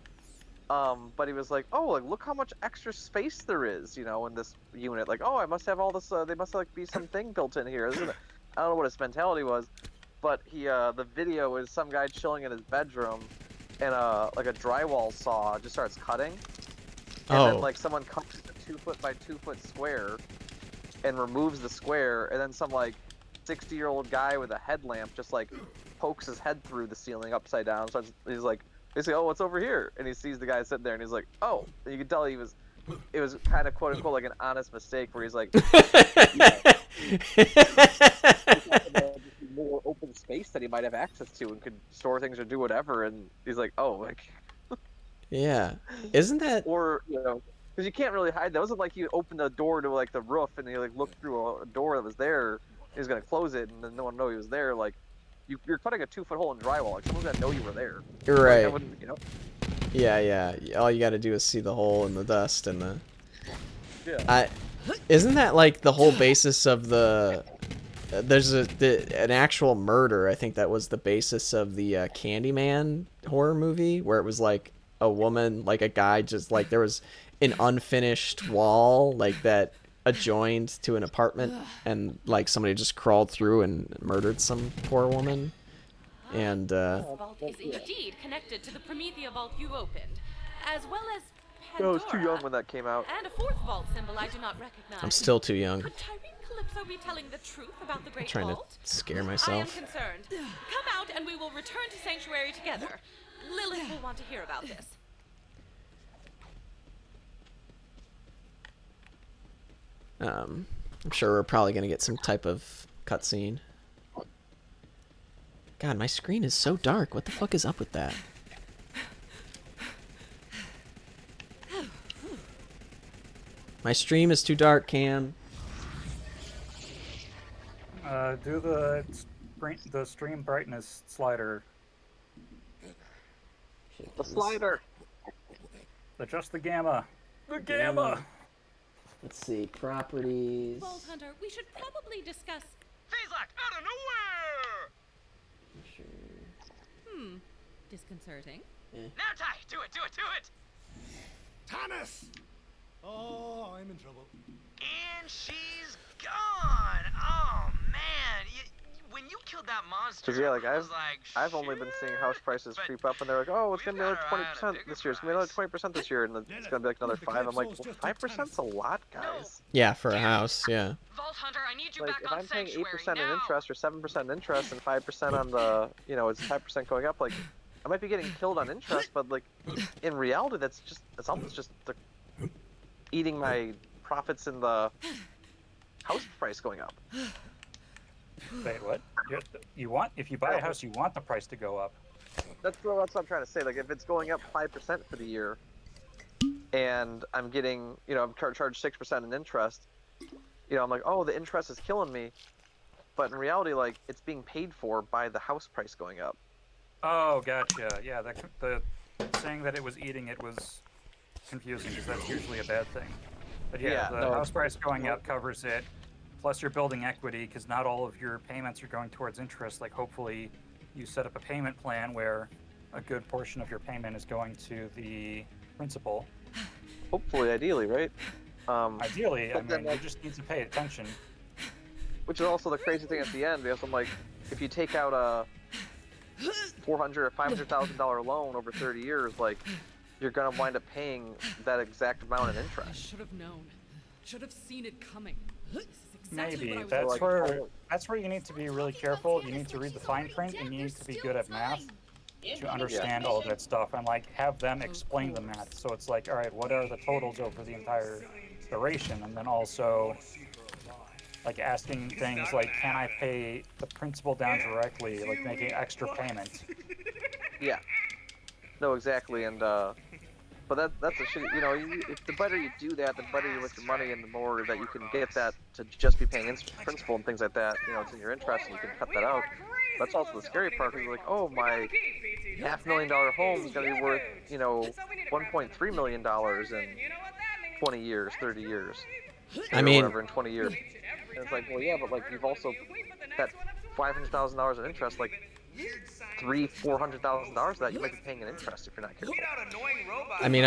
But he was like, oh, like look how much extra space there is, you know, in this unit. Like, oh, I must have all this. They must like be something built in here, isn't it? I don't know what his mentality was, but the video is some guy chilling in his bedroom, and like a drywall saw just starts cutting, and then like someone comes to a 2 foot by 2 foot square, and removes the square, and then some like 60-year-old guy with a headlamp just like pokes his head through the ceiling upside down. So he's like, basically, oh, what's over here? And he sees the guy sitting there, and he's like, oh. And you can tell it was kind of quote unquote like an honest mistake where he's like, more open space that he might have access to and could store things or do whatever. And he's like, oh, like, yeah, isn't that? Or you know, because you can't really hide that. It wasn't like you opened the door to like the roof and you like looked through a door that was there. He was gonna close it, and then no one know he was there. Like, you're cutting a 2 foot hole in drywall. Like, someone's gonna know you were there. Right. Like, you know? Yeah. All you got to do is see the hole in the dust and the. Yeah. Isn't that like the whole basis of the? There's an actual murder. I think that was the basis of the Candyman horror movie, where it was like a woman, like a guy, just like there was an unfinished wall like that adjoined to an apartment, and like somebody just crawled through and murdered some poor woman. And This vault is indeed connected to the Promethea vault you opened, as well as Pandora. I was too young when that came out. And a fourth vault symbol I do not recognize. I'm still too young. Could Tyrene Calypso be telling the truth about the Great I'm trying Vault? to scare I am myself. concerned. Come out and we will return to Sanctuary together. Lilith will want to hear about this. I'm sure we're probably gonna get some type of cutscene. God, my screen is so dark. What the fuck is up with that? My stream is too dark, Cam. Do the stream brightness slider. The slider. Adjust the gamma. The gamma. Let's see, properties. Vault Hunter, we should probably discuss. Phase lock out of nowhere! Disconcerting. Now, Ty, do it! Thomas! Oh, I'm in trouble. And she's gone. Oh man, when you killed that monster, Because yeah, like I was I've only been seeing house prices creep up, and they're like, oh, it's gonna be another 20% this year. It's gonna be another 20% this year, and it's gonna be like another 5. I'm like, well, 5%'s a lot, guys. Yeah, for a house, yeah. Vault Hunter, I need you Like, back if on I'm paying Sanctuary 8% in now. interest or 7% interest and 5% on the, you know, it's 5% going up, like, I might be getting killed on interest, but like, in reality, it's almost just eating my profits in the house price going up. Wait, what? If you buy a house, you want the price to go up. That's what I'm trying to say. Like, if it's going up 5% for the year, and I'm getting, you know, I'm charged 6% in interest, you know, I'm like, oh, the interest is killing me. But in reality, like, it's being paid for by the house price going up. Oh, gotcha. Yeah, the saying that it was eating it was confusing because that's usually a bad thing. But yeah, the house price going up covers it. Plus you're building equity because not all of your payments are going towards interest. Like hopefully you set up a payment plan where a good portion of your payment is going to the principal. Hopefully, ideally, right? Ideally, I mean, you just need to pay attention. Which is also the crazy thing at the end, because I'm like, if you take out a $400,000 or $500,000 loan over 30 years, like, you're gonna wind up paying that exact amount in interest. I should have known. Should have seen it coming. This is exactly Maybe. what I was That's where you need to be really careful. You need to read the fine print, and you need to be good at math to understand all of that stuff, and like have them explain the math. So it's like, all right, what are the totals over the entire duration, and then also like asking things like, can I pay the principal down directly, like making extra payment. Yeah. No, exactly, and but that's a shit. You know, the better you do that, the better you with your money, and the more that you can get that to just be paying principal and things like that. You know, it's in your interest, and you can cut that out. that's also the scary part. Is like, oh, my $500,000 home is gonna be worth, $1.3 million in 20 years, 30 years. I Or mean, whatever in 20 years. And it's like, well, yeah, but like you've also that $500,000 in interest, like $400,000 of that you might be paying in interest if you're not careful. I mean,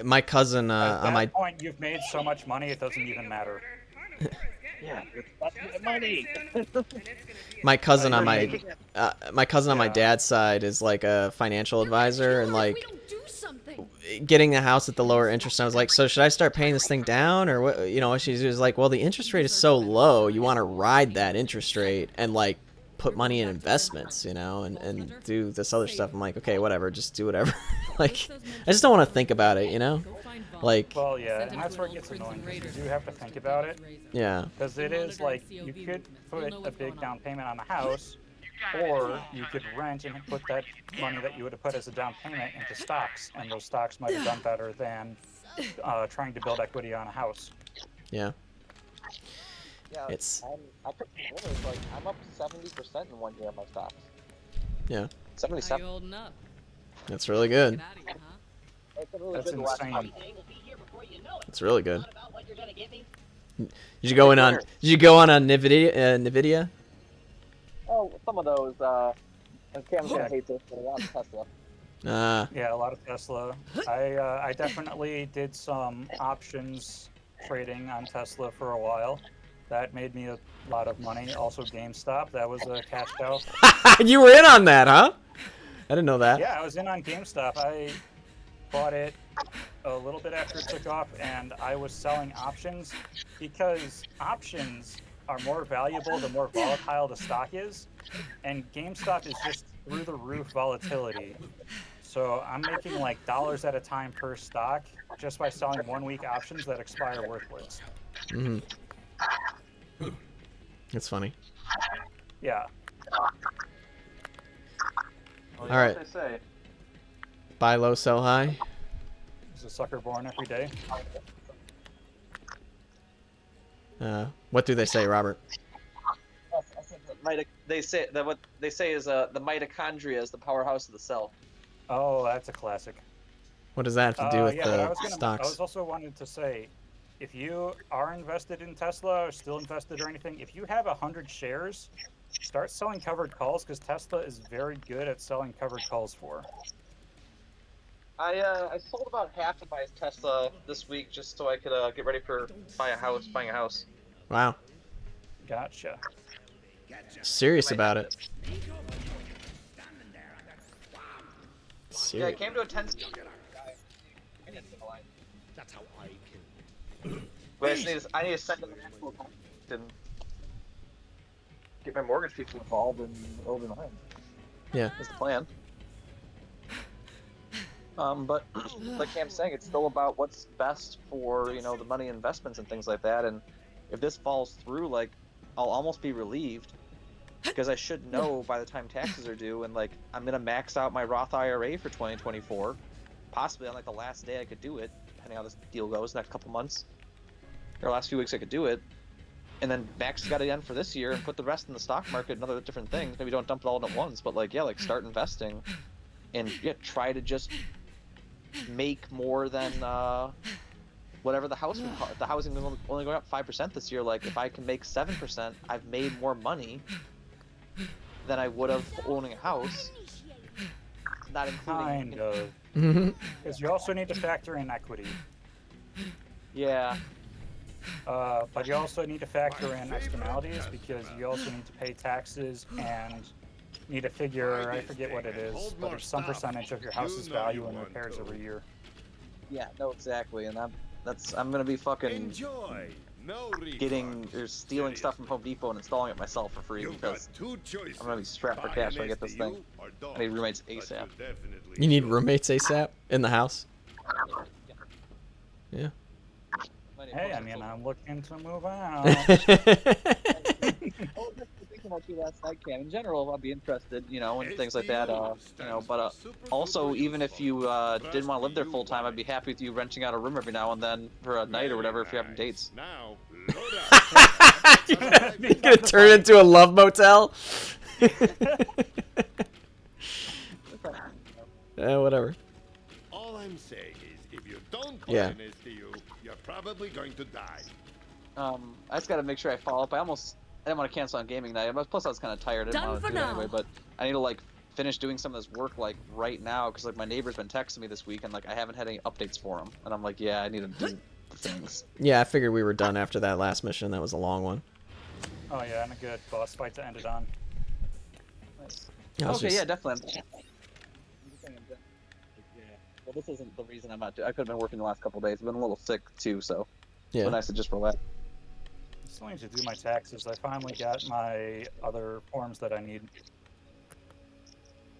my cousin At on that my point, you've made so much money, it doesn't even matter. Yeah, it's money. my cousin on I mean, my cousin on my dad's side is like a financial advisor, and like getting a house at the lower interest. I was like, so should I start paying this thing down, or what? You know, she was like, well, the interest rate is so low, you want to ride that interest rate and like put money in investments, you know, and do this other stuff. I'm like, okay, whatever, just do whatever. Like, I just don't want to think about it, you know. Like, well, yeah, and that's where it gets annoying, because you do have to think about it. Yeah. Because it is like, you could put a big down payment on the house, or you could rent and put that money that you would have put as a down payment into stocks, and those stocks might have done better than trying to build equity on a house. Yeah. Yeah, It's I'm up 70% in 1 year on my stocks. Yeah. 77. holding up? That's really good. That's insane. It's really good. Did you go on Nvidia? Nvidia? Oh, some of those. And Cam's gonna hate this, but a lot of Tesla. Yeah, a lot of Tesla. I definitely did some options trading on Tesla for a while. That made me a lot of money. Also, GameStop. That was a cash cow. You were in on that, huh? I didn't know that. Yeah, I was in on GameStop. I bought it a little bit after it took off, and I was selling options because options are more valuable the more volatile the stock is, and GameStop is just through the roof volatility. So I'm making like dollars at a time per stock just by selling 1 week options that expire worthless. Mm-hmm. It's funny. Yeah. All right. Buy low, sell high. Is a sucker born every day? What do they say, Robert? They say that what they say is the mitochondria is the powerhouse of the cell. Oh, that's a classic. What does that have to do with the stocks? I was also wanted to say, if you are invested in Tesla or still invested or anything, if you have 100 shares, start selling covered calls, because Tesla is very good at selling covered calls for. I sold about half of my Tesla this week just so I could get ready for buying a house. Wow. Gotcha. Serious about it. Yeah, I came to a 10. That's how I can. But I need to send them and get my mortgage people involved and over the line. Yeah. That's the plan. But like Cam's saying, it's still about what's best for, the money investments and things like that. And if this falls through, like, I'll almost be relieved because I should know by the time taxes are due, and like I'm gonna max out my Roth IRA for 2024, possibly on like the last day I could do it, depending on how this deal goes next couple months. Or last few weeks I could do it, and then max got it in for this year and put the rest in the stock market and other different things. Maybe don't dump it all in at once, but like start investing, and try to just make more than whatever the house would cost. The housing is only going up 5% this year. Like if I can make 7%, I've made more money than I would have owning a house. Not including. Kind of. Because you also need to factor in equity. Yeah. But you also need to factor in externalities, because you also need to pay taxes and need to figure, I forget what it is, but there's some percentage of your house's value in repairs every year. Yeah, no, exactly, and I'm gonna be fucking getting or stealing stuff from Home Depot and installing it myself for free, because I'm gonna be strapped for cash when I get this thing. I need roommates ASAP. You need roommates ASAP in the house? Yeah. Hey, I mean, I'm looking to move out. About you last night, Cam. In general, I'd be interested, in things like that, but also, even if you didn't want to live there full time, I'd be happy with you renting out a room every now and then for a night or whatever if you're having dates. You're gonna turn it into a love motel? Whatever. All I'm saying is, if you don't play an SDU, you're probably going to die. I just gotta make sure I follow up. I didn't want to cancel on gaming night. Plus, I was kind of tired. I didn't want to do it anyway. But I need to like finish doing some of this work like right now because like my neighbor's been texting me this week and like I haven't had any updates for him. And I'm like, yeah, I need to do the things. Yeah, I figured we were done after that last mission. That was a long one. Oh yeah, and a good boss fight to end it on. Nice. Okay, yeah, definitely. Yeah. Well, this isn't the reason I'm not. I could have been working the last couple of days. I've been a little sick too, so yeah. It's been nice to just relax. I still need to do my taxes. I finally got my other forms that I need.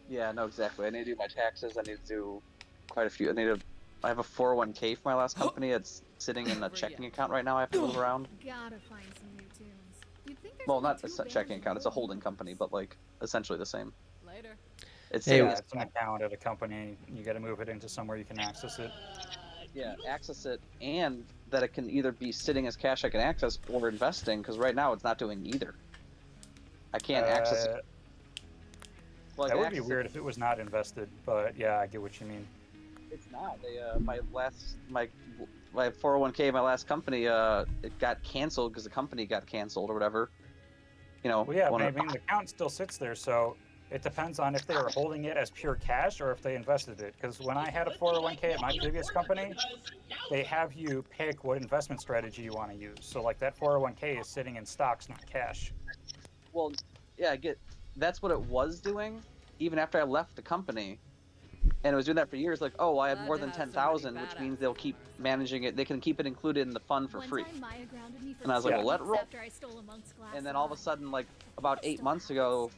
Yeah, no, exactly. I need to do my taxes. I need to do quite a few. I have a 401k for my last company. It's sitting in a checking account right now. I have to move around. Gotta find some new tunes. You'd think there's Well, not a checking account. It's a holding company, but like essentially the same. Later. It's it's an account at a company. You got to move it into somewhere you can access it. Yeah, access it, and that it can either be sitting as cash I can access or investing. Because right now it's not doing either. I can't access it. Well, that would be weird if it was not invested, but yeah, I get what you mean. It's not. My 401k, my last company, it got canceled because the company got canceled or whatever. You know. Well, yeah, but I mean the account still sits there, so it depends on if they were holding it as pure cash or if they invested it. Because when I had a 401k at my previous company, they have you pick what investment strategy you want to use. So like that 401k is sitting in stocks, not cash. Well, yeah, that's what it was doing, even after I left the company, and it was doing that for years. Like, oh, I have more than 10,000, which means they'll keep managing it. They can keep it included in the fund for free. And I was like, well, let it roll. And then all of a sudden, like about 8 months ago,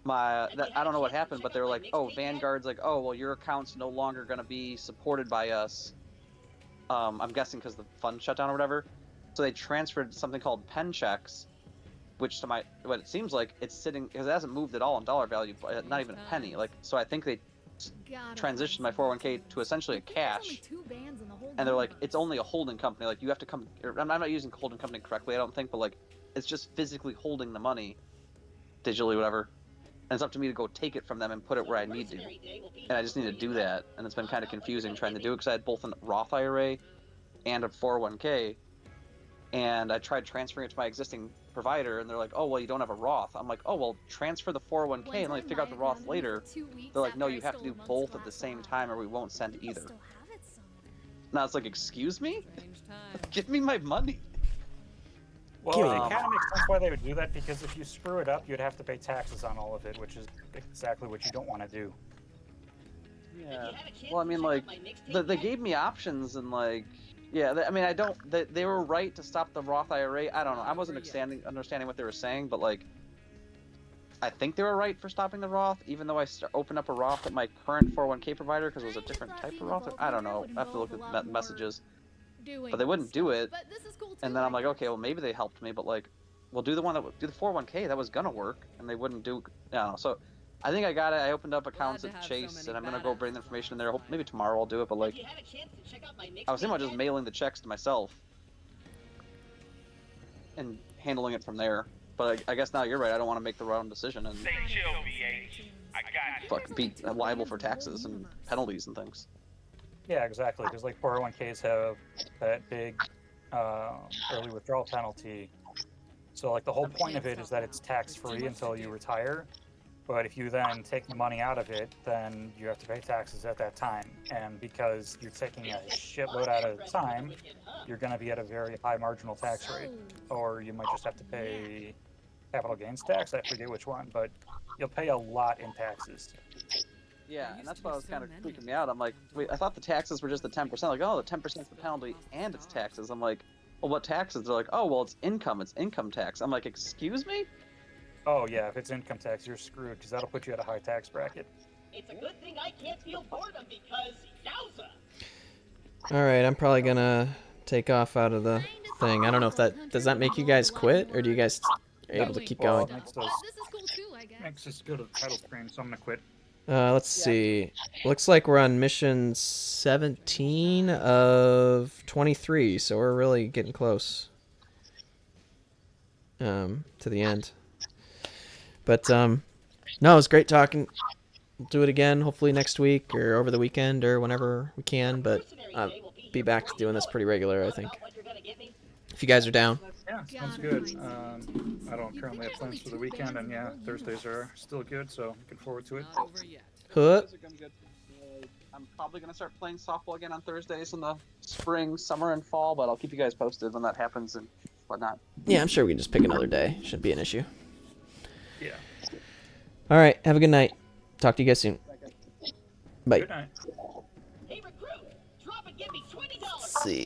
I don't know what happened, but they were like, oh, Vanguard's like, oh, well, your account's no longer going to be supported by us. I'm guessing because the fund shut down or whatever. So they transferred something called pen checks, which to what it seems like it's sitting because it hasn't moved at all in dollar value, not even a penny. Like, so I think they transitioned my 401k to essentially a cash, and they're like, it's only a holding company. Like, you have to come. I'm not using holding company correctly, I don't think, but like, it's just physically holding the money, digitally, whatever. And it's up to me to go take it from them and put it where I need to. And I just need to do that, and it's been kind of confusing trying to do it because I had both a Roth IRA and a 401k, and I tried transferring it to my existing provider, and they're like, oh, well, you don't have a Roth. I'm like, oh, well, transfer the 401k and let me figure out the Roth later. They're like, no, you have to do both at the same time or we won't send either. Now it's like, excuse me? Give me my money. Well, it kind of makes sense why they would do that, because if you screw it up, you'd have to pay taxes on all of it, which is exactly what you don't want to do. Yeah. Well, I mean, like, they gave me options, and like, yeah, I mean, they were right to stop the Roth IRA. I don't know. I wasn't understanding what they were saying, but like, I think they were right for stopping the Roth, even though I opened up a Roth at my current 401k provider because it was a different type of Roth. I don't know. I have to look at messages. But they wouldn't do it. And then I'm like, okay, well, maybe they helped me, but like, we'll do the 401k that was gonna work, and they wouldn't do. I don't know. So I think I got it. I opened up accounts at Chase, and I'm gonna go bring the information in there. Maybe tomorrow I'll do it, but like, I was thinking about just mailing the checks to myself and handling it from there. But I guess now you're right. I don't want to make the wrong decision and be liable for taxes and penalties and things. Yeah, exactly. Because like 401ks have that big early withdrawal penalty. So like the whole point of it is that it's tax-free until you retire. But if you then take the money out of it, then you have to pay taxes at that time. And because you're taking a shitload out of the time, you're going to be at a very high marginal tax rate. Or you might just have to pay capital gains tax. I forget which one, but you'll pay a lot in taxes. Yeah, and that's why I was kind of freaking me out. I'm like, wait, I thought the taxes were just the 10%. Like, oh, the 10% is the penalty and it's taxes. I'm like, well, what taxes? They're like, oh, well, it's income tax. I'm like, excuse me? Oh, yeah, if it's income tax, you're screwed, because that'll put you at a high tax bracket. It's a good thing I can't feel boredom because, yowza! Alright, I'm probably gonna take off out of the thing. I don't know if does that make you guys quit, or do you guys able to keep going? Makes us go to the title screen, so I'm gonna quit. Let's see. Looks like we're on mission 17 of 23, so we're really getting close to the end. But no, it was great talking. We'll do it again, hopefully next week or over the weekend or whenever we can. But I'll be back to doing this pretty regular, I think. If you guys are down. Yeah, sounds good. I don't currently have plans for the weekend, and yeah, Thursdays are still good, so looking forward to it. Huh? I'm probably gonna start playing softball again on Thursdays in the spring, summer, and fall, but I'll keep you guys posted when that happens and whatnot. Yeah, I'm sure we can just pick another day. Shouldn't be an issue. Yeah. All right, have a good night. Talk to you guys soon. Bye. Good night. Hey, recruit, drop and give me $20. See.